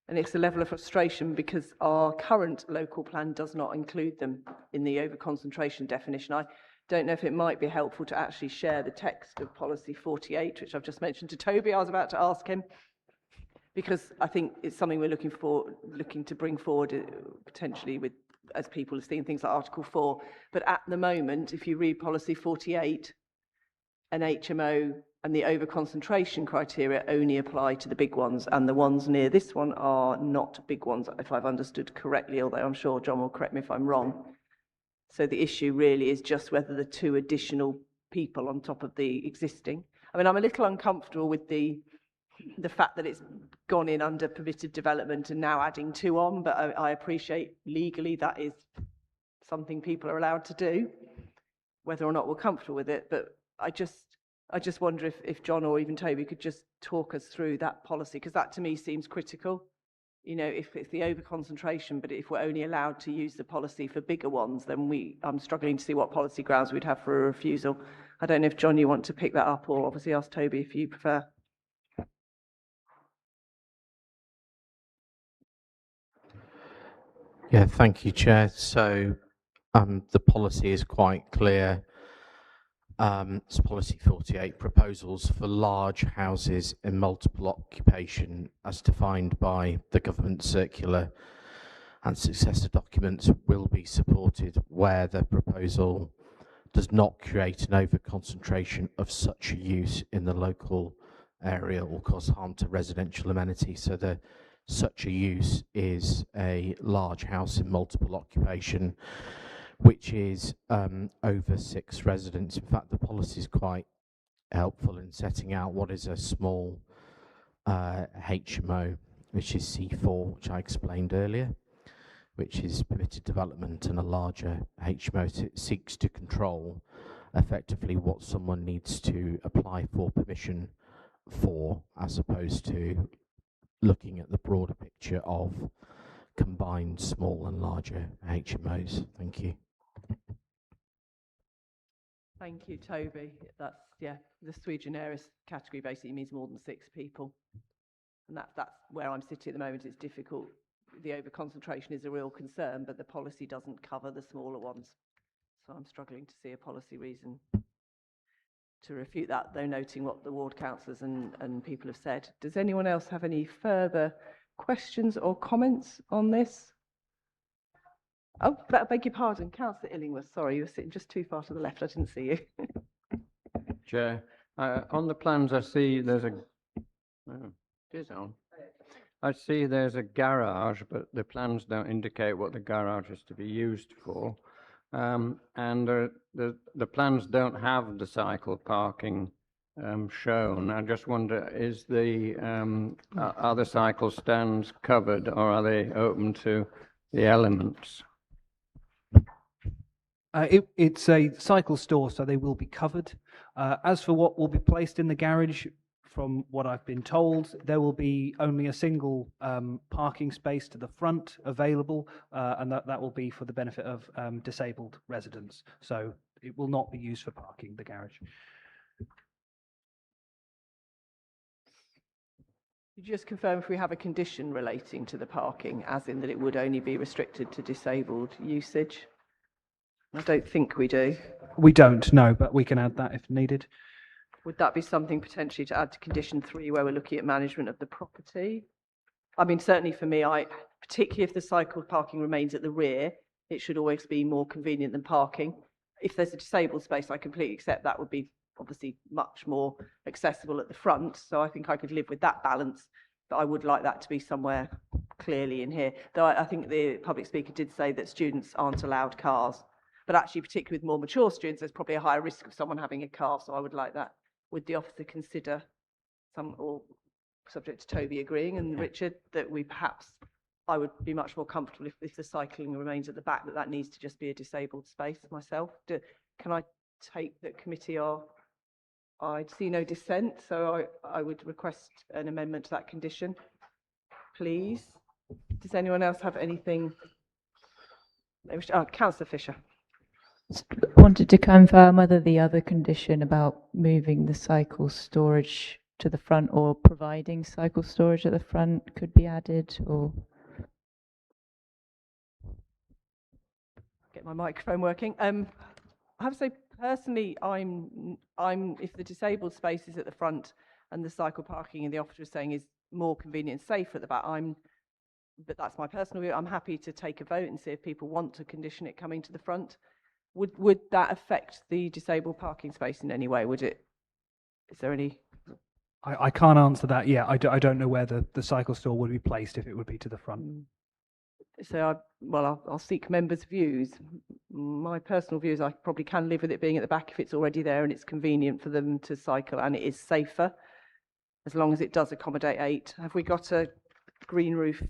and it's a level of frustration because our current local plan does not include them in the overconcentration definition. I don't know if it might be helpful to actually share the text of policy 48, which I've just mentioned to Toby. I was about to ask him, because I think it's something we're looking to bring forward potentially with, as people have seen things like Article 4. But at the moment, if you read policy 48, an HMO and the overconcentration criteria only apply to the big ones, and the ones near this one are not big ones, if I've understood correctly, although I'm sure John will correct me if I'm wrong. So the issue really is just whether the 2 additional people on top of the existing. I mean, I'm a little uncomfortable with the fact that it's gone in under permitted development and now adding 2 on, but I appreciate legally that is something people are allowed to do, whether or not we're comfortable with it. But I just wonder if John or even Toby could just talk us through that policy, because that to me seems critical. You know, if it's the overconcentration, but if we're only allowed to use the policy for bigger ones, then I'm struggling to see what policy grounds we'd have for a refusal. I don't know if, John, you want to pick that up, or obviously ask Toby if you prefer. Yeah, thank you, Chair. So the policy is quite clear. It's policy 48, proposals for large houses in multiple occupation as defined by the government circular and successor documents will be supported where the proposal does not create an overconcentration of such a use in the local area or cause harm to residential amenities. So such a use is a large house in multiple occupation, which is over 6 residents. In fact, the policy is quite helpful in setting out what is a small HMO, which is C4, which I explained earlier, which is permitted development, and a larger HMO seeks to control effectively what someone needs to apply for permission for, as opposed to looking at the broader picture of combined small and larger HMOs. Thank you. Thank you, Toby. That's, yeah, the sui generis category basically means more than 6 people. And that's where I'm sitting at the moment. It's difficult. The overconcentration is a real concern, but the policy doesn't cover the smaller ones. So I'm struggling to see a policy reason to refute that, though noting what the ward councillors and people have said. Does anyone else have any further questions or comments on this? Oh, I beg your pardon, Councillor Illingworth. Sorry, you were sitting just too far to the left. I didn't see you. Chair, on the plans I see there's a... Oh, it is on. I see there's a garage, but the plans don't indicate what the garage is to be used for. And the plans don't have the cycle parking shown. I just wonder, are the cycle stands covered, or are they open to the elements? It's a cycle store, so they will be covered. As for what will be placed in the garage, from what I've been told, there will be only a single parking space to the front available, and that will be for the benefit of disabled residents. So it will not be used for parking, the garage. Could you just confirm if we have a condition relating to the parking, as in that it would only be restricted to disabled usage? I don't think we do. We don't, no, but we can add that if needed. Would that be something potentially to add to condition 3, where we're looking at management of the property? I mean, certainly for me, particularly if the cycle parking remains at the rear, it should always be more convenient than parking. If there's a disabled space, I completely accept that would be obviously much more accessible at the front. So I think I could live with that balance, but I would like that to be somewhere clearly in here. Though I think the public speaker did say that students aren't allowed cars, but actually particularly with more mature students, there's probably a higher risk of someone having a car. So I would like that. Would the officer consider some, or subject to Toby agreeing and Richard, that I would be much more comfortable if the cycling remains at the back, that needs to just be a disabled space myself. Can I take that committee I see no dissent, so I would request an amendment to that condition, please. Does anyone else have anything? Councillor Fisher. Wanted to confirm whether the other condition about moving the cycle storage to the front or providing cycle storage at the front could be added, or Get my microphone working. I have to say, personally, I'm if the disabled space is at the front and the cycle parking, and the officer is saying is more convenient and safe at the back, but that's my personal view. I'm happy to take a vote and see if people want to condition it coming to the front. Would that affect the disabled parking space in any way? Would it? Is there any? I can't answer that yet. I don't know where the cycle store would be placed, if it would be to the front. So I'll seek members' views. My personal view is I probably can live with it being at the back if it's already there and it's convenient for them to cycle and it is safer, as long as it does accommodate 8. Have we got a green roof?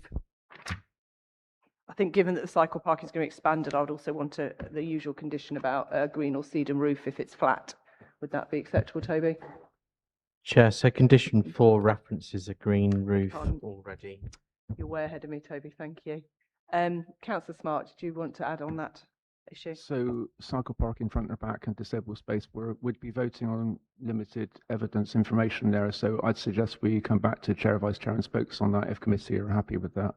I think given that the cycle parking is going to be expanded, I would also want the usual condition about a green or sedum roof if it's flat. Would that be acceptable, Toby? Chair, so condition 4 references a green roof already. You're way ahead of me, Toby. Thank you. Councillor Smart, did you want to add on that issue? So cycle park in front and back and disabled space, we'd be voting on limited evidence information there. So I'd suggest we come back to Chair, Vice Chair and Spokes on that if committee are happy with that.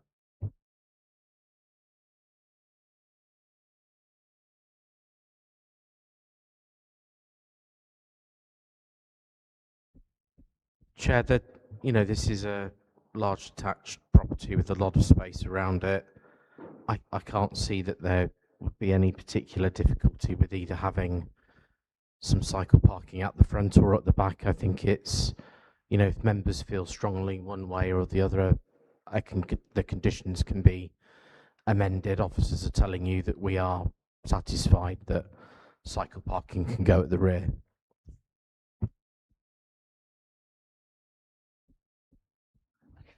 Chair, this is a large detached property with a lot of space around it. I can't see that there would be any particular difficulty with either having some cycle parking at the front or at the back. I think it's, if members feel strongly one way or the other, the conditions can be amended. Officers are telling you that we are satisfied that cycle parking can go at the rear.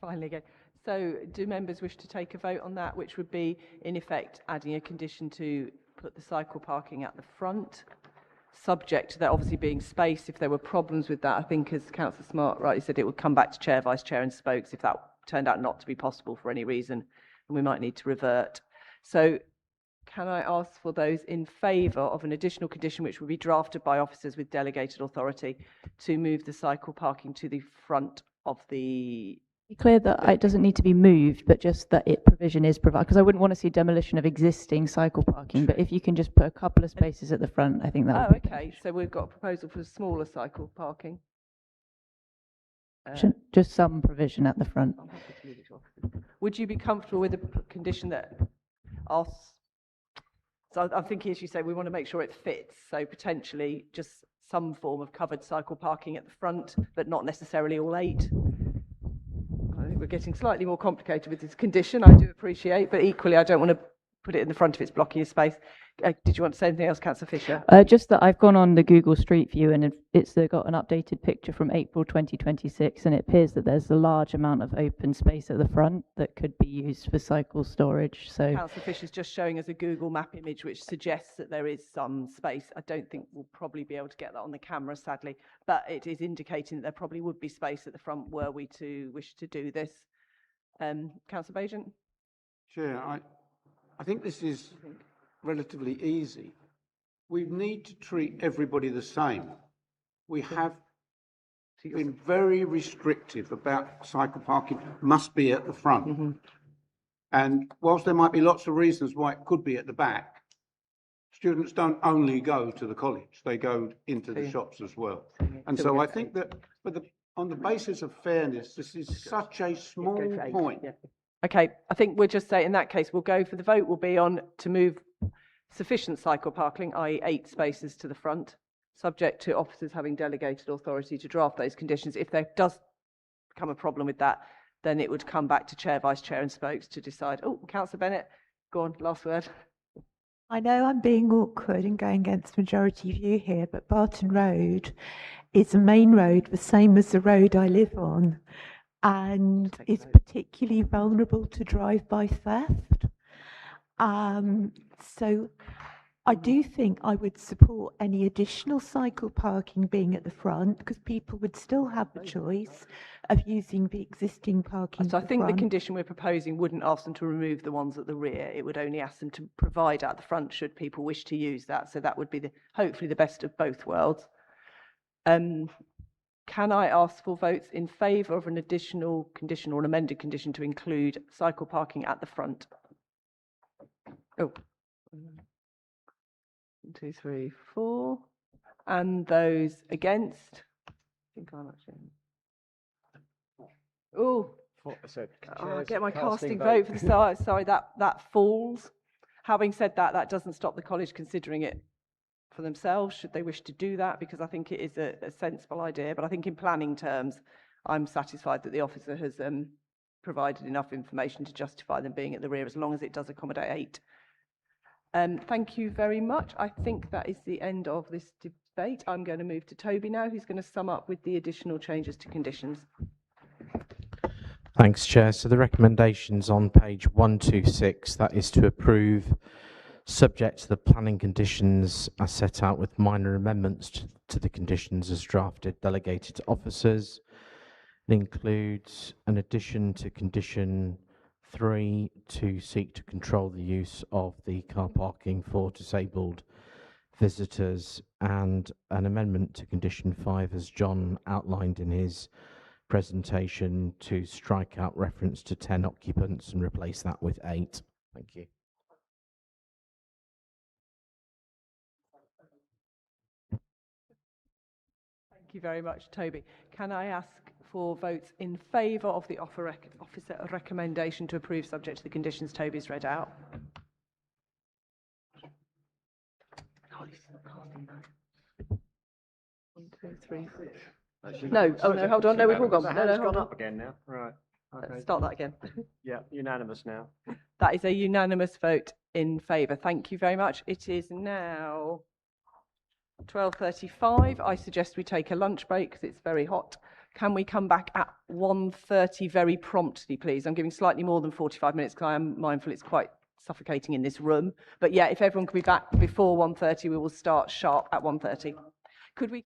Finally again. So do members wish to take a vote on that, which would be, in effect, adding a condition to put the cycle parking at the front, subject to there obviously being space. If there were problems with that, I think, as Councillor Smart rightly said, it would come back to Chair, Vice Chair and Spokes if that turned out not to be possible for any reason, and we might need to revert. So can I ask for those in favour of an additional condition which would be drafted by officers with delegated authority to move the cycle parking to the front of the... Be clear that it doesn't need to be moved, but just that provision is provided, because I wouldn't want to see demolition of existing cycle parking, but if you can just put a couple of spaces at the front, I think that would be okay. So we've got a proposal for smaller cycle parking. Just some provision at the front. I'm happy to leave it to officers. Would you be comfortable with a condition that asks? So I'm thinking, as you say, we want to make sure it fits. So potentially just some form of covered cycle parking at the front, but not necessarily all 8. I think we're getting slightly more complicated with this condition, I do appreciate, but equally I don't want to put it in the front if it's blocking your space. Did you want to say anything else, Councillor Fisher? Just that I've gone on the Google Street View and it's got an updated picture from April 2026, and it appears that there's a large amount of open space at the front that could be used for cycle storage. So Councillor Fisher's just showing us a Google Map image which suggests that there is some space. I don't think we'll probably be able to get that on the camera, sadly, but it is indicating that there probably would be space at the front were we to wish to do this. Councillor Bagent? Chair, I think this is relatively easy. We need to treat everybody the same. We have been very restrictive about cycle parking must be at the front. And whilst there might be lots of reasons why it could be at the back, students don't only go to the college, they go into the shops as well. And so I think that on the basis of fairness, this is such a small point. Okay, I think we'll just say in that case, we'll go for the vote will be on to move sufficient cycle parking, i.e. 8 spaces to the front, subject to officers having delegated authority to draft those conditions. If there does become a problem with that, then it would come back to Chair, Vice Chair and Spokes to decide. Oh, Councillor Bennett, go on, last word. I know I'm being awkward and going against majority view here, but Barton Road is a main road, the same as the road I live on. and is particularly vulnerable to drive-by theft. So I do think I would support any additional cycle parking being at the front, because people would still have the choice of using the existing parking So I at the think the front. condition we're proposing wouldn't ask them to remove the ones at the rear. It would only ask them to provide at the front should people wish to use that. So that would be hopefully the best of both worlds. Can I ask for votes in favour of an additional condition or an amended condition to include cycle parking at the front? Oh. 1, 2, 3, 4. And those against? I think I'm actually. Oh. Get my casting vote for the start. Sorry, that falls. Having said that, that doesn't stop the college considering it for themselves, should they wish to do that, because I think it is a sensible idea. But I think in planning terms, I'm satisfied that the officer has provided enough information to justify them being at the rear, as long as it does accommodate 8. Thank you very much. I think that is the end of this debate. I'm going to move to Toby now, who's going to sum up with the additional changes to conditions. Thanks, Chair. So the recommendations on page 126, that is to approve, subject to the planning conditions as set out with minor amendments to the conditions as drafted, delegated to officers. It includes an addition to condition 3 to seek to control the use of the car parking for disabled visitors, and an amendment to condition 5 as John outlined in his presentation to strike out reference to 10 occupants and replace that with 8. Thank you. Thank you very much, Toby. Can I ask for votes in favour of the officer recommendation to approve subject to the conditions Toby's read out? One, two, three. No, oh no, hold on, no, we've all gone. The No, hand's hold gone on. up again now. Right. Okay. Start that again. Yeah, unanimous now. That is a unanimous vote in favour. Thank you very much. It is now 12:35. I suggest we take a lunch break because it's very hot. Can we come back at 1:30 very promptly, please? I'm giving slightly more than 45 minutes because I am mindful it's quite suffocating in this room. But yeah, if everyone can be back before 1:30, we will start sharp at 1:30. Could we?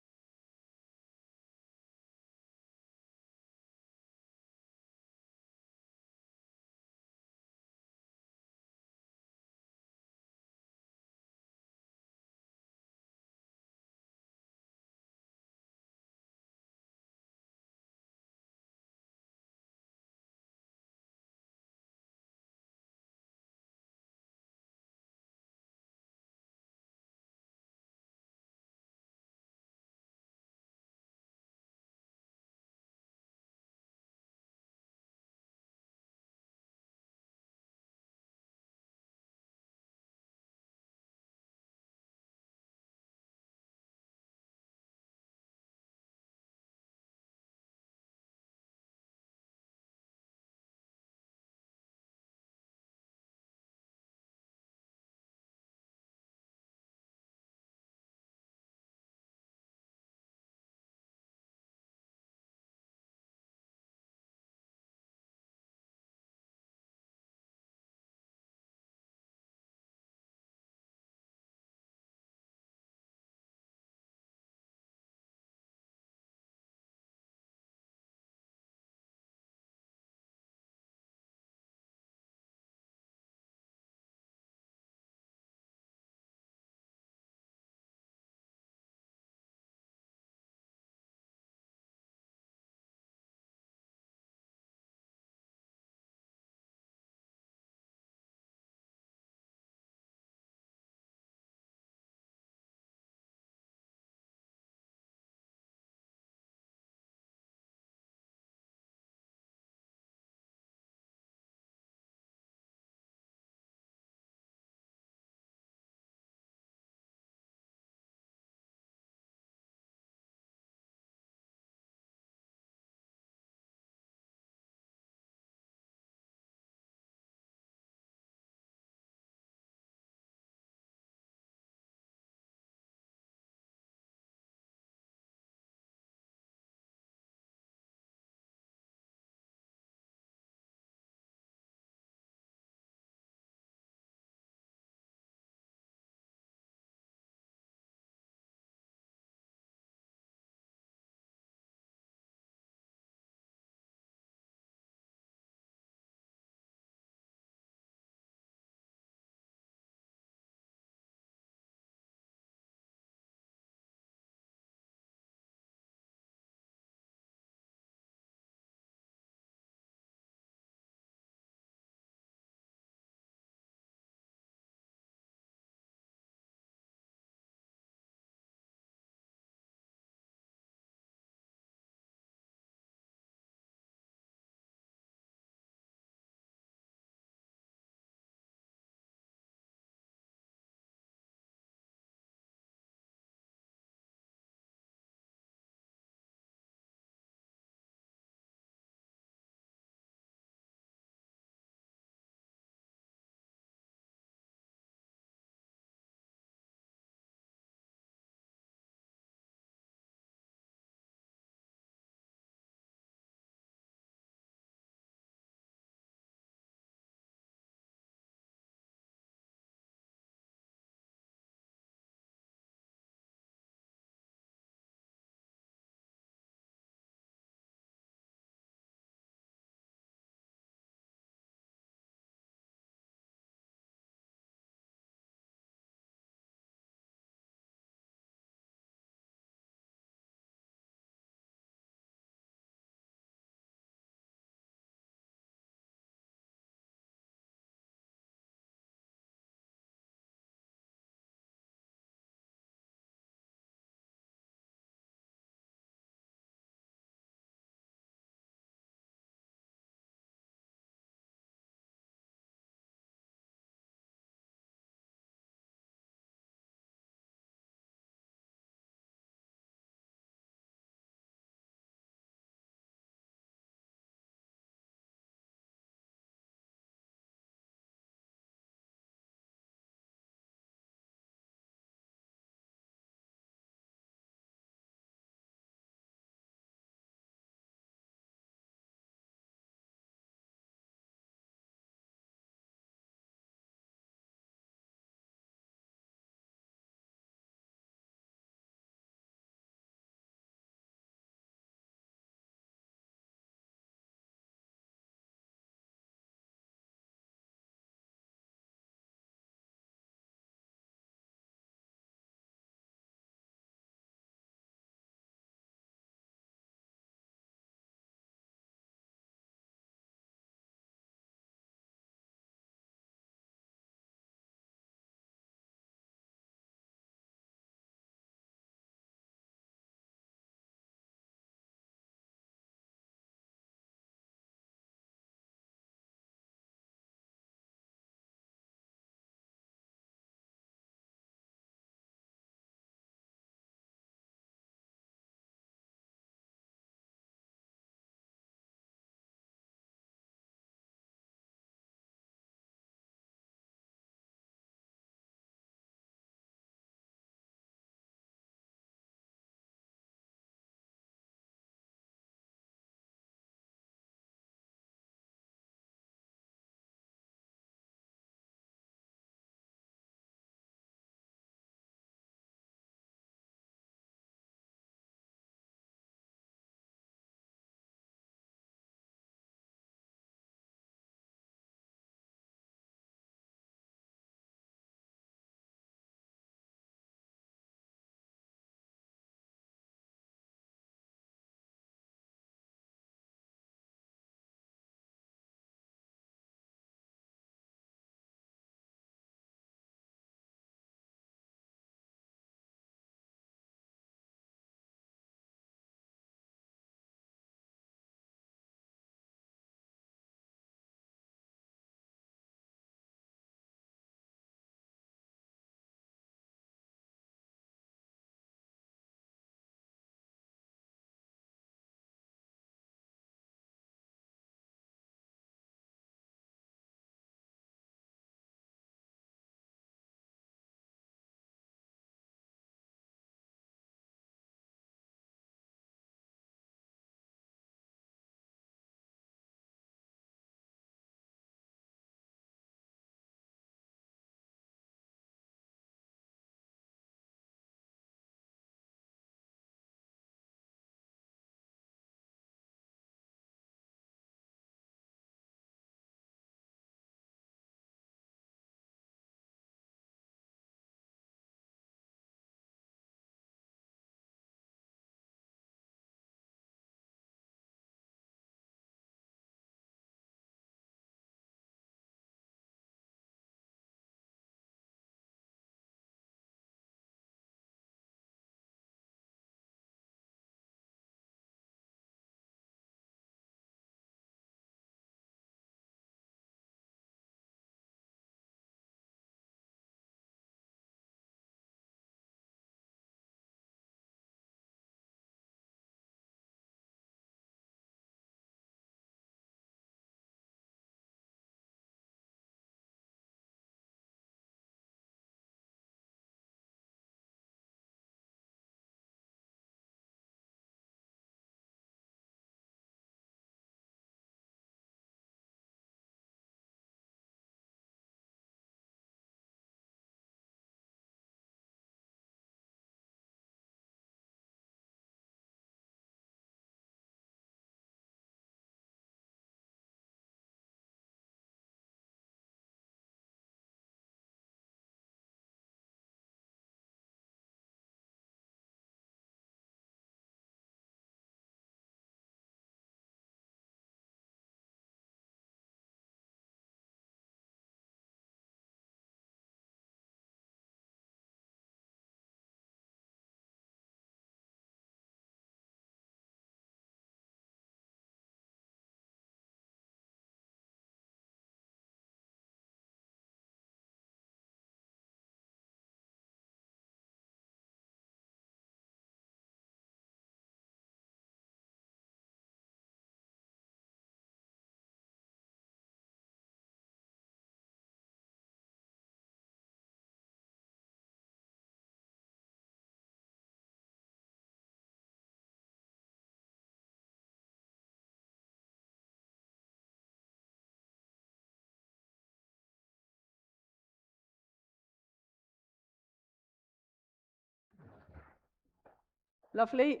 Lovely.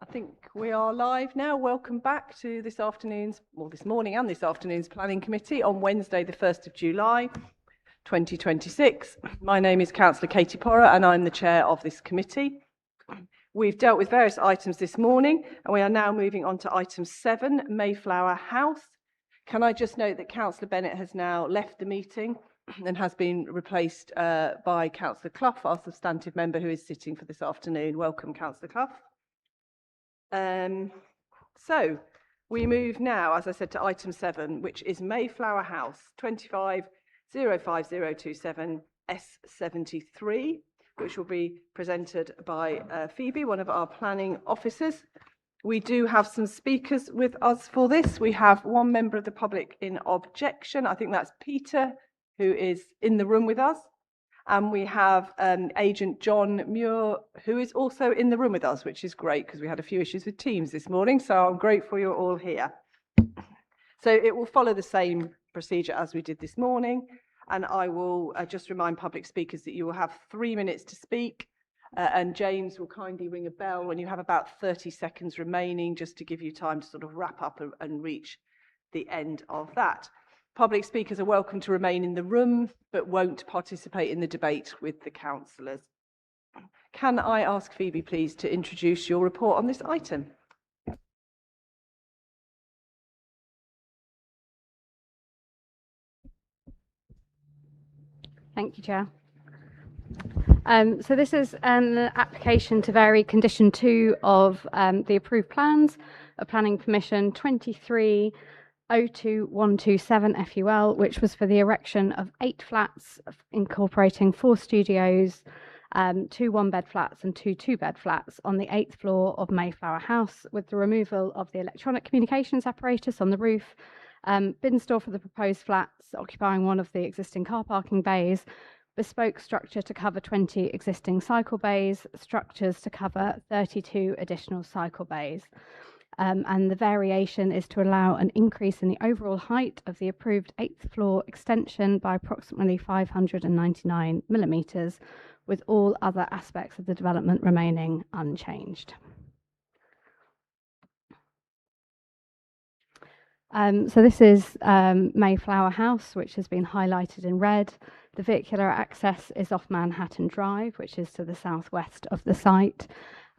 I think we are live now. Welcome back to this morning and this afternoon's Planning Committee on Wednesday, the 1st of July, 2026. My name is Councillor Katie Porrer and I'm the chair of this committee. We've dealt with various items this morning and we are now moving on to item 7, Mayflower House. Can I just note that Councillor Bennett has now left the meeting and has been replaced by Councillor Clough, our substantive member who is sitting for this afternoon. Welcome, Councillor Clough. So we move now, as I said, to item 7, which is Mayflower House, 2505027 S73, which will be presented by Phoebe, one of our planning officers. We do have some speakers with us for this. We have one member of the public in objection. I think that's Peter, who is in the room with us. And we have Agent John Muir, who is also in the room with us, which is great because we had a few issues with Teams this morning. So I'm grateful you're all here. So it will follow the same procedure as we did this morning. And I will just remind public speakers that you will have 3 minutes to speak. And James will kindly ring a bell when you have about 30 seconds remaining, just to give you time to sort of wrap up and reach the end of that. Public speakers are welcome to remain in the room, but won't participate in the debate with the councillors. Can I ask Phoebe, please, to introduce your report on this item? Thank you, Chair. So this is an application to vary Condition 2 of the approved plans of Planning Permission 2302127 FUL, which was for the erection of 8 flats incorporating 4 studios, 2 one-bed flats and 2 two-bed flats on the 8th floor of Mayflower House, with the removal of the electronic communications apparatus on the roof, bin store for the proposed flats occupying one of the existing car parking bays, bespoke structure to cover 20 existing cycle bays, structures to cover 32 additional cycle bays. And the variation is to allow an increase in the overall height of the approved 8th floor extension by approximately 599 millimetres, with all other aspects of the development remaining unchanged. So this is Mayflower House, which has been highlighted in red. The vehicular access is off Manhattan Drive, which is to the southwest of the site.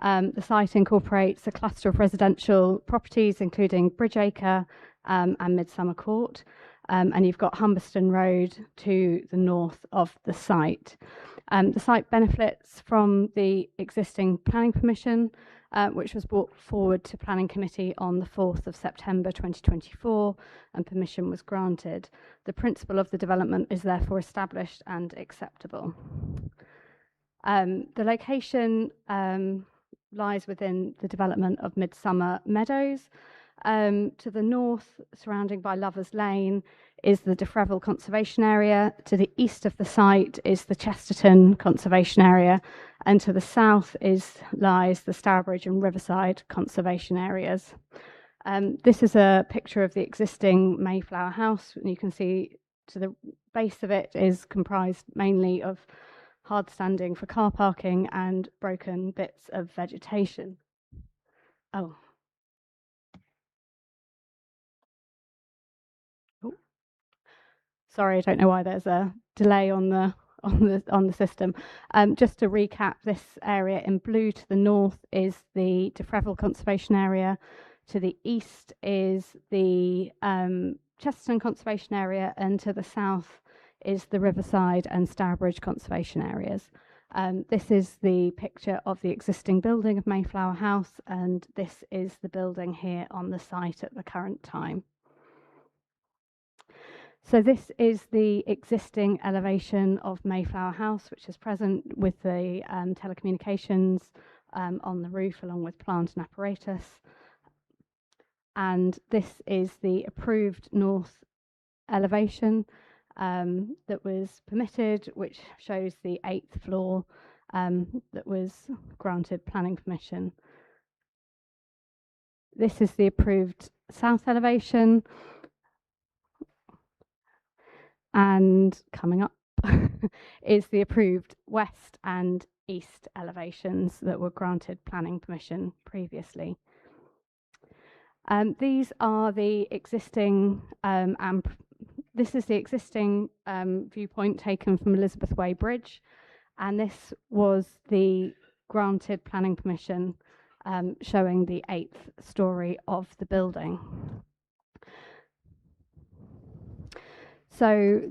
The site incorporates a cluster of residential properties, including Bridgeacre and Midsummer Court. And you've got Humberston Road to the north of the site. The site benefits from the existing planning permission, which was brought forward to Planning Committee on the 4th of September 2024, and permission was granted. The principle of the development is therefore established and acceptable. The location lies within the development of Midsummer Meadows. To the north, surrounding by Lovers Lane, is the Defrevel Conservation Area. To the east of the site is the Chesterton Conservation Area, and to the south lies the Stourbridge and Riverside Conservation Areas. This is a picture of the existing Mayflower House, and you can see to the base of it is comprised mainly of hard standing for car parking and broken bits of vegetation. Oh. Sorry, I don't know why there's a delay on the system. Just to recap, this area in blue to the north is the Defrevel Conservation Area. To the east is the Chesterton Conservation Area, and to the south is the Riverside and Stourbridge Conservation Areas. This is the picture of the existing building of Mayflower House, and this is the building here on the site at the current time. So this is the existing elevation of Mayflower House, which is present with the telecommunications on the roof, along with plant and apparatus. And this is the approved north elevation that was permitted, which shows the 8th floor that was granted planning permission. This is the approved south elevation. And coming up is the approved west and east elevations that were granted planning permission previously. These are the existing, this is the existing viewpoint taken from Elizabeth Way Bridge, and this was the granted planning permission showing the 8th story of the building. So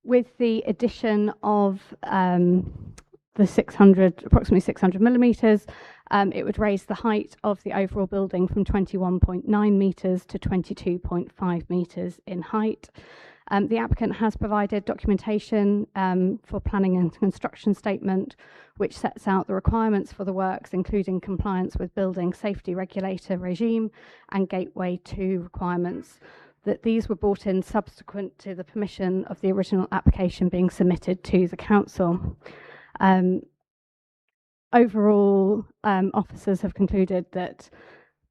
with the addition of the approximately 600 millimetres, it would raise the height of the overall building from 21.9 metres to 22.5 metres in height. The applicant has provided documentation for planning and construction statement, which sets out the requirements for the works, including compliance with building safety regulator regime and Gateway 2 requirements, that these were brought in subsequent to the permission of the original application being submitted to the council. Overall, officers have concluded that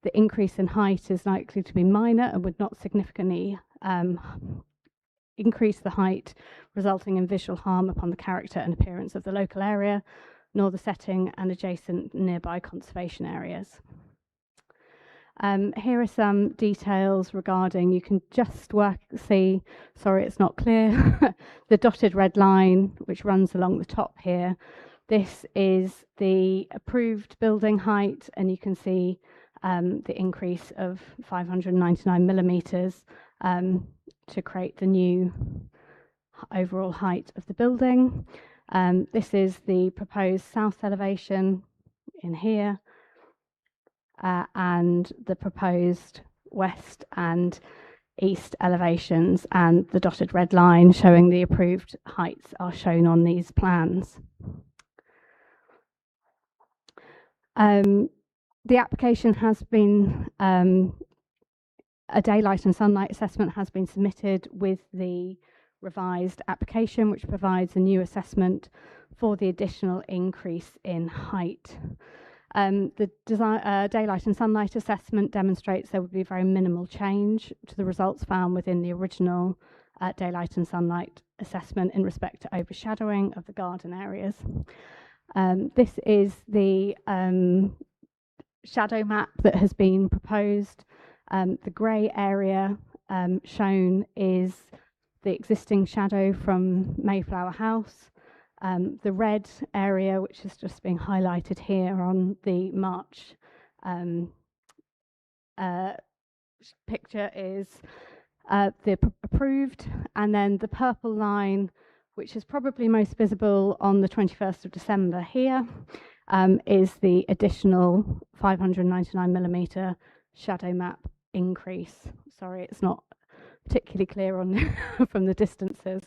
the increase in height is likely to be minor and would not significantly increase the height, resulting in visual harm upon the character and appearance of the local area, nor the setting and adjacent nearby conservation areas. Here are some details regarding, you can just see, sorry it's not clear, the dotted red line which runs along the top here. This is the approved building height, and you can see the increase of 599 millimetres to create the new overall height of the building. This is the proposed south elevation in here, and the proposed west and east elevations, and the dotted red line showing the approved heights are shown on these plans. The application has been, a daylight and sunlight assessment has been submitted with the revised application, which provides a new assessment for the additional increase in height. The daylight and sunlight assessment demonstrates there would be very minimal change to the results found within the original daylight and sunlight assessment in respect to overshadowing of the garden areas. This is the shadow map that has been proposed. The grey area shown is the existing shadow from Mayflower House. The red area, which is just being highlighted here on the March picture, is the approved, and then the purple line, which is probably most visible on the 21st of December here, is the additional 599 millimetre shadow map increase. Sorry, it's not particularly clear on from the distances.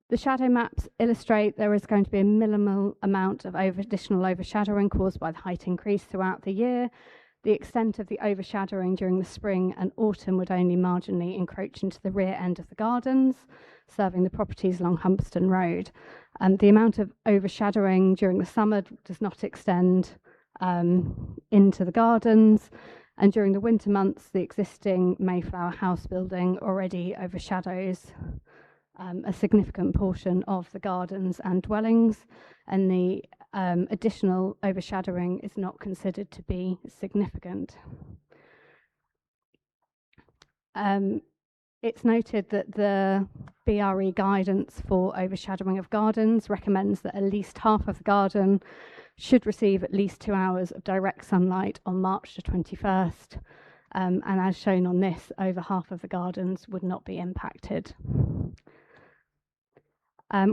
The shadow maps illustrate there is going to be a minimal amount of additional overshadowing caused by the height increase throughout the year. The extent of the overshadowing during the spring and autumn would only marginally encroach into the rear end of the gardens, serving the properties along Humberston Road. The amount of overshadowing during the summer does not extend into the gardens, and during the winter months, the existing Mayflower House building already overshadows a significant portion of the gardens and dwellings, and the additional overshadowing is not considered to be significant. It's noted that the BRE guidance for overshadowing of gardens recommends that at least half of the garden should receive at least 2 hours of direct sunlight on March the 21st. And as shown on this, over half of the gardens would not be impacted.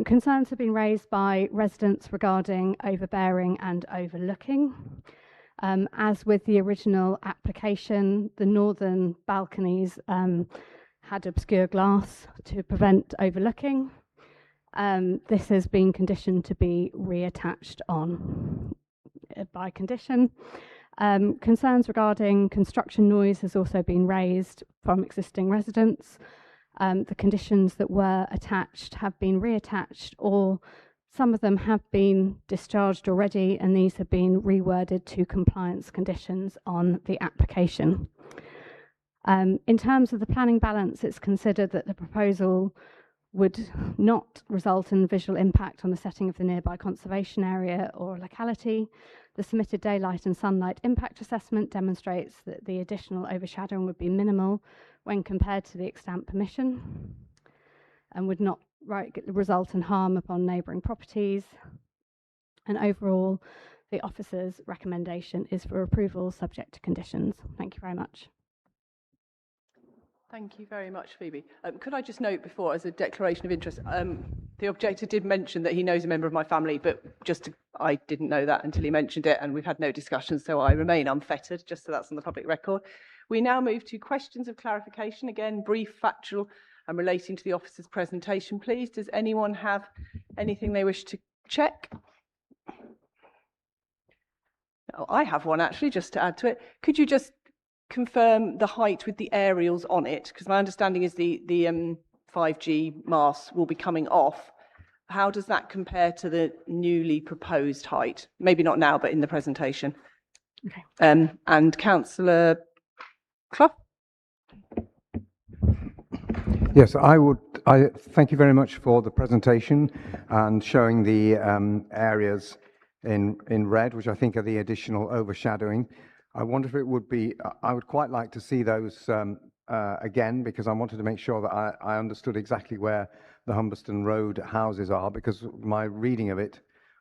Concerns have been raised by residents regarding overbearing and overlooking. As with the original application, the northern balconies had obscure glass to prevent overlooking. This has been conditioned to be reattached on by condition. Concerns regarding construction noise has also been raised from existing residents. The conditions that were attached have been reattached, or some of them have been discharged already, and these have been reworded to compliance conditions on the application. In terms of the planning balance, it's considered that the proposal would not result in visual impact on the setting of the nearby conservation area or locality. The submitted daylight and sunlight impact assessment demonstrates that the additional overshadowing would be minimal when compared to the extant permission and would not result in harm upon neighbouring properties. And overall, the officer's recommendation is for approval subject to conditions. Thank you very much. Thank you very much, Phoebe. Could I just note before, as a declaration of interest, the objector did mention that he knows a member of my family, but I didn't know that until he mentioned it, and we've had no discussion, so I remain unfettered, just so that's on the public record. We now move to questions of clarification. Again, brief, factual, and relating to the officer's presentation, please. Does anyone have anything they wish to check? Oh, I have one, actually, just to add to it. Could you just confirm the height with the aerials on it? Because my understanding is the 5G masts will be coming off. How does that compare to the newly proposed height? Maybe not now, but in the presentation. Okay. And Councillor Clough? Yes, I thank you very much for the presentation and showing the areas in red, which I think are the additional overshadowing. I wonder if it would be, I would quite like to see those again, because I wanted to make sure that I understood exactly where the Humberston Road houses are, because my reading of it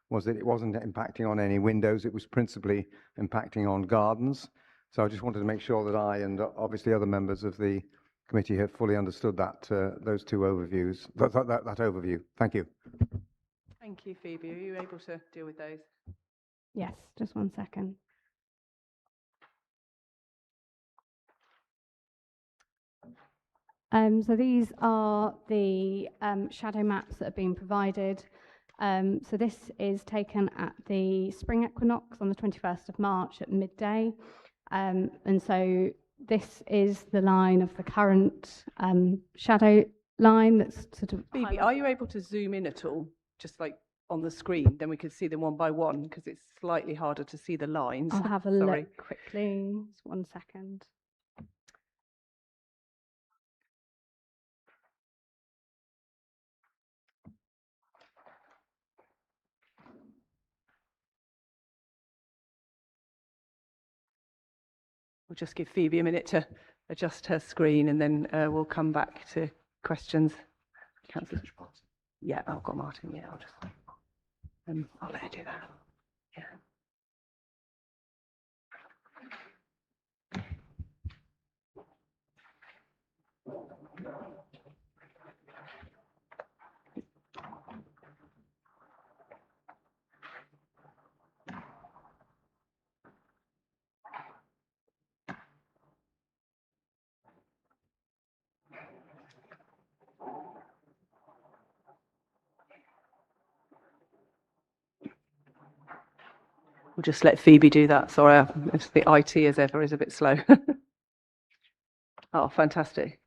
was that it wasn't impacting on any windows, it was principally impacting on gardens. So I just wanted to make sure that I and obviously other members of the committee have fully understood that those two overviews, that overview. Thank you. Thank you, Phoebe. Are you able to deal with those? Yes, just 1 second. So these are the shadow maps that have been provided. So this is taken at the spring equinox on the 21st of March at midday. And so this is the line of the current shadow line that's sort of... Phoebe, are you able to zoom in at all, just like on the screen? Then we could see them one by one, because it's slightly harder to see the lines. I'll have a Sorry. look quickly. Just 1 second. We'll just give Phoebe a minute to adjust her screen, and then we'll come back to questions. Councillor. Yeah, I've got Martin. Yeah, I'll let her do that. Yeah. We'll just let Phoebe do that. Sorry, the IT as ever is a bit slow. Oh, fantastic.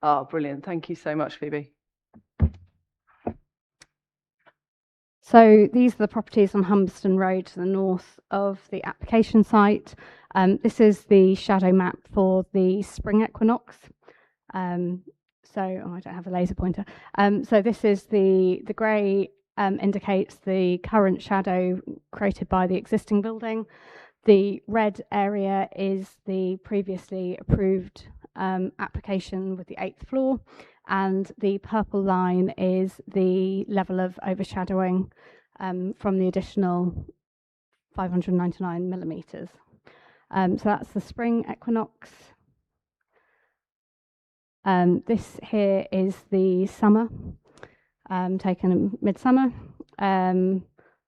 Oh, brilliant. Thank you so much, Phoebe. So these are the properties on Humberston Road to the north of the application site. This is the shadow map for the spring equinox. I don't have a laser pointer. So this is the grey indicates the current shadow created by the existing building. The red area is the previously approved application with the 8th floor, and the purple line is the level of overshadowing from the additional 599 millimetres. So that's the spring equinox. This here is the summer, taken in midsummer,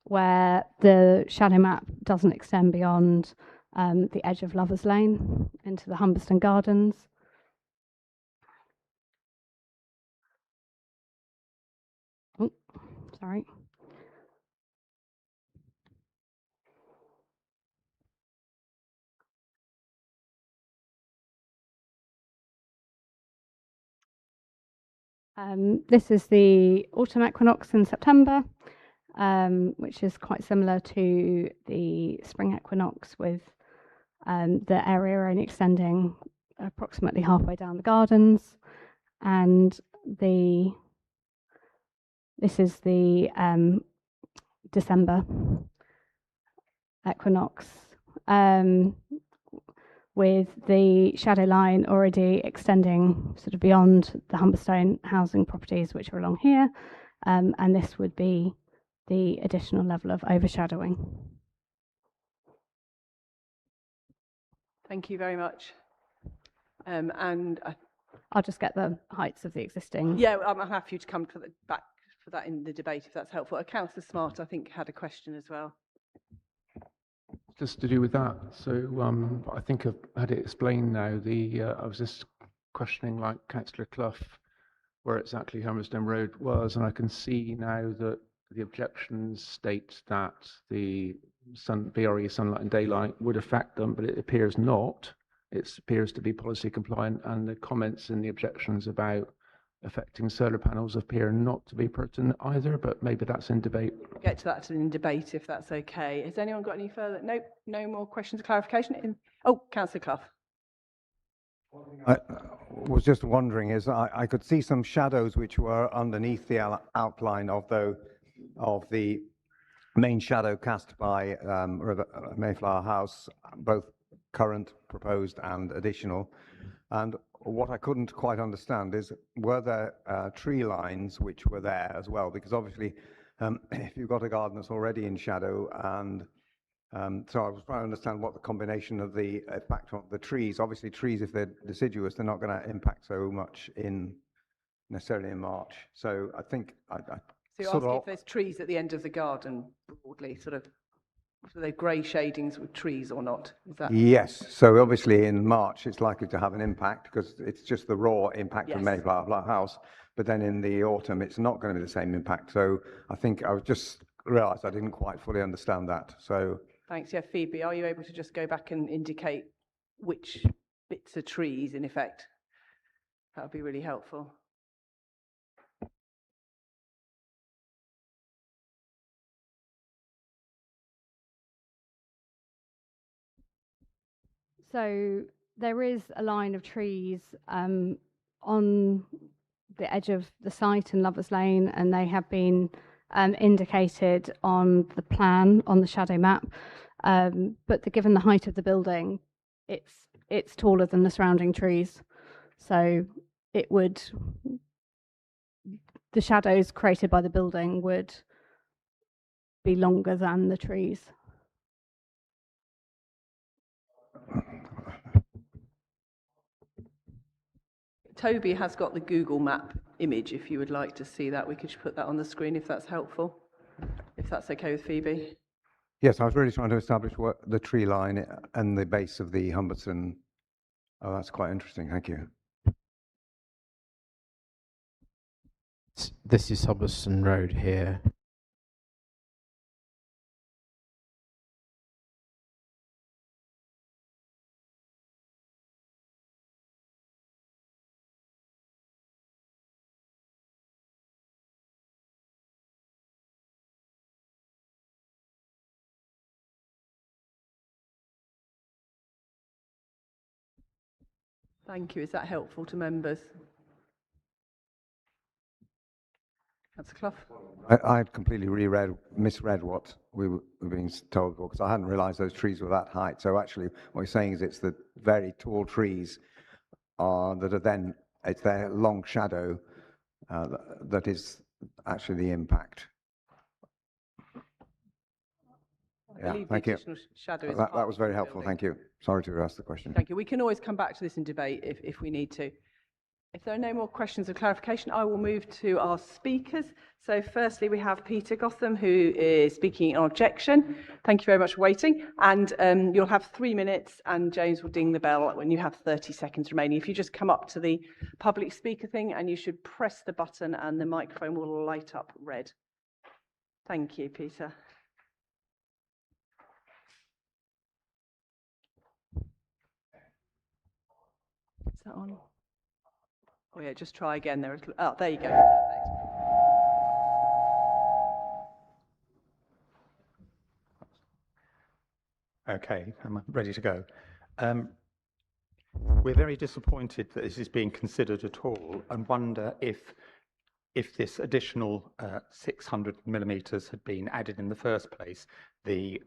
where the shadow map doesn't extend beyond the edge of Lovers Lane into the Humberston Gardens. Oh, sorry. This is the autumn equinox in September, which is quite similar to the spring equinox with The area only extending approximately halfway down the gardens, and this is the December equinox, with the shadow line already extending sort of beyond the Humberstone housing properties, which are along here, and this would be the additional level of overshadowing. Thank you very much. I'll just get the heights of the existing. Yeah, I'm happy for you to come to back for that in the debate if that's helpful. Councillor Smart, I think, had a question as well. Just to do with that, so I think I've had it explained now. I was just questioning, like Councillor Clough, where exactly Humberstone Road was, and I can see now that the objections state that the BRE sunlight and daylight would affect them, but it appears not. It appears to be policy compliant, and the comments in the objections about affecting solar panels appear not to be pertinent either, but maybe that's in debate. We'll get to that in debate if that's okay. Has anyone got any further? Nope, no more questions or clarification? Councillor Clough. I was just wondering, I could see some shadows which were underneath the outline of the main shadow cast by Mayflower House, both current, proposed and additional. And what I couldn't quite understand is, were there tree lines which were there as well? Because obviously, if you've got a garden that's already in shadow, and so I was trying to understand what the combination of the effect of the trees. Obviously, trees, if they're deciduous, they're not going to impact so much necessarily in March. So I think So you're asking if there's trees at the end of the garden, broadly, sort of, are they grey shadings with trees or not? Is that? Yes. So obviously in March it's likely to have an impact because it's just the raw impact of Yes. Mayflower House. But then in the autumn it's not going to be the same impact. So I think I just realised I didn't quite fully understand that. So Thanks. Yeah, Phoebe, are you able to just go back and indicate which bits are trees in effect? That would be really helpful. So there is a line of trees on the edge of the site in Lovers Lane, and they have been indicated on the plan, on the shadow map. But given the height of the building, it's taller than the surrounding trees. So the shadows created by the building would be longer than the trees. Toby has got the Google Map image. If you would like to see that, we could put that on the screen if that's helpful, if that's okay with Phoebe. yes, I was really trying to establish what the tree line and the base of the Humberstone. Oh, that's quite interesting. Thank you. This is Humberstone Road here. Thank you. Is that helpful to members? Councillor Clough? I had completely misread what we were being told because I hadn't realised those trees were that height. So actually, what you're saying is it's the very tall trees that are then, it's their long shadow that is actually the impact. Yeah, thank you. Shadow is That was very helpful. Thank you. Sorry to ask the question. Thank you. We can always come back to this in debate if we need to. If there are no more questions or clarification, I will move to our speakers. So firstly, we have Peter Gotham, who is speaking in objection. Thank you very much for waiting. And you'll have 3 minutes, and James will ding the bell when you have 30 seconds remaining. If you just come up to the public speaker thing, and you should press the button, and the microphone will light up red. Thank you, Peter. Is that on? Oh yeah, just try again. There you go. Perfect. Okay, I'm ready to go. We're very disappointed that this is being considered at all, and wonder if this additional 600 millimetres had been added in the first place, the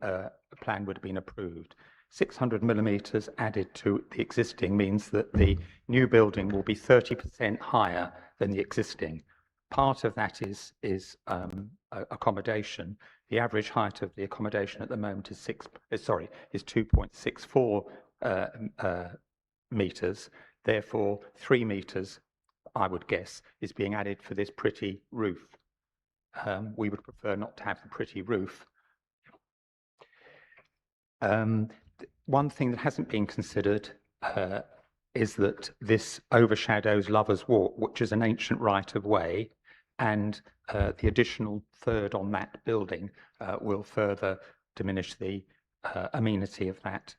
plan would have been approved. 600 millimetres added to the existing means that the new building will be 30% higher than the existing. Part of that is accommodation. The average height of the accommodation at the moment is 2.64 metres. Therefore, 3 metres, I would guess, is being added for this pretty roof. We would prefer not to have the pretty roof. One thing that hasn't been considered is that this overshadows Lovers Walk, which is an ancient right-of-way, and the additional third on that building will further diminish the amenity of that.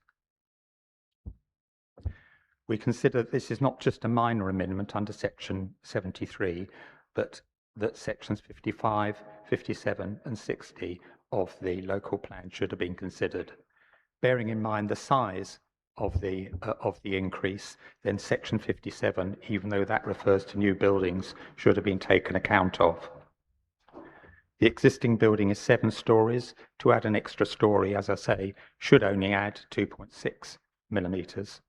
We consider this is not just a minor amendment under section 73, but that sections 55, 57 and 60 of the local plan should have been considered. Bearing in mind the size of the increase, then section 57, even though that refers to new buildings, should have been taken account of. The existing building is 7 stories. To add an extra story, as I say, should only add 2.6 meters,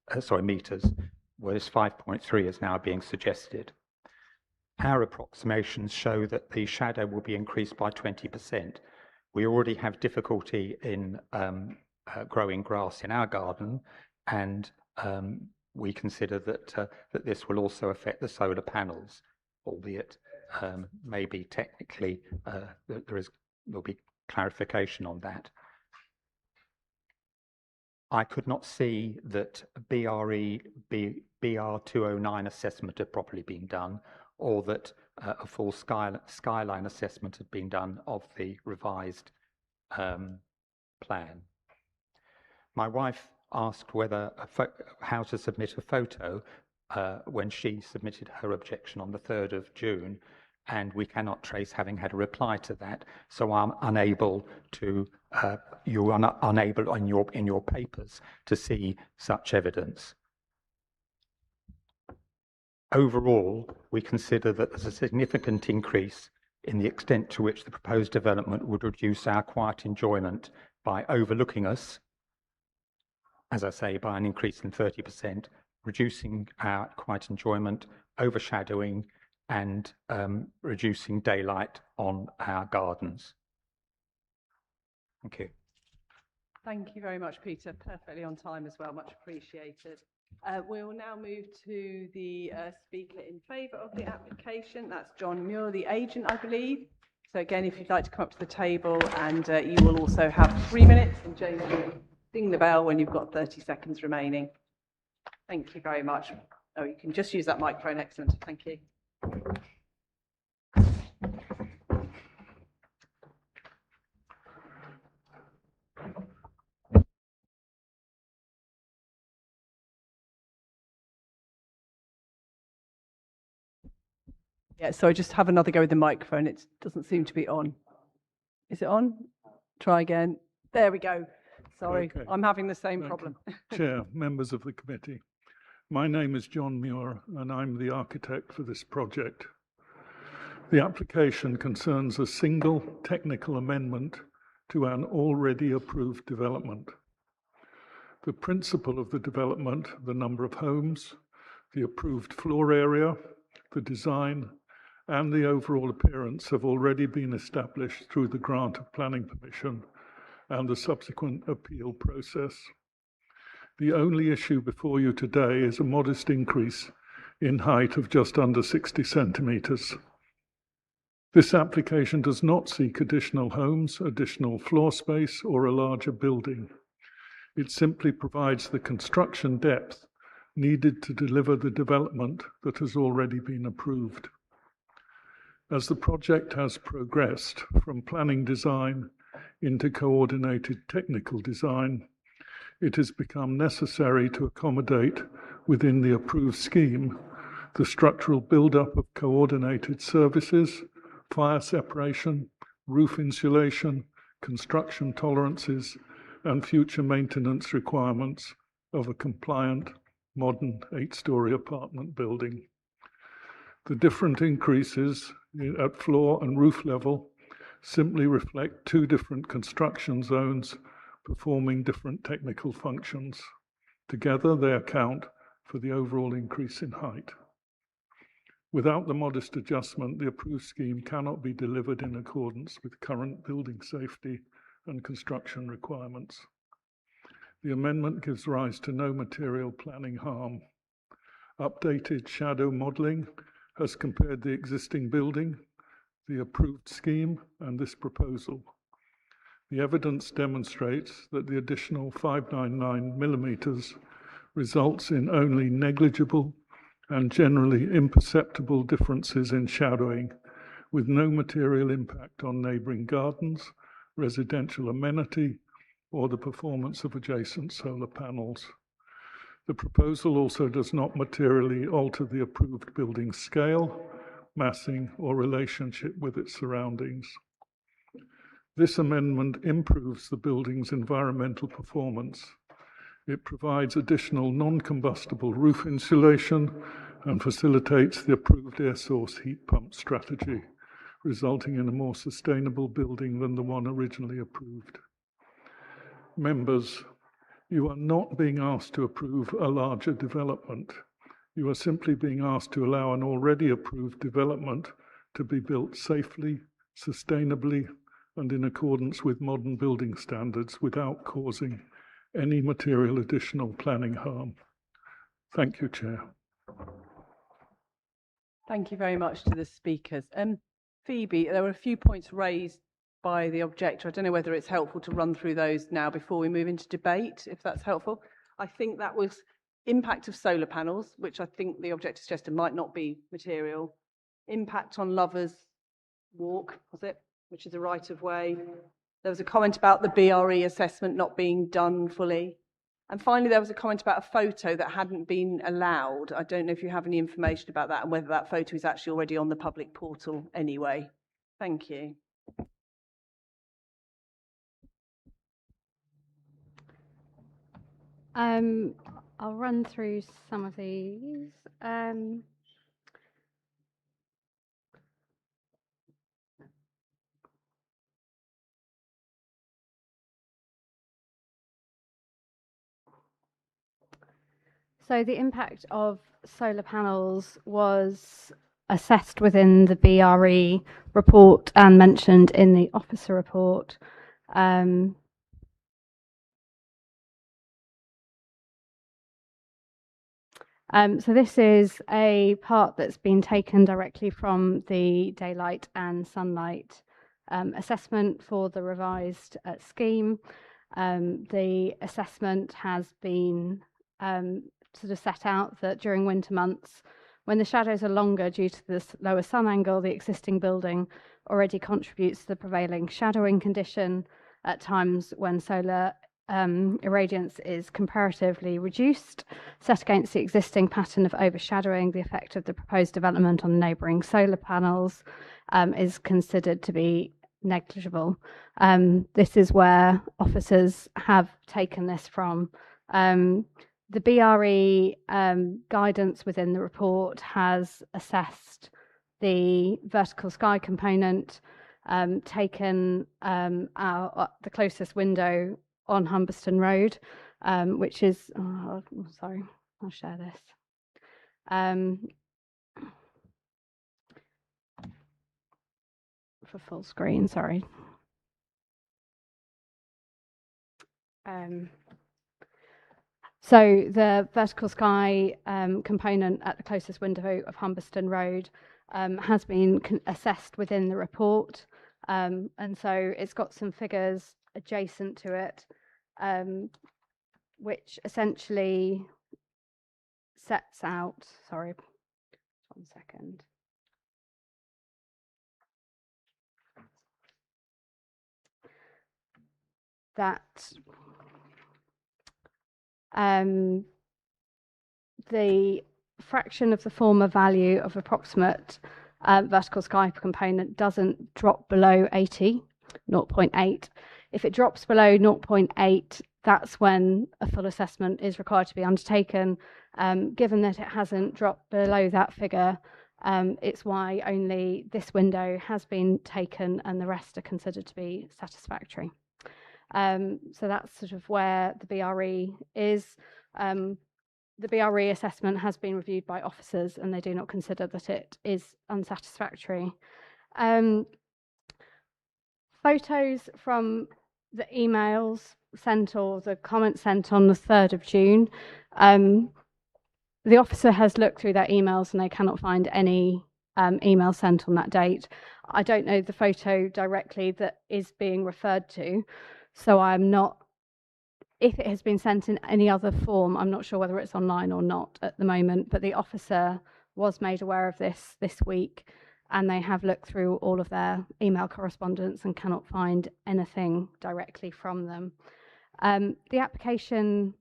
whereas 5.3 is now being suggested. Our approximations show that the shadow will be increased by 20%. We already have difficulty in growing grass in our garden, and we consider that this will also affect the solar panels, albeit maybe technically there'll be clarification on that. I could not see that BR 209 assessment had properly been done, or that a full skyline assessment had been done of the revised plan. My wife asked how to submit a photo when she submitted her objection on the 3rd of June, and we cannot trace having had a reply to that, so I'm unable to, you are not unable in your papers to see such evidence. Overall, we consider that there's a significant increase in the extent to which the proposed development would reduce our quiet enjoyment by overlooking us, as I say, by an increase in 30%, reducing our quiet enjoyment, overshadowing, and reducing daylight on our gardens. Thank you. Thank you very much, Peter. Perfectly on time as well. Much appreciated. We will now move to the speaker in favour of the application. That's John Muir, the agent, I believe. So again, if you'd like to come up to the table, and you will also have 3 minutes, and James will ding the bell when you've got 30 seconds remaining. Thank you very much. Oh, you can just use that microphone. Excellent. Thank you. Yeah, sorry, just have another go with the microphone. It doesn't seem to be on. Is it on? Try again. There we go. Sorry, okay. I'm having the same problem. Chair, members of the committee, my name is John Muir and I'm the architect for this project. The application concerns a single technical amendment to an already approved development. The principle of the development, the number of homes, the approved floor area, the design, and the overall appearance have already been established through the grant of planning permission and the subsequent appeal process. The only issue before you today is a modest increase in height of just under 60 centimetres. This application does not seek additional homes, additional floor space, or a larger building. It simply provides the construction depth needed to deliver the development that has already been approved. As the project has progressed from planning design into coordinated technical design, it has become necessary to accommodate within the approved scheme the structural build-up of coordinated services, fire separation, roof insulation, construction tolerances, and future maintenance requirements of a compliant, modern 8-storey apartment building. The different increases at floor and roof level simply reflect 2 different construction zones performing different technical functions. Together, they account for the overall increase in height. Without the modest adjustment, the approved scheme cannot be delivered in accordance with current building safety and construction requirements. The amendment gives rise to no material planning harm. Updated shadow modelling has compared the existing building, the approved scheme, and this proposal. The evidence demonstrates that the additional 599 millimetres results in only negligible and generally imperceptible differences in shadowing, with no material impact on neighbouring gardens, residential amenity, or the performance of adjacent solar panels. The proposal also does not materially alter the approved building scale, massing, or relationship with its surroundings. This amendment improves the building's environmental performance. It provides additional non-combustible roof insulation and facilitates the approved air source heat pump strategy, resulting in a more sustainable building than the one originally approved. Members, you are not being asked to approve a larger development. You are simply being asked to allow an already approved development to be built safely, sustainably, and in accordance with modern building standards without causing any material additional planning harm. Thank you, Chair. Thank you very much to the speakers. Phoebe, there were a few points raised by the objector. I don't know whether it's helpful to run through those now before we move into debate, if that's helpful. I think that was impact of solar panels, which I think the objector suggested might not be material. Impact on Lovers Walk, was it? Which is a right of way. There was a comment about the BRE assessment not being done fully. And finally, there was a comment about a photo that hadn't been allowed. I don't know if you have any information about that and whether that photo is actually already on the public portal anyway. Thank you. I'll run through some of these. So the impact of solar panels was assessed within the BRE report and mentioned in the officer report. So this is a part that's been taken directly from the daylight and sunlight assessment for the revised scheme. The assessment has been sort of set out that during winter months, when the shadows are longer due to the lower sun angle, the existing building already contributes to the prevailing shadowing condition at times when solar irradiance is comparatively reduced, set against the existing pattern of overshadowing. The effect of the proposed development on neighbouring solar panels is considered to be negligible. This is where officers have taken this from. The BRE guidance within the report has assessed the vertical sky component, taken the closest window on Humberston Road, which is, sorry, I'll share this. For full screen, sorry. So the vertical sky component at the closest window of Humberston Road has been assessed within the report. And so it's got some figures adjacent to it, which essentially sets out, sorry, 1 second. That the fraction of the former value of approximate vertical sky component doesn't drop below 80, 0.8. If it drops below 0.8, that's when a full assessment is required to be undertaken. Given that it hasn't dropped below that figure, it's why only this window has been taken and the rest are considered to be satisfactory. So that's sort of where the BRE is. The BRE assessment has been reviewed by officers and they do not consider that it is unsatisfactory. Photos from the emails sent or the comments sent on the 3rd of June, the officer has looked through their emails and they cannot find any email sent on that date. I don't know the photo directly that is being referred to, so I'm not, if it has been sent in any other form, I'm not sure whether it's online or not at the moment, but the officer was made aware of this week and they have looked through all of their email correspondence and cannot find anything directly from them. The application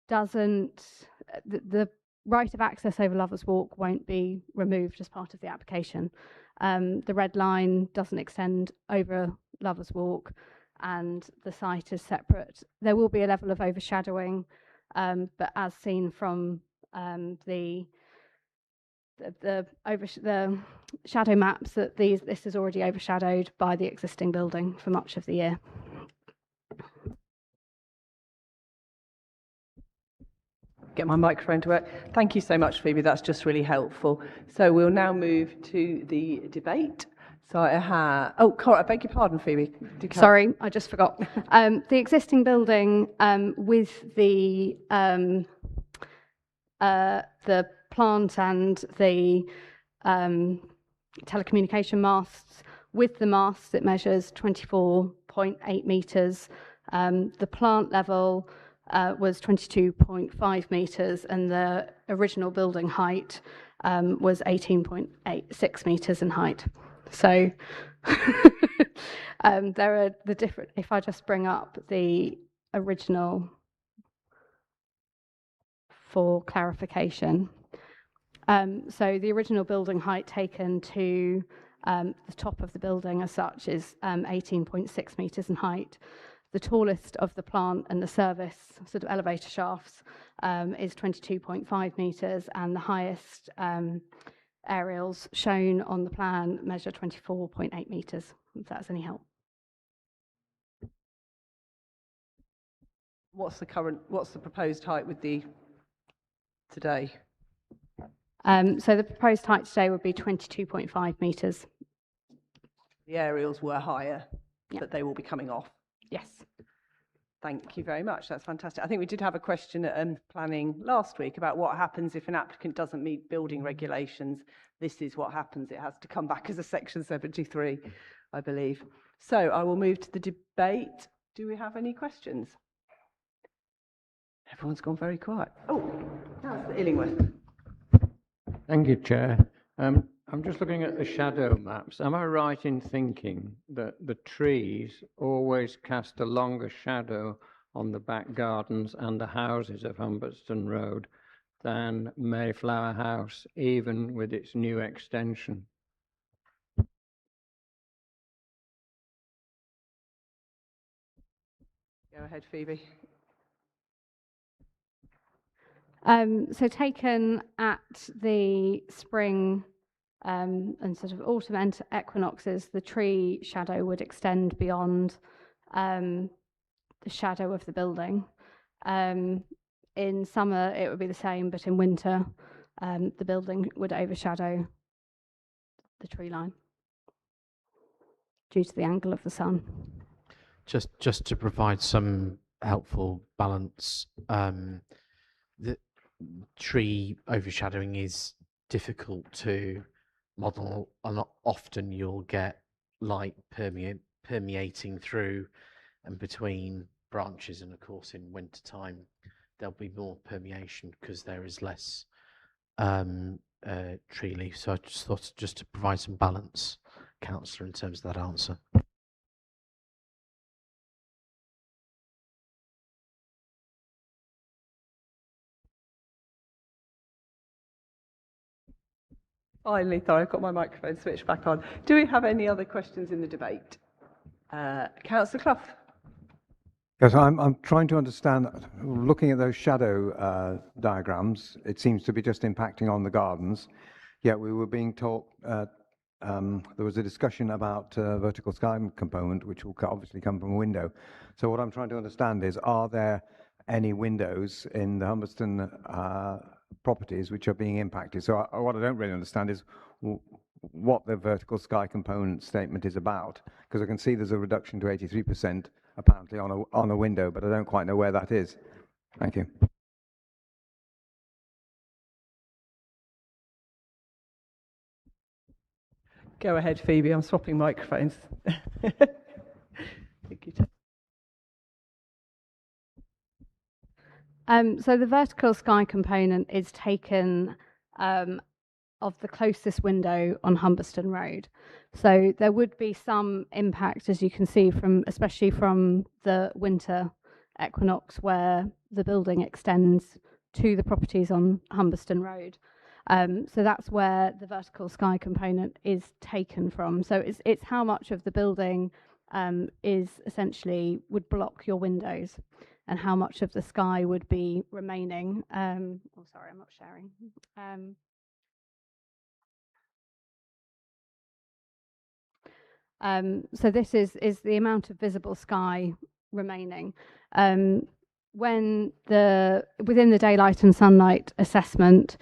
doesn't, the right of access over Lovers Walk won't be removed as part of the application. The red line doesn't extend over Lovers Walk and the site is separate. There will be a level of overshadowing, but as seen from the shadow maps, that this is already overshadowed by the existing building for much of the year. Get my microphone to work. Thank you so much, Phoebe. That's just really helpful. So we'll now move to the debate. So I have, Cora, I beg your pardon, Phoebe. Sorry, I just forgot. The existing building with the plant and the telecommunication masts. With the masts, it measures 24.8 metres. The plant level was 22.5 metres, and the original building height was 18.86 metres in height. So there are the different, if I just bring up the original for clarification. So the original building height taken to the top of the building as such is 18.6 metres in height. The tallest of the plant and the service sort of elevator shafts is 22.5 metres, and the highest aerials shown on the plan measure 24.8 metres, if that's any help. What's the proposed height with the today? So the proposed height today would be 22.5 metres. The aerials were higher, but they will be coming off. Yes. Thank you very much. That's fantastic. I think we did have a question at planning last week about what happens if an applicant doesn't meet building regulations. This is what happens. It has to come back as a Section 73, I believe. So I will move to the debate. Do we have any questions? Everyone's gone very quiet. Oh, that's the Illingworth. Thank you, Chair. I'm just looking at the shadow maps. Am I right in thinking that the trees always cast a longer shadow on the back gardens and the houses of Humberston Road than Mayflower House, even with its new extension? Go ahead, Phoebe. So taken at the spring and sort of autumn equinoxes, the tree shadow would extend beyond the shadow of the building. In summer, it would be the same, but in winter, the building would overshadow the tree line due to the angle of the sun. Just to provide some helpful balance, the tree overshadowing is difficult to model, and often you'll get light permeating through and between branches, and of course in winter time there'll be more permeation because there is less tree leaf. So I just thought just to provide some balance, Councillor, in terms of that answer. Finally, sorry, I've got my microphone switched back on. Do we have any other questions in the debate? Councillor Clough. Yes, I'm trying to understand, looking at those shadow diagrams, it seems to be just impacting on the gardens, yet we were being taught, there was a discussion about vertical sky component, which will obviously come from a window. So what I'm trying to understand is, are there any windows in the Humberston properties which are being impacted? So what I don't really understand is what the vertical sky component statement is about, because I can see there's a reduction to 83% apparently on a window, but I don't quite know where that is. Thank you. Go ahead, Phoebe. I'm swapping microphones. Thank you. So the vertical sky component is taken of the closest window on Humberston Road. So there would be some impact, as you can see, especially from the winter equinox, where the building extends to the properties on Humberston Road. So that's where the vertical sky component is taken from. So it's how much of the building is essentially would block your windows, and how much of the sky would be remaining. Oh, sorry, I'm not sharing. So this is the amount of visible sky remaining. When within the daylight and sunlight assessment,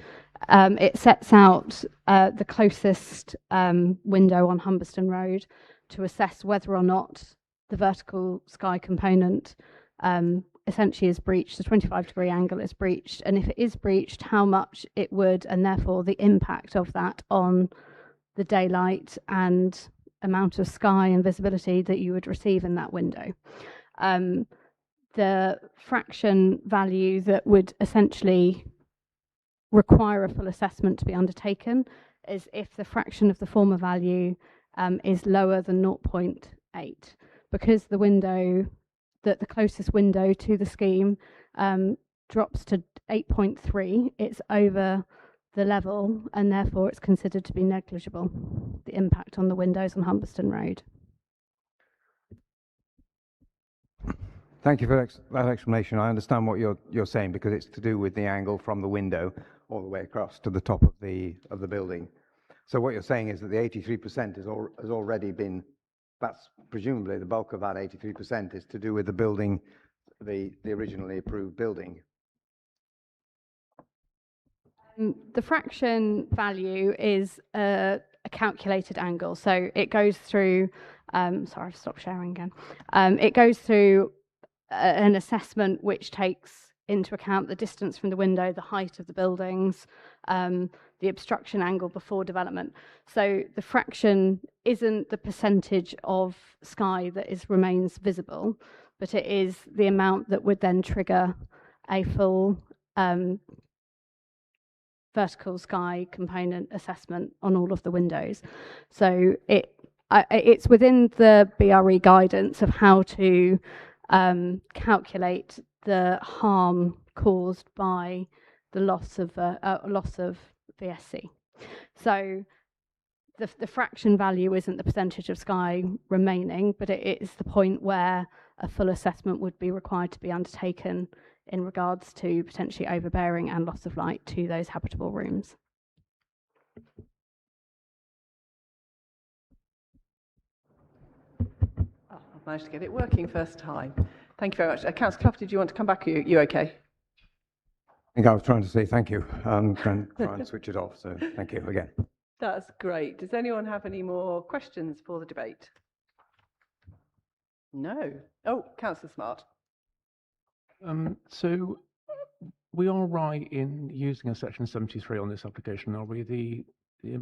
it sets out the closest window on Humberston Road to assess whether or not the vertical sky component essentially is breached, the 25-degree angle is breached, and if it is breached, how much it would, and therefore the impact of that on the daylight and amount of sky and visibility that you would receive in that window. The fraction value that would essentially require a full assessment to be undertaken is if the fraction of the former value is lower than 0.8, because the window, the closest window to the scheme drops to 8.3, it's over the level, and therefore it's considered to be negligible, the impact on the windows on Humberston Road. Thank you for that explanation. I understand what you're saying, because it's to do with the angle from the window all the way across to the top of the building. So what you're saying is that the 83% has already been, that's presumably the bulk of that 83% is to do with the building, the originally approved building. The fraction value is a calculated angle. So it goes through, sorry, I've stopped sharing again. It goes through an assessment which takes into account the distance from the window, the height of the buildings, the obstruction angle before development. So the fraction isn't the percentage of sky that remains visible, but it is the amount that would then trigger a full vertical sky component assessment on all of the windows. So it's within the BRE guidance of how to calculate the harm caused by the loss of VSC. So the fraction value isn't the percentage of sky remaining, but it is the point where a full assessment would be required to be undertaken in regards to potentially overbearing and loss of light to those habitable rooms. Oh, I've managed to get it working first time. Thank you very much. Councillor Clough, did you want to come back? Are you okay? I think I was trying to say thank you and try and switch it off, so thank you again. That's great. Does anyone have any more questions for the debate? No. Oh, Councillor Smart. So we are right in using a section 73 on this application, are we? The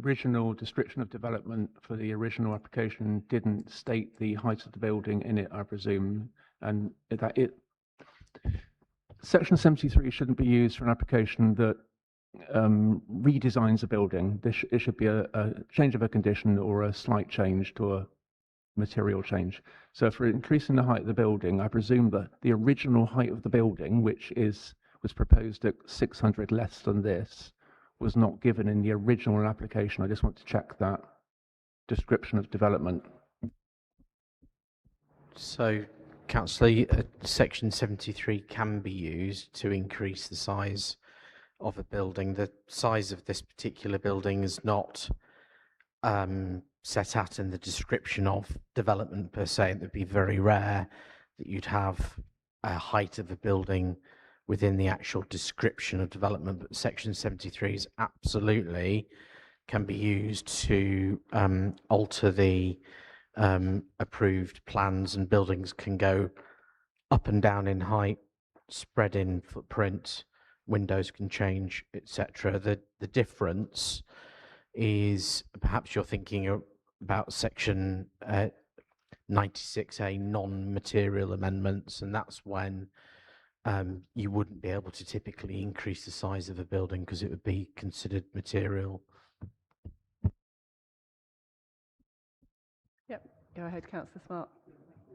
original description of development for the original application didn't state the height of the building in it, I presume, and that section 73 shouldn't be used for an application that redesigns a building. It should be a change of a condition or a slight change to a material change. So for increasing the height of the building, I presume that the original height of the building, which was proposed at 600 less than this, was not given in the original application. I just want to check that description of development. So, Councillor, Section 73 can be used to increase the size of a building. The size of this particular building is not set out in the description of development per se. It would be very rare that you'd have a height of a building within the actual description of development, but Section 73 is absolutely can be used to alter the approved plans, and buildings can go up and down in height, spread in footprint, windows can change, etc. The difference is perhaps you're thinking about Section 96A non-material amendments, and that's when you wouldn't be able to typically increase the size of a building because it would be considered material. Yep, go ahead, Councillor Smart.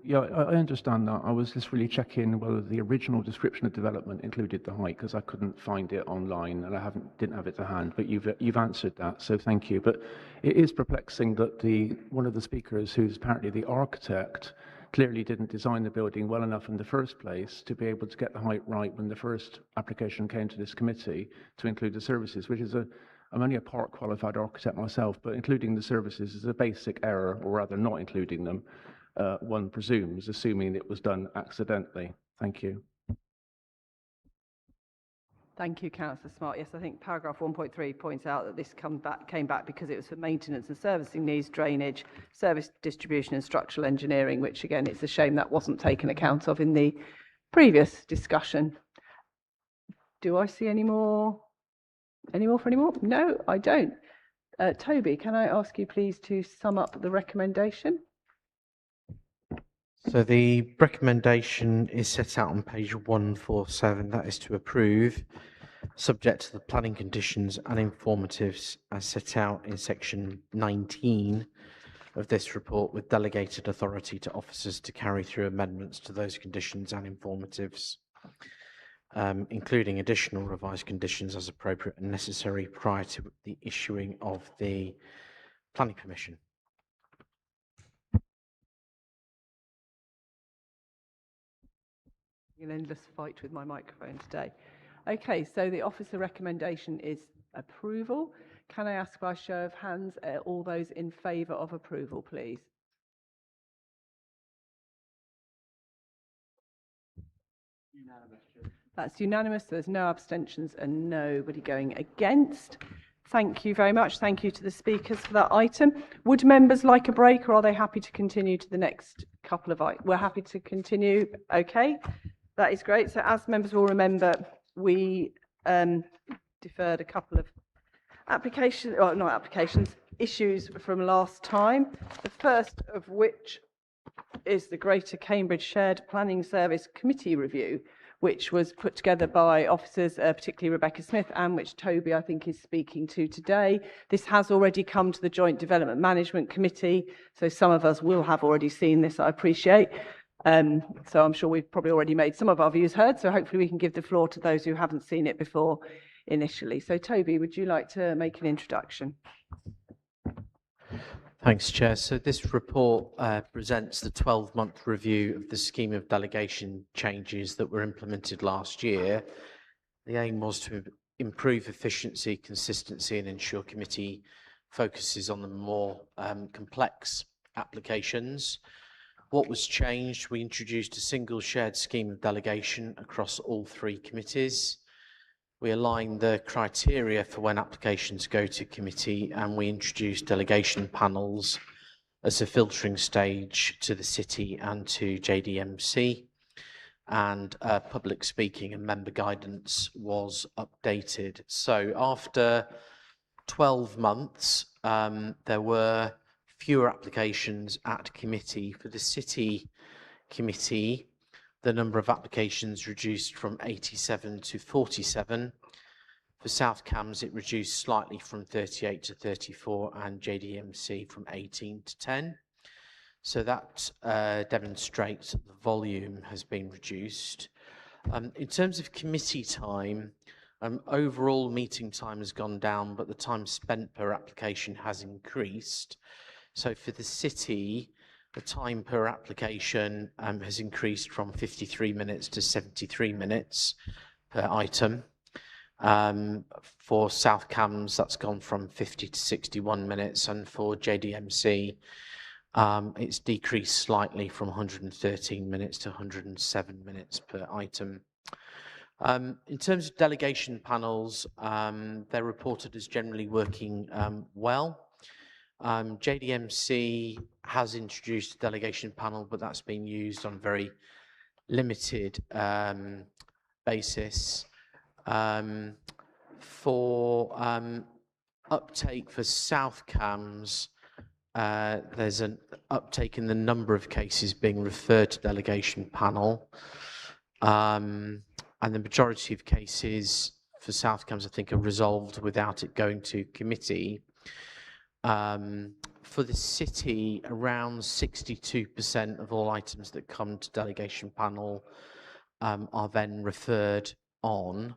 Yeah, I understand that. I was just really checking whether the original description of development included the height, because I couldn't find it online and I didn't have it to hand. But you've answered that, so thank you. But it is perplexing that one of the speakers, who's apparently the architect, clearly didn't design the building well enough in the first place to be able to get the height right when the first application came to this committee to include the services, which is I'm only a part qualified architect myself, but including the services is a basic error, or rather not including them. One presumes, assuming it was done accidentally. Thank you. Thank you, Councillor Smart. Yes, I think paragraph 1.3 points out that this came back because it was for maintenance and servicing needs, drainage, service distribution and structural engineering, which again, it's a shame that wasn't taken account of in the previous discussion. Do I see any more? Any more for any more? No, I don't. Toby, can I ask you please to sum up the recommendation? So the recommendation is set out on page 147. That is to approve, subject to the planning conditions and informatives as set out in section 19 of this report, with delegated authority to officers to carry through amendments to those conditions and informatives, including additional revised conditions as appropriate and necessary prior to the issuing of the planning permission. An endless fight with my microphone today. Okay, so the officer recommendation is approval. Can I ask by show of hands all those in favour of approval, please? Unanimous. That's unanimous. There's no abstentions and nobody going against. Thank you very much. Thank you to the speakers for that item. Would members like a break, or are they happy to continue to the next couple of items? We're happy to continue. Okay. That is great. So as members will remember, we deferred a couple of issues from last time. The first of which is the Greater Cambridge Shared Planning Service Committee review, which was put together by officers, particularly Rebecca Smith, and which Toby, I think, is speaking to today. This has already come to the Joint Development Management Committee, so some of us will have already seen this, I appreciate. So I'm sure we've probably already made some of our views heard, so hopefully we can give the floor to those who haven't seen it before initially. So Toby, would you like to make an introduction? Thanks, Chair. So this report presents the 12-month review of the scheme of delegation changes that were implemented last year. The aim was to improve efficiency, consistency, and ensure committee focuses on the more complex applications. What was changed? We introduced a single shared scheme of delegation across all three committees. We aligned the criteria for when applications go to committee, and we introduced delegation panels as a filtering stage to the city and to JDMC. And public speaking and member guidance was updated. So after 12 months, there were fewer applications at committee. For the city committee, the number of applications reduced from 87 to 47. For South Cambs, it reduced slightly from 38 to 34, and JDMC from 18 to 10. So that demonstrates that the volume has been reduced. In terms of committee time, overall meeting time has gone down, but the time spent per application has increased. So for the city, the time per application has increased from 53 minutes to 73 minutes per item. For South Cams, that's gone from 50 to 61 minutes, and for JDMC, it's decreased slightly from 113 minutes to 107 minutes per item. In terms of delegation panels, they're reported as generally working well. JDMC has introduced a delegation panel, but that's been used on a very limited basis. For uptake for South Cams, there's an uptake in the number of cases being referred to delegation panel. And the majority of cases for South Cams, I think, are resolved without it going to committee. For the city, around 62% of all items that come to delegation panel are then referred on.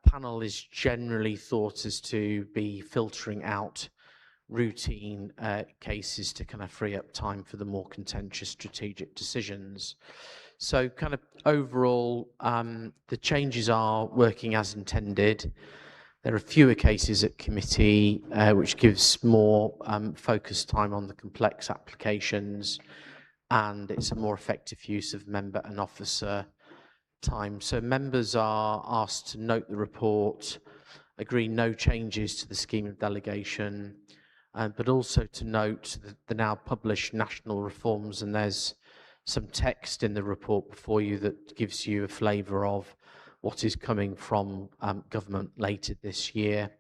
Panel is generally thought as to be filtering out routine cases to kind of free up time for the more contentious strategic decisions. So kind of overall, the changes are working as intended. There are fewer cases at committee, which gives more focused time on the complex applications, and it's a more effective use of member and officer time. So members are asked to note the report, agree no changes to the scheme of delegation, but also to note the now published national reforms, and there's some text in the report before you that gives you a flavour of what is coming from government later this year.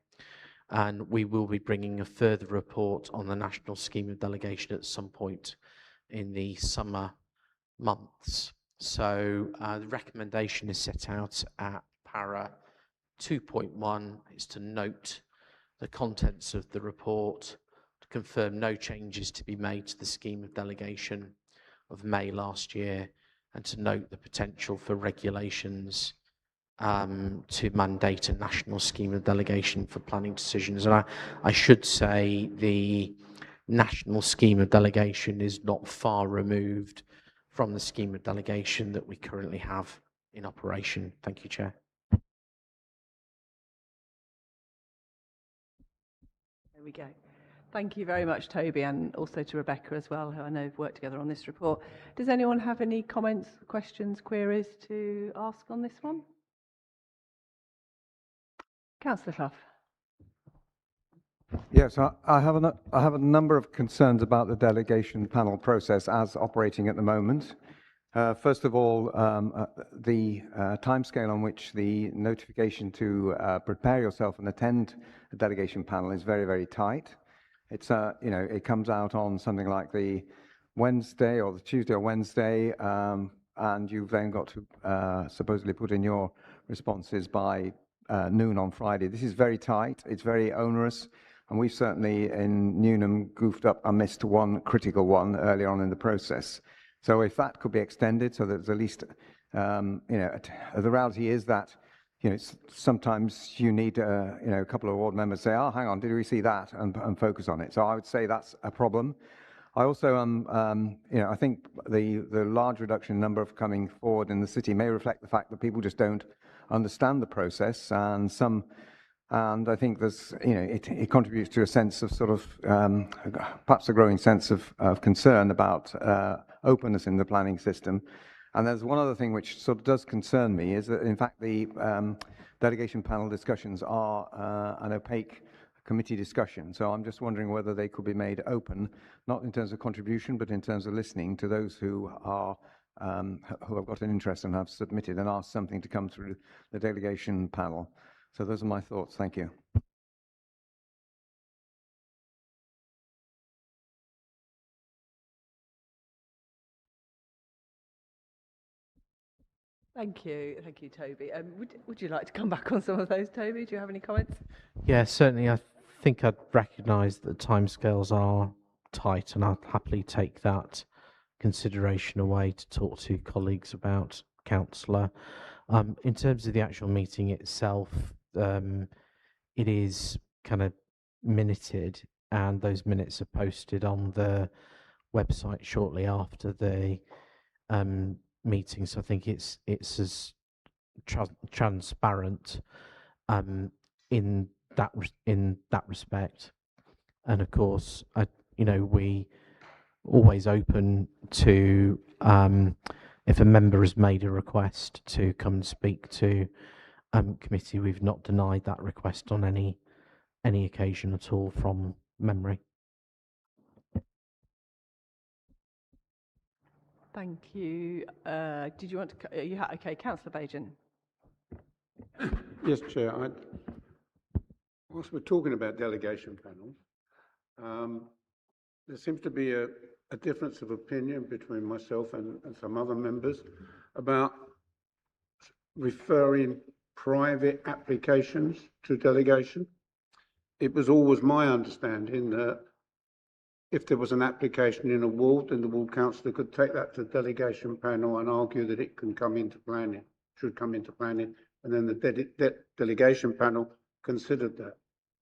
And we will be bringing a further report on the national scheme of delegation at some point in the summer months. So the recommendation is set out at para 2.1. It's to note the contents of the report, to confirm no changes to be made to the scheme of delegation of May last year, and to note the potential for regulations to mandate a national scheme of delegation for planning decisions. And I should say the national scheme of delegation is not far removed from the scheme of delegation that we currently have in operation. Thank you, Chair. There we go. Thank you very much, Toby, and also to Rebecca as well, who I know have worked together on this report. Does anyone have any comments, questions, queries to ask on this one? Councillor Clough. Yes, I have a number of concerns about the delegation panel process as operating at the moment. First of all, the timescale on which the notification to prepare yourself and attend a delegation panel is very, very tight. It's it comes out on something like the Wednesday or the Tuesday or Wednesday, and you've then got to supposedly put in your responses by noon on Friday. This is very tight. It's very onerous, and we've certainly in Newnham goofed up and missed one critical one early on in the process. So if that could be extended, so that there's at least, the reality is that, sometimes you need, a couple of ward members say, oh, hang on, did we see that, and focus on it. So I would say that's a problem. I also, I think the large reduction in number of coming forward in the city may reflect the fact that people just don't understand the process, and I think there's, it contributes to a sense of sort of, perhaps a growing sense of concern about openness in the planning system. And there's one other thing which sort of does concern me, is that in fact the delegation panel discussions are an opaque committee discussion. So I'm just wondering whether they could be made open, not in terms of contribution, but in terms of listening to those who are who have got an interest and have submitted and asked something to come through the delegation panel. So those are my thoughts. Thank you. Thank you, Toby. Would you like to come back on some of those, Toby? Do you have any comments? Yeah, certainly. I think I'd recognise that the timescales are tight, and I'd happily take that consideration away to talk to colleagues about, Councillor. In terms of the actual meeting itself, it is kind of minuted, and those minutes are posted on the website shortly after the meeting. So I think it's as transparent in that respect. And of course, we always open to if a member has made a request to come and speak to committee. We've not denied that request on any occasion at all from memory. Thank you. Did you want to? Okay, Councillor Bajan. Yes, Chair. Whilst we're talking about delegation panels, there seems to be a difference of opinion between myself and some other members about referring private applications to delegation. It was always my understanding that if there was an application in a ward, then the ward councillor could take that to the delegation panel and argue that it can come into planning, should come into planning, and then the delegation panel considered that.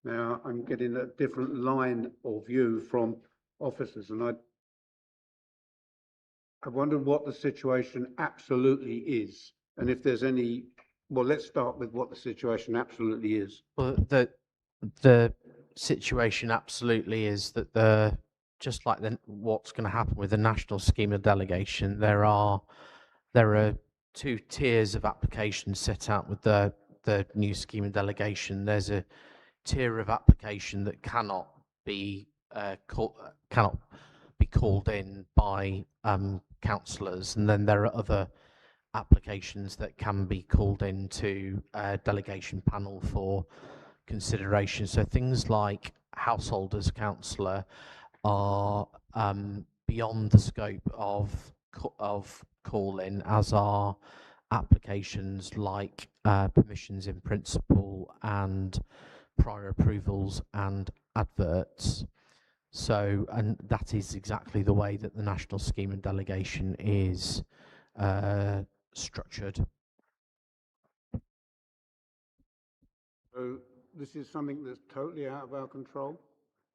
Now, I'm getting a different line of view from officers, and I wonder what the situation absolutely is, and if there's any. Well, let's start with what the situation absolutely is. Well, the situation absolutely is that just like what's going to happen with the national scheme of delegation, there are 2 tiers of applications set out with the new scheme of delegation. There's a tier of application that cannot be called in by councillors, and then there are other applications that can be called into a delegation panel for consideration. So things like householders councillor are beyond the scope of call-in, as are applications like permissions in principle and prior approvals and adverts. So, and that is exactly the way that the national scheme of delegation is structured. So this is something that's totally out of our control.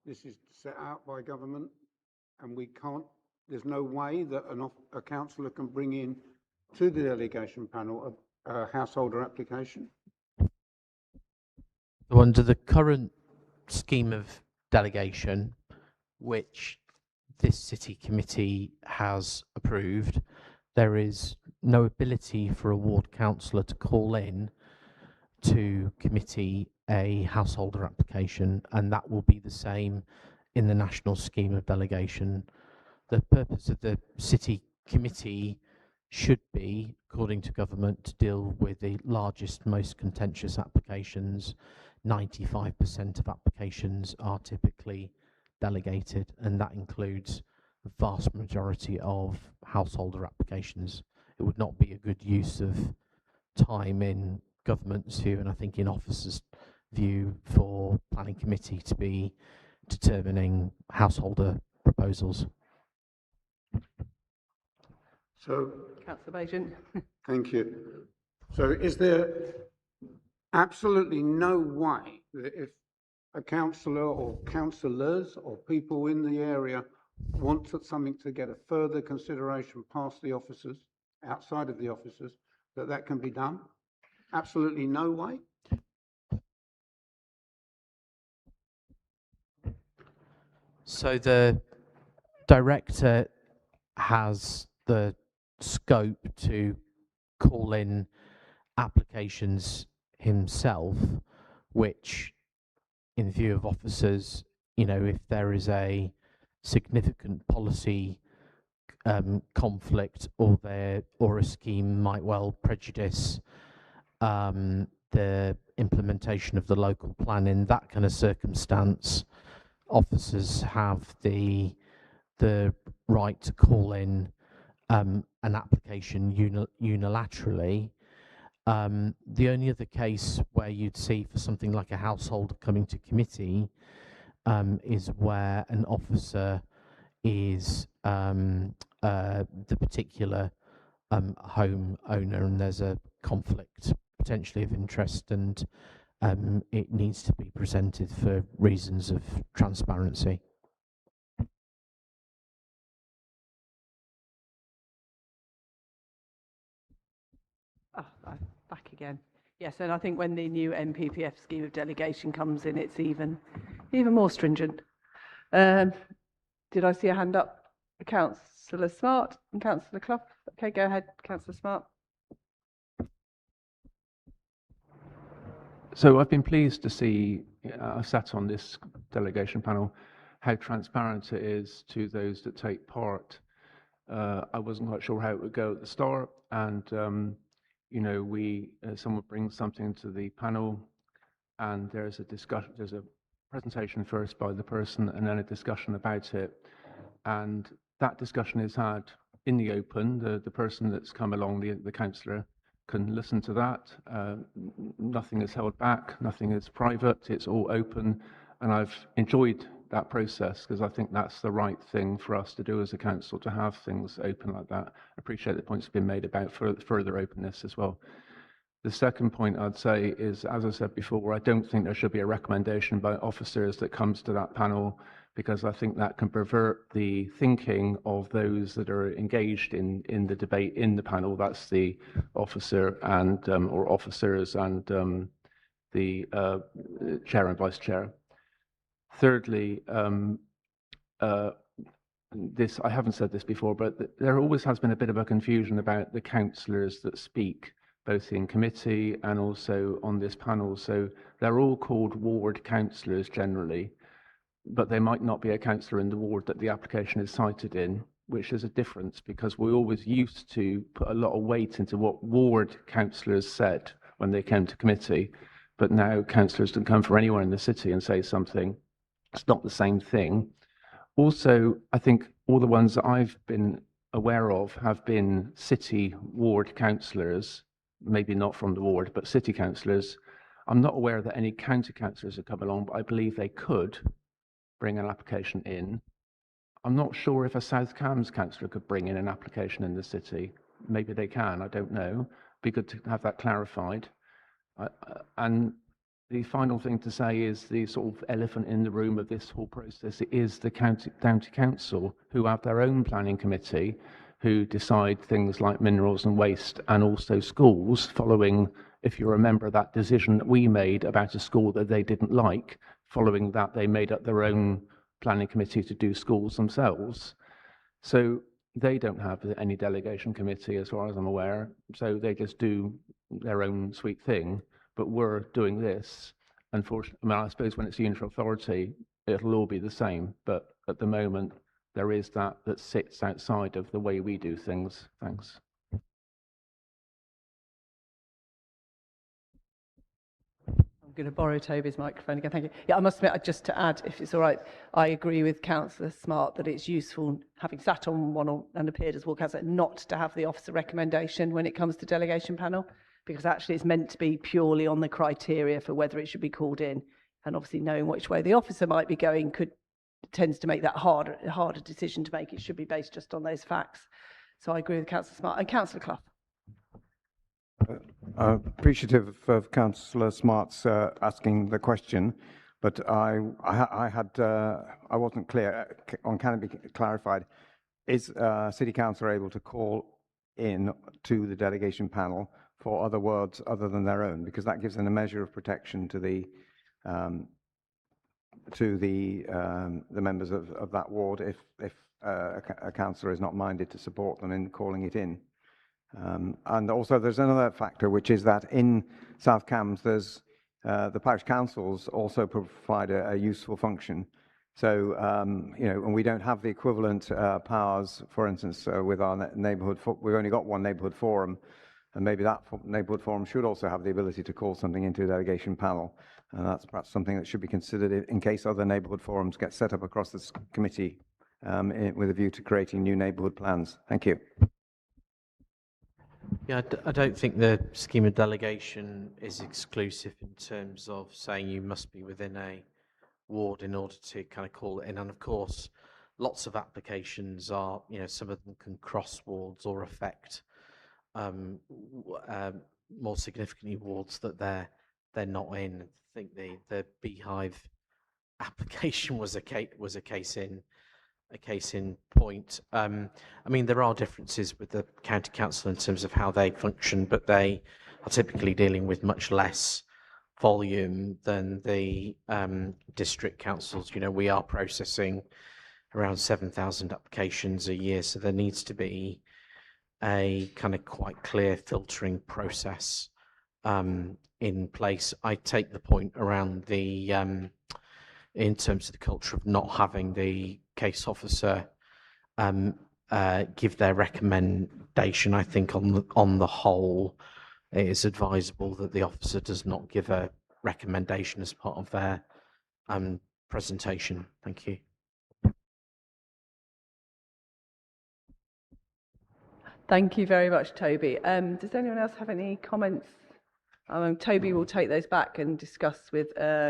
This is set out by government, and we can't. There's no way that a councillor can bring in to the delegation panel a householder application. So under the current scheme of delegation, which this city committee has approved, there is no ability for a ward councillor to call in to committee a householder application, and that will be the same in the national scheme of delegation. The purpose of the city committee should be, according to government, to deal with the largest, most contentious applications. 95% of applications are typically delegated, and that includes the vast majority of householder applications. It would not be a good use of time in government's view, and I think in officers' view, for planning committee to be determining householder proposals. So, Councillor Bajan. Thank you. So is there absolutely no way that if a councillor or councillors or people in the area want something to get a further consideration past the officers, outside of the officers, that can be done? Absolutely no way? So the director has the scope to call in applications himself, which, in view of officers, if there is a significant policy conflict or a scheme might well prejudice the implementation of the local plan, in that kind of circumstance, officers have the right to call in an application unilaterally. The only other case where you'd see for something like a householder coming to committee is where an officer is the particular home owner, and there's a conflict potentially of interest, and it needs to be presented for reasons of transparency. again. Yes, and I think when the new NPPF scheme of delegation comes in, it's even more stringent. Did I see a hand up? Councillor Smart and Councillor Clough. Okay, go ahead, Councillor Smart. So I've been pleased to see, I sat on this delegation panel, how transparent it is to those that take part. I wasn't quite sure how it would go at the start, and you know, someone brings something to the panel, and there's a discussion. There's a presentation first by the person, and then a discussion about it, and that discussion is had in the open. The person that's come along, the councillor, can listen to that. Nothing is held back, nothing is private, it's all open, and I've enjoyed that process because I think that's the right thing for us to do as a council, to have things open like that. I appreciate the points have been made about further openness as well. The second point I'd say is, as I said before, I don't think there should be a recommendation by officers that comes to that panel, because I think that can pervert the thinking of those that are engaged in the debate in the panel. That's the officer and or officers and the chair and vice chair. Thirdly, this, I haven't said this before, but there always has been a bit of a confusion about the councillors that speak, both in committee and also on this panel. So they're all called ward councillors generally, but they might not be a councillor in the ward that the application is cited in, which is a difference, because we always used to put a lot of weight into what ward councillors said when they came to committee, but now councillors can come from anywhere in the city and say something. It's not the same thing. Also, I think all the ones that I've been aware of have been city ward councillors, maybe not from the ward, but city councillors. I'm not aware that any county councillors have come along, but I believe they could bring an application in. I'm not sure if a South Cambs councillor could bring in an application in the city. Maybe they can, I don't know. Be good to have that clarified. And the final thing to say is the sort of elephant in the room of this whole process is the county council, who have their own planning committee, who decide things like minerals and waste, and also schools, following, if you remember, that decision that we made about a school that they didn't like. Following that, they made up their own planning committee to do schools themselves. So they don't have any delegation committee, as far as I'm aware, so they just do their own sweet thing. But we're doing this. Unfortunately, I mean, I suppose when it's unitary authority, it'll all be the same. But at the moment, there is that sits outside of the way we do things. Thanks. I'm going to borrow Toby's microphone again. Thank you. Yeah, I must admit, just to add, if it's all right, I agree with Councillor Smart that it's useful, having sat on one and appeared as ward councillor, not to have the officer recommendation when it comes to delegation panel, because actually it's meant to be purely on the criteria for whether it should be called in. And obviously knowing which way the officer might be going tends to make that a harder decision to make. It should be based just on those facts. So I agree with Councillor Smart. And Councillor Clough. Appreciative of Councillor Smart's asking the question, but I wasn't clear on, can it be clarified? Is City Council able to call in to the delegation panel for other words other than their own, because that gives them a measure of protection to the members of that ward if a councillor is not minded to support them in calling it in. And also there's another factor, which is that in South Cambs there's the parish councils also provide a useful function. So you know, and we don't have the equivalent powers, for instance, with our neighbourhood. We've only got one neighbourhood forum. And maybe that neighbourhood forum should also have the ability to call something into a delegation panel. And that's perhaps something that should be considered in case other neighbourhood forums get set up across this committee with a view to creating new neighbourhood plans. Thank you. Yeah, I don't think the scheme of delegation is exclusive in terms of saying you must be within a ward in order to kind of call it in. And of course, lots of applications are, you know, some of them can cross wards or affect more significantly wards that they're not in. I think the Beehive application was a case in point. I mean, there are differences with the county council in terms of how they function, but they are typically dealing with much less volume than the district councils. You know, we are processing around 7,000 applications a year, so there needs to be a kind of quite clear filtering process in place. I take the point around the in terms of the culture of not having the case officer give their recommendation. I think on the whole, it is advisable that the officer does not give a recommendation as part of their presentation. Thank you. Thank you very much, Toby. Does anyone else have any comments? Toby will take those back and discuss with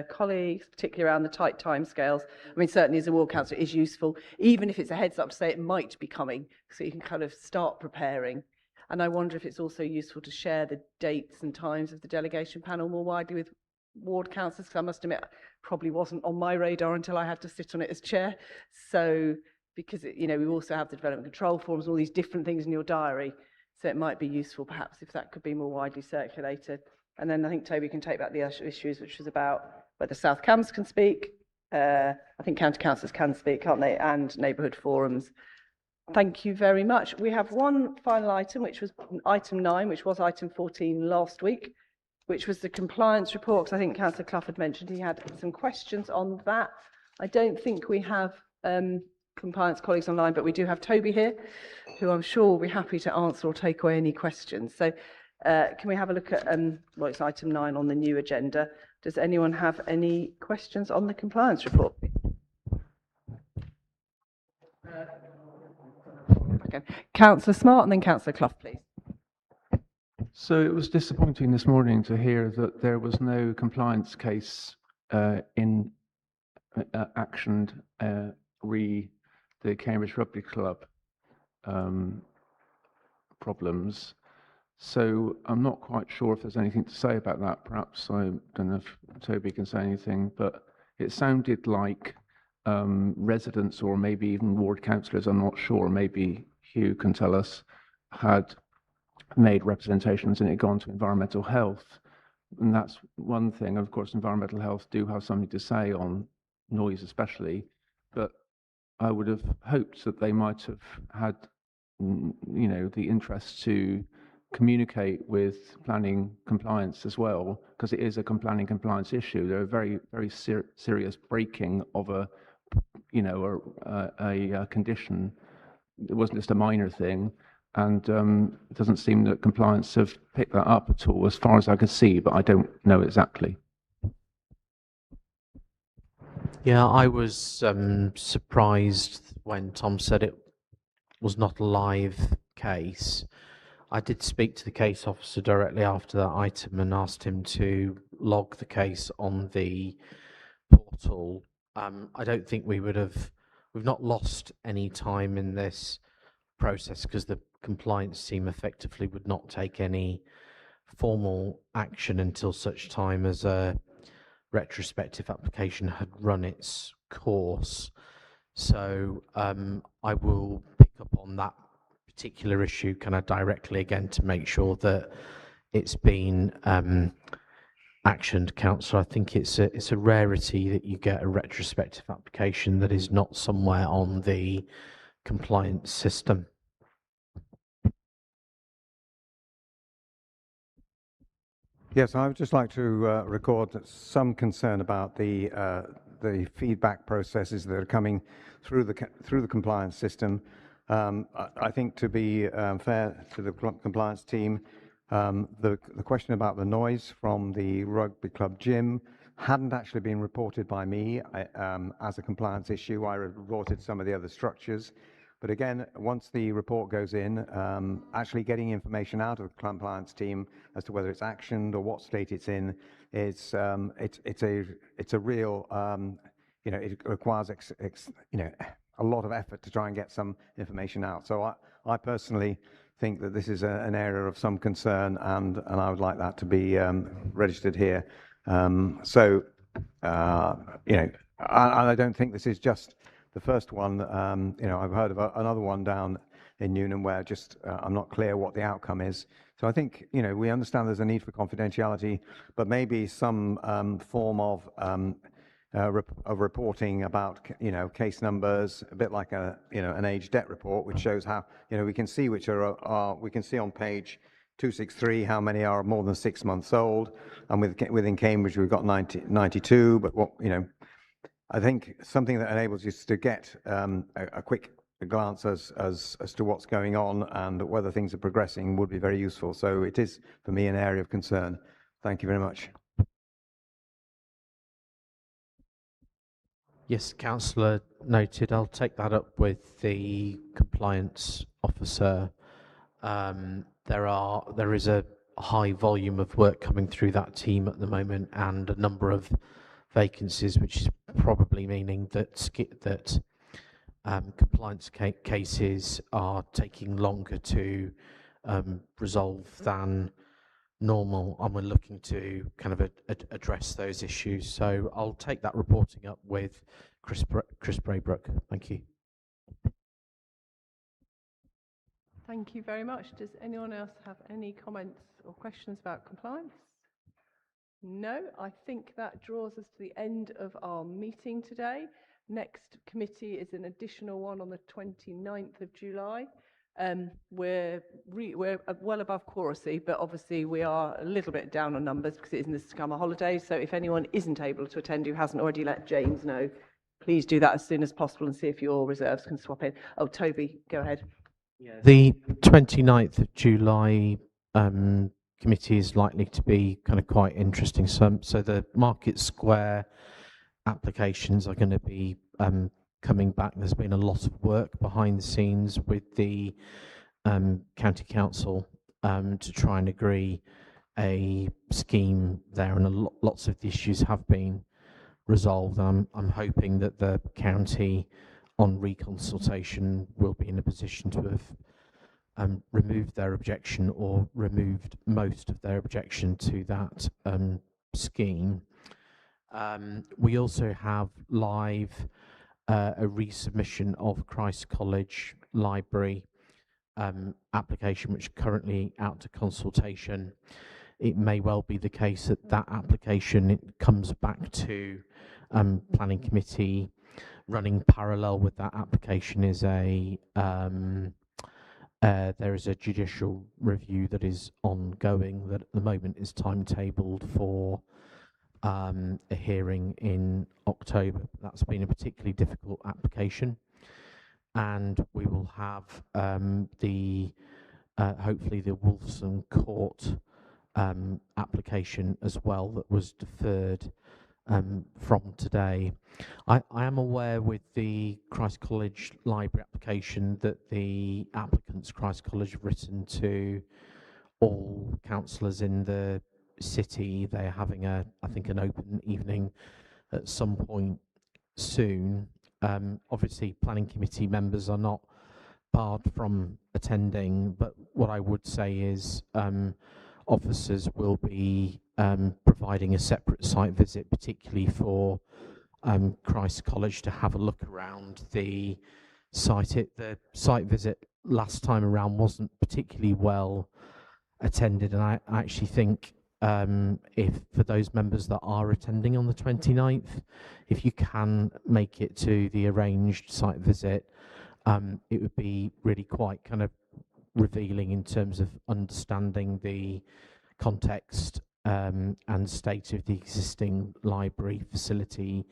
colleagues, particularly around the tight timescales. I mean, certainly as a ward councillor, it is useful, even if it's a heads up to say it might be coming, so you can kind of start preparing. And I wonder if it's also useful to share the dates and times of the delegation panel more widely with ward councillors, because I must admit, probably wasn't on my radar until I had to sit on it as chair. So, because, you know, we also have the development control forums, all these different things in your diary. So it might be useful, perhaps, if that could be more widely circulated. And then I think Toby can take back the issues, which was about whether South Cambs can speak. I think county councillors can speak, can't they? And neighbourhood forums. Thank you very much. We have one final item, which was item 9, which was item 14 last week, which was the compliance report, because I think Councillor Clough had mentioned he had some questions on that. I don't think we have compliance colleagues online, but we do have Toby here, who I'm sure will be happy to answer or take away any questions. So can we have a look at, well, it's item 9 on the new agenda. Does anyone have any questions on the compliance report? Okay. Councillor Smart and then Councillor Clough, please. So it was disappointing this morning to hear that there was no compliance case in actioned re the Cambridge Rugby Club problems. So I'm not quite sure if there's anything to say about that. Perhaps I don't know if Toby can say anything, but it sounded like residents or maybe even ward councillors, I'm not sure, maybe Hugh can tell us, had made representations and it had gone to environmental health. And that's one thing. Of course, environmental health do have something to say on noise especially, but I would have hoped that they might have had, you know, the interest to communicate with planning compliance as well, because it is a planning compliance issue. There are very, very serious breaking of a, you know, a condition. It wasn't just a minor thing, and it doesn't seem that compliance have picked that up at all, as far as I can see, but I don't know exactly. Yeah, I was surprised when Tom said it was not a live case. I did speak to the case officer directly after that item and asked him to log the case on the portal. I don't think we've not lost any time in this process, because the compliance team effectively would not take any formal action until such time as a retrospective application had run its course. So I will pick up on that particular issue kind of directly again to make sure that it's been actioned, Councillor. I think it's a rarity that you get a retrospective application that is not somewhere on the compliance system. Yes, I would just like to record some concern about the feedback processes that are coming through the compliance system. I think, to be fair to the compliance team, the question about the noise from the rugby club gym hadn't actually been reported by me as a compliance issue. I reported some of the other structures. But again, once the report goes in, actually getting information out of the compliance team as to whether it's actioned or what state it's in, it's a real, you know, it requires you know, a lot of effort to try and get some information out. So I personally think that this is an area of some concern, and I would like that to be registered here. So you know, I don't think this is just the first one. You know, I've heard of another one down in Newnham where just I'm not clear what the outcome is. So I think, you know, we understand there's a need for confidentiality, but maybe some form of reporting about, you know, case numbers, a bit like a, you know, an age debt report, which shows how, you know, we can see which we can see on page 263 how many are more than 6 months old, and within Cambridge we've got 92. But what, you know, I think something that enables us to get a quick glance as to what's going on and whether things are progressing would be very useful. So it is, for me, an area of concern. Thank you very much. Yes, Councillor, noted. I'll take that up with the compliance officer. There is a high volume of work coming through that team at the moment, and a number of vacancies, which is probably meaning that compliance cases are taking longer to resolve than normal, and we're looking to kind of address those issues. So I'll take that reporting up with Chris Braybrook. Thank you. Thank you very much. Does anyone else have any comments or questions about compliance? No, I think that draws us to the end of our meeting today. Next committee is an additional one on the 29th of July. We're well above quoracy, but obviously we are a little bit down on numbers because it is in the summer holidays. So if anyone isn't able to attend who hasn't already let James know, please do that as soon as possible and see if your reserves can swap in. Oh, Toby, go ahead. Yeah. The 29th of July committee is likely to be kind of quite interesting. So the Market Square applications are going to be coming back. There's been a lot of work behind the scenes with the County Council to try and agree a scheme there, and lots of the issues have been resolved. I'm hoping that the county, on reconsultation, will be in a position to have removed their objection or removed most of their objection to that scheme. We also have live a resubmission of Christ College Library application, which is currently out to consultation. It may well be the case that that application comes back to Planning Committee. Running parallel with that application is there is a judicial review that is ongoing that at the moment is timetabled for a hearing in October. That's been a particularly difficult application, and we will have hopefully the Wolfson Court application as well that was deferred from today. I am aware with the Christ College Library application that the applicants, Christ College, have written to all councillors in the city. They're having I think an open evening at some point soon. Obviously Planning Committee members are not barred from attending, but what I would say is officers will be providing a separate site visit, particularly for Christ College, to have a look around the site. The site visit last time around wasn't particularly well attended, and I actually think if for those members that are attending on the 29th, if you can make it to the arranged site visit, it would be really quite kind of revealing in terms of understanding the context and state of the existing library facility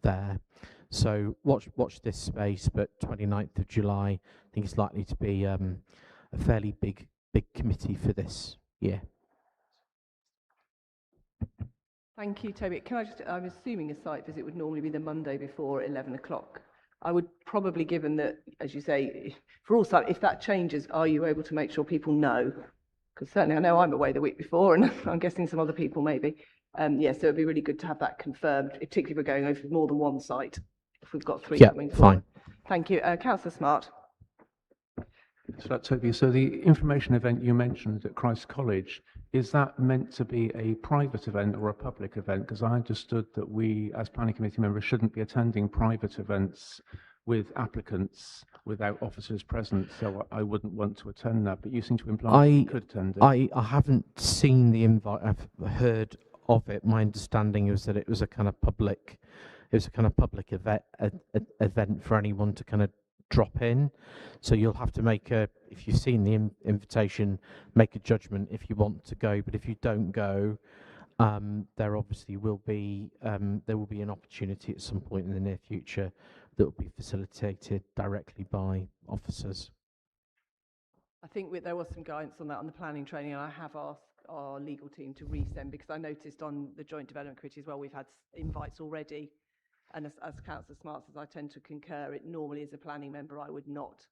there. So watch this space, but 29th of July, I think it's likely to be a fairly big committee for this year. Thank you, Toby. Can I just, I'm assuming a site visit would normally be the Monday before 11 o'clock. I would probably, given that, as you say, for all sites, if that changes, are you able to make sure people know? Because certainly I know I'm away the week before, and I'm guessing some other people maybe. Yes, so it'd be really good to have that confirmed, particularly if we're going over more than one site, if we've got three coming forward. Fine. Thank you. Councillor Smart. So, Toby, so the information event you mentioned at Christ College, is that meant to be a private event or a public event? Because I understood that we, as planning committee members, shouldn't be attending private events with applicants without officers present, so I wouldn't want to attend that. But you seem to imply you could attend it. I haven't seen the invite. I've heard of it. My understanding was that it was a kind of public, event for anyone to kind of drop in. So you'll have to make if you've seen the invitation, make a judgment if you want to go. But if you don't go, there obviously will be an opportunity at some point in the near future that will be facilitated directly by officers. I think there was some guidance on that on the planning training, and I have asked our legal team to resend, because I noticed on the Joint Development Committee as well, we've had invites already, and as Councillor Smart says, I tend to concur. It normally, as a planning member, I would not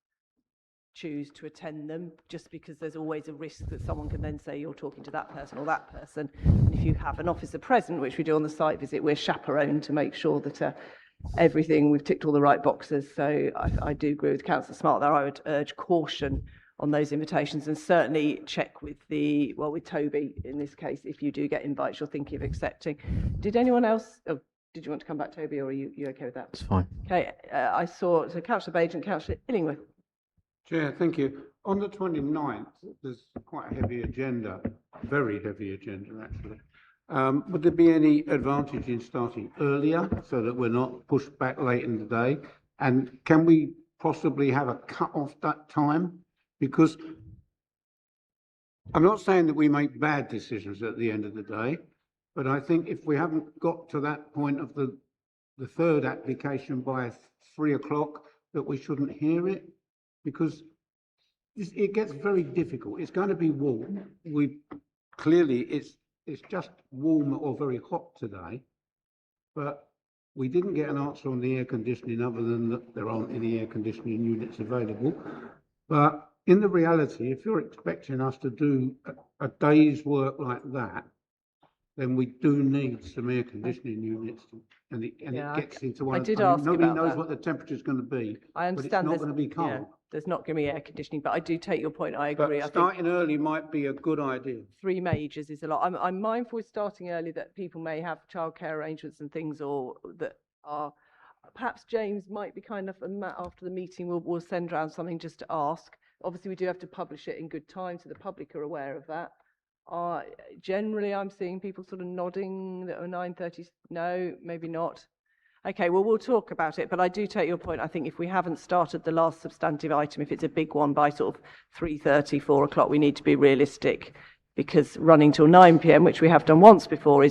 choose to attend them, just because there's always a risk that someone can then say you're talking to that person or that person. And if you have an officer present, which we do on the site visit, we're chaperoned to make sure that we've ticked all the right boxes. So I do agree with Councillor Smart there. I would urge caution on those invitations, and certainly check with with Toby in this case, if you do get invites you're thinking of accepting. Did anyone else, did you want to come back, Toby, or are you okay with that? It's fine. Okay, I saw, so Councillor Page and Councillor Illingworth. Chair, thank you. On the 29th, there's quite a heavy agenda, very heavy agenda actually. Would there be any advantage in starting earlier so that we're not pushed back late in the day? And can we possibly have a cut-off that time? Because I'm not saying that we make bad decisions at the end of the day, but I think if we haven't got to that point of the third application by 3 o'clock, that we shouldn't hear it, because it gets very difficult. It's going to be warm. Clearly it's just warm or very hot today, but we didn't get an answer on the air conditioning, other than that there aren't any air conditioning units available. But in the reality, if you're expecting us to do a day's work like that, then we do need some air conditioning units, and it gets into one. I did ask nobody about knows that. what the temperature's going to be. I understand but it's not going to be cold. Yeah, there's not going to be air conditioning, but I do take your point. I agree. But starting early might be a good idea. 3 majors is a lot. I'm mindful with starting early that people may have childcare arrangements and things, or that are perhaps James might be kind of, after the meeting we'll send around something just to ask. Obviously we do have to publish it in good time so the public are aware of that. Generally I'm seeing people sort of nodding that 9:30, no, maybe not. Okay, well, we'll talk about it, but I do take your point. I think if we haven't started the last substantive item, if it's a big one, by sort of 3:30, 4 o'clock, we need to be realistic, because running till 9 p.m, which we have done once before,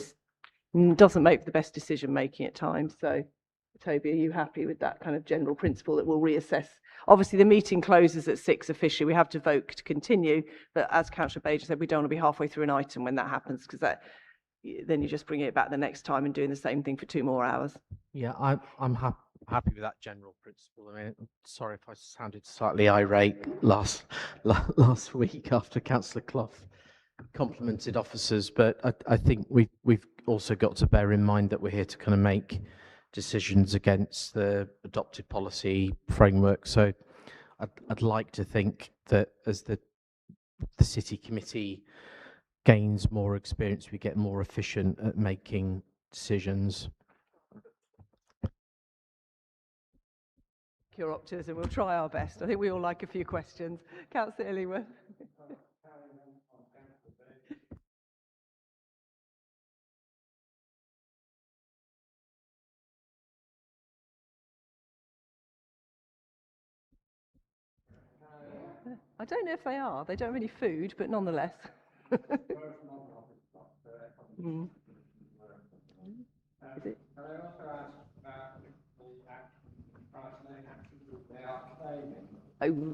doesn't make for the best decision-making at times. So, Toby, are you happy with that kind of general principle that we'll reassess? Obviously, the meeting closes at 6 officially. We have to vote to continue, but as Councillor Bager said, we don't want to be halfway through an item when that happens, because then you just bring it back the next time and doing the same thing for 2 more hours. Yeah, I'm happy with that general principle. I mean, sorry if I sounded slightly irate last week after Councillor Clough complimented officers, but I think we've also got to bear in mind that we're here to kind of make decisions against the adopted policy framework. So I'd like to think that as the city committee gains more experience, we get more efficient at making decisions. Your optimism, we'll try our best. I think we all like a few questions. Councillor Illingworth. I don't know if they are. They don't have any food, but nonetheless. Mm. Is it?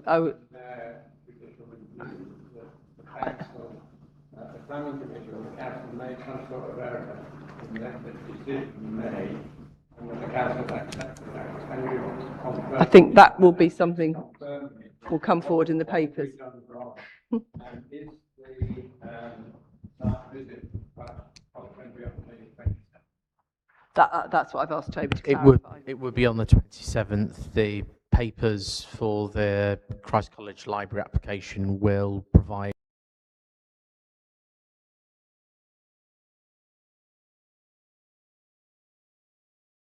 Oh. The planning commission or the council made some sort of error in that the decision made, and when the council accepted that, can you confirm? I think that will be something will come forward in the papers. And is the site visit complimentary on the 27th? That's what I've asked Toby to clarify. It would be on the 27th. The papers for the Christ College Library application will provide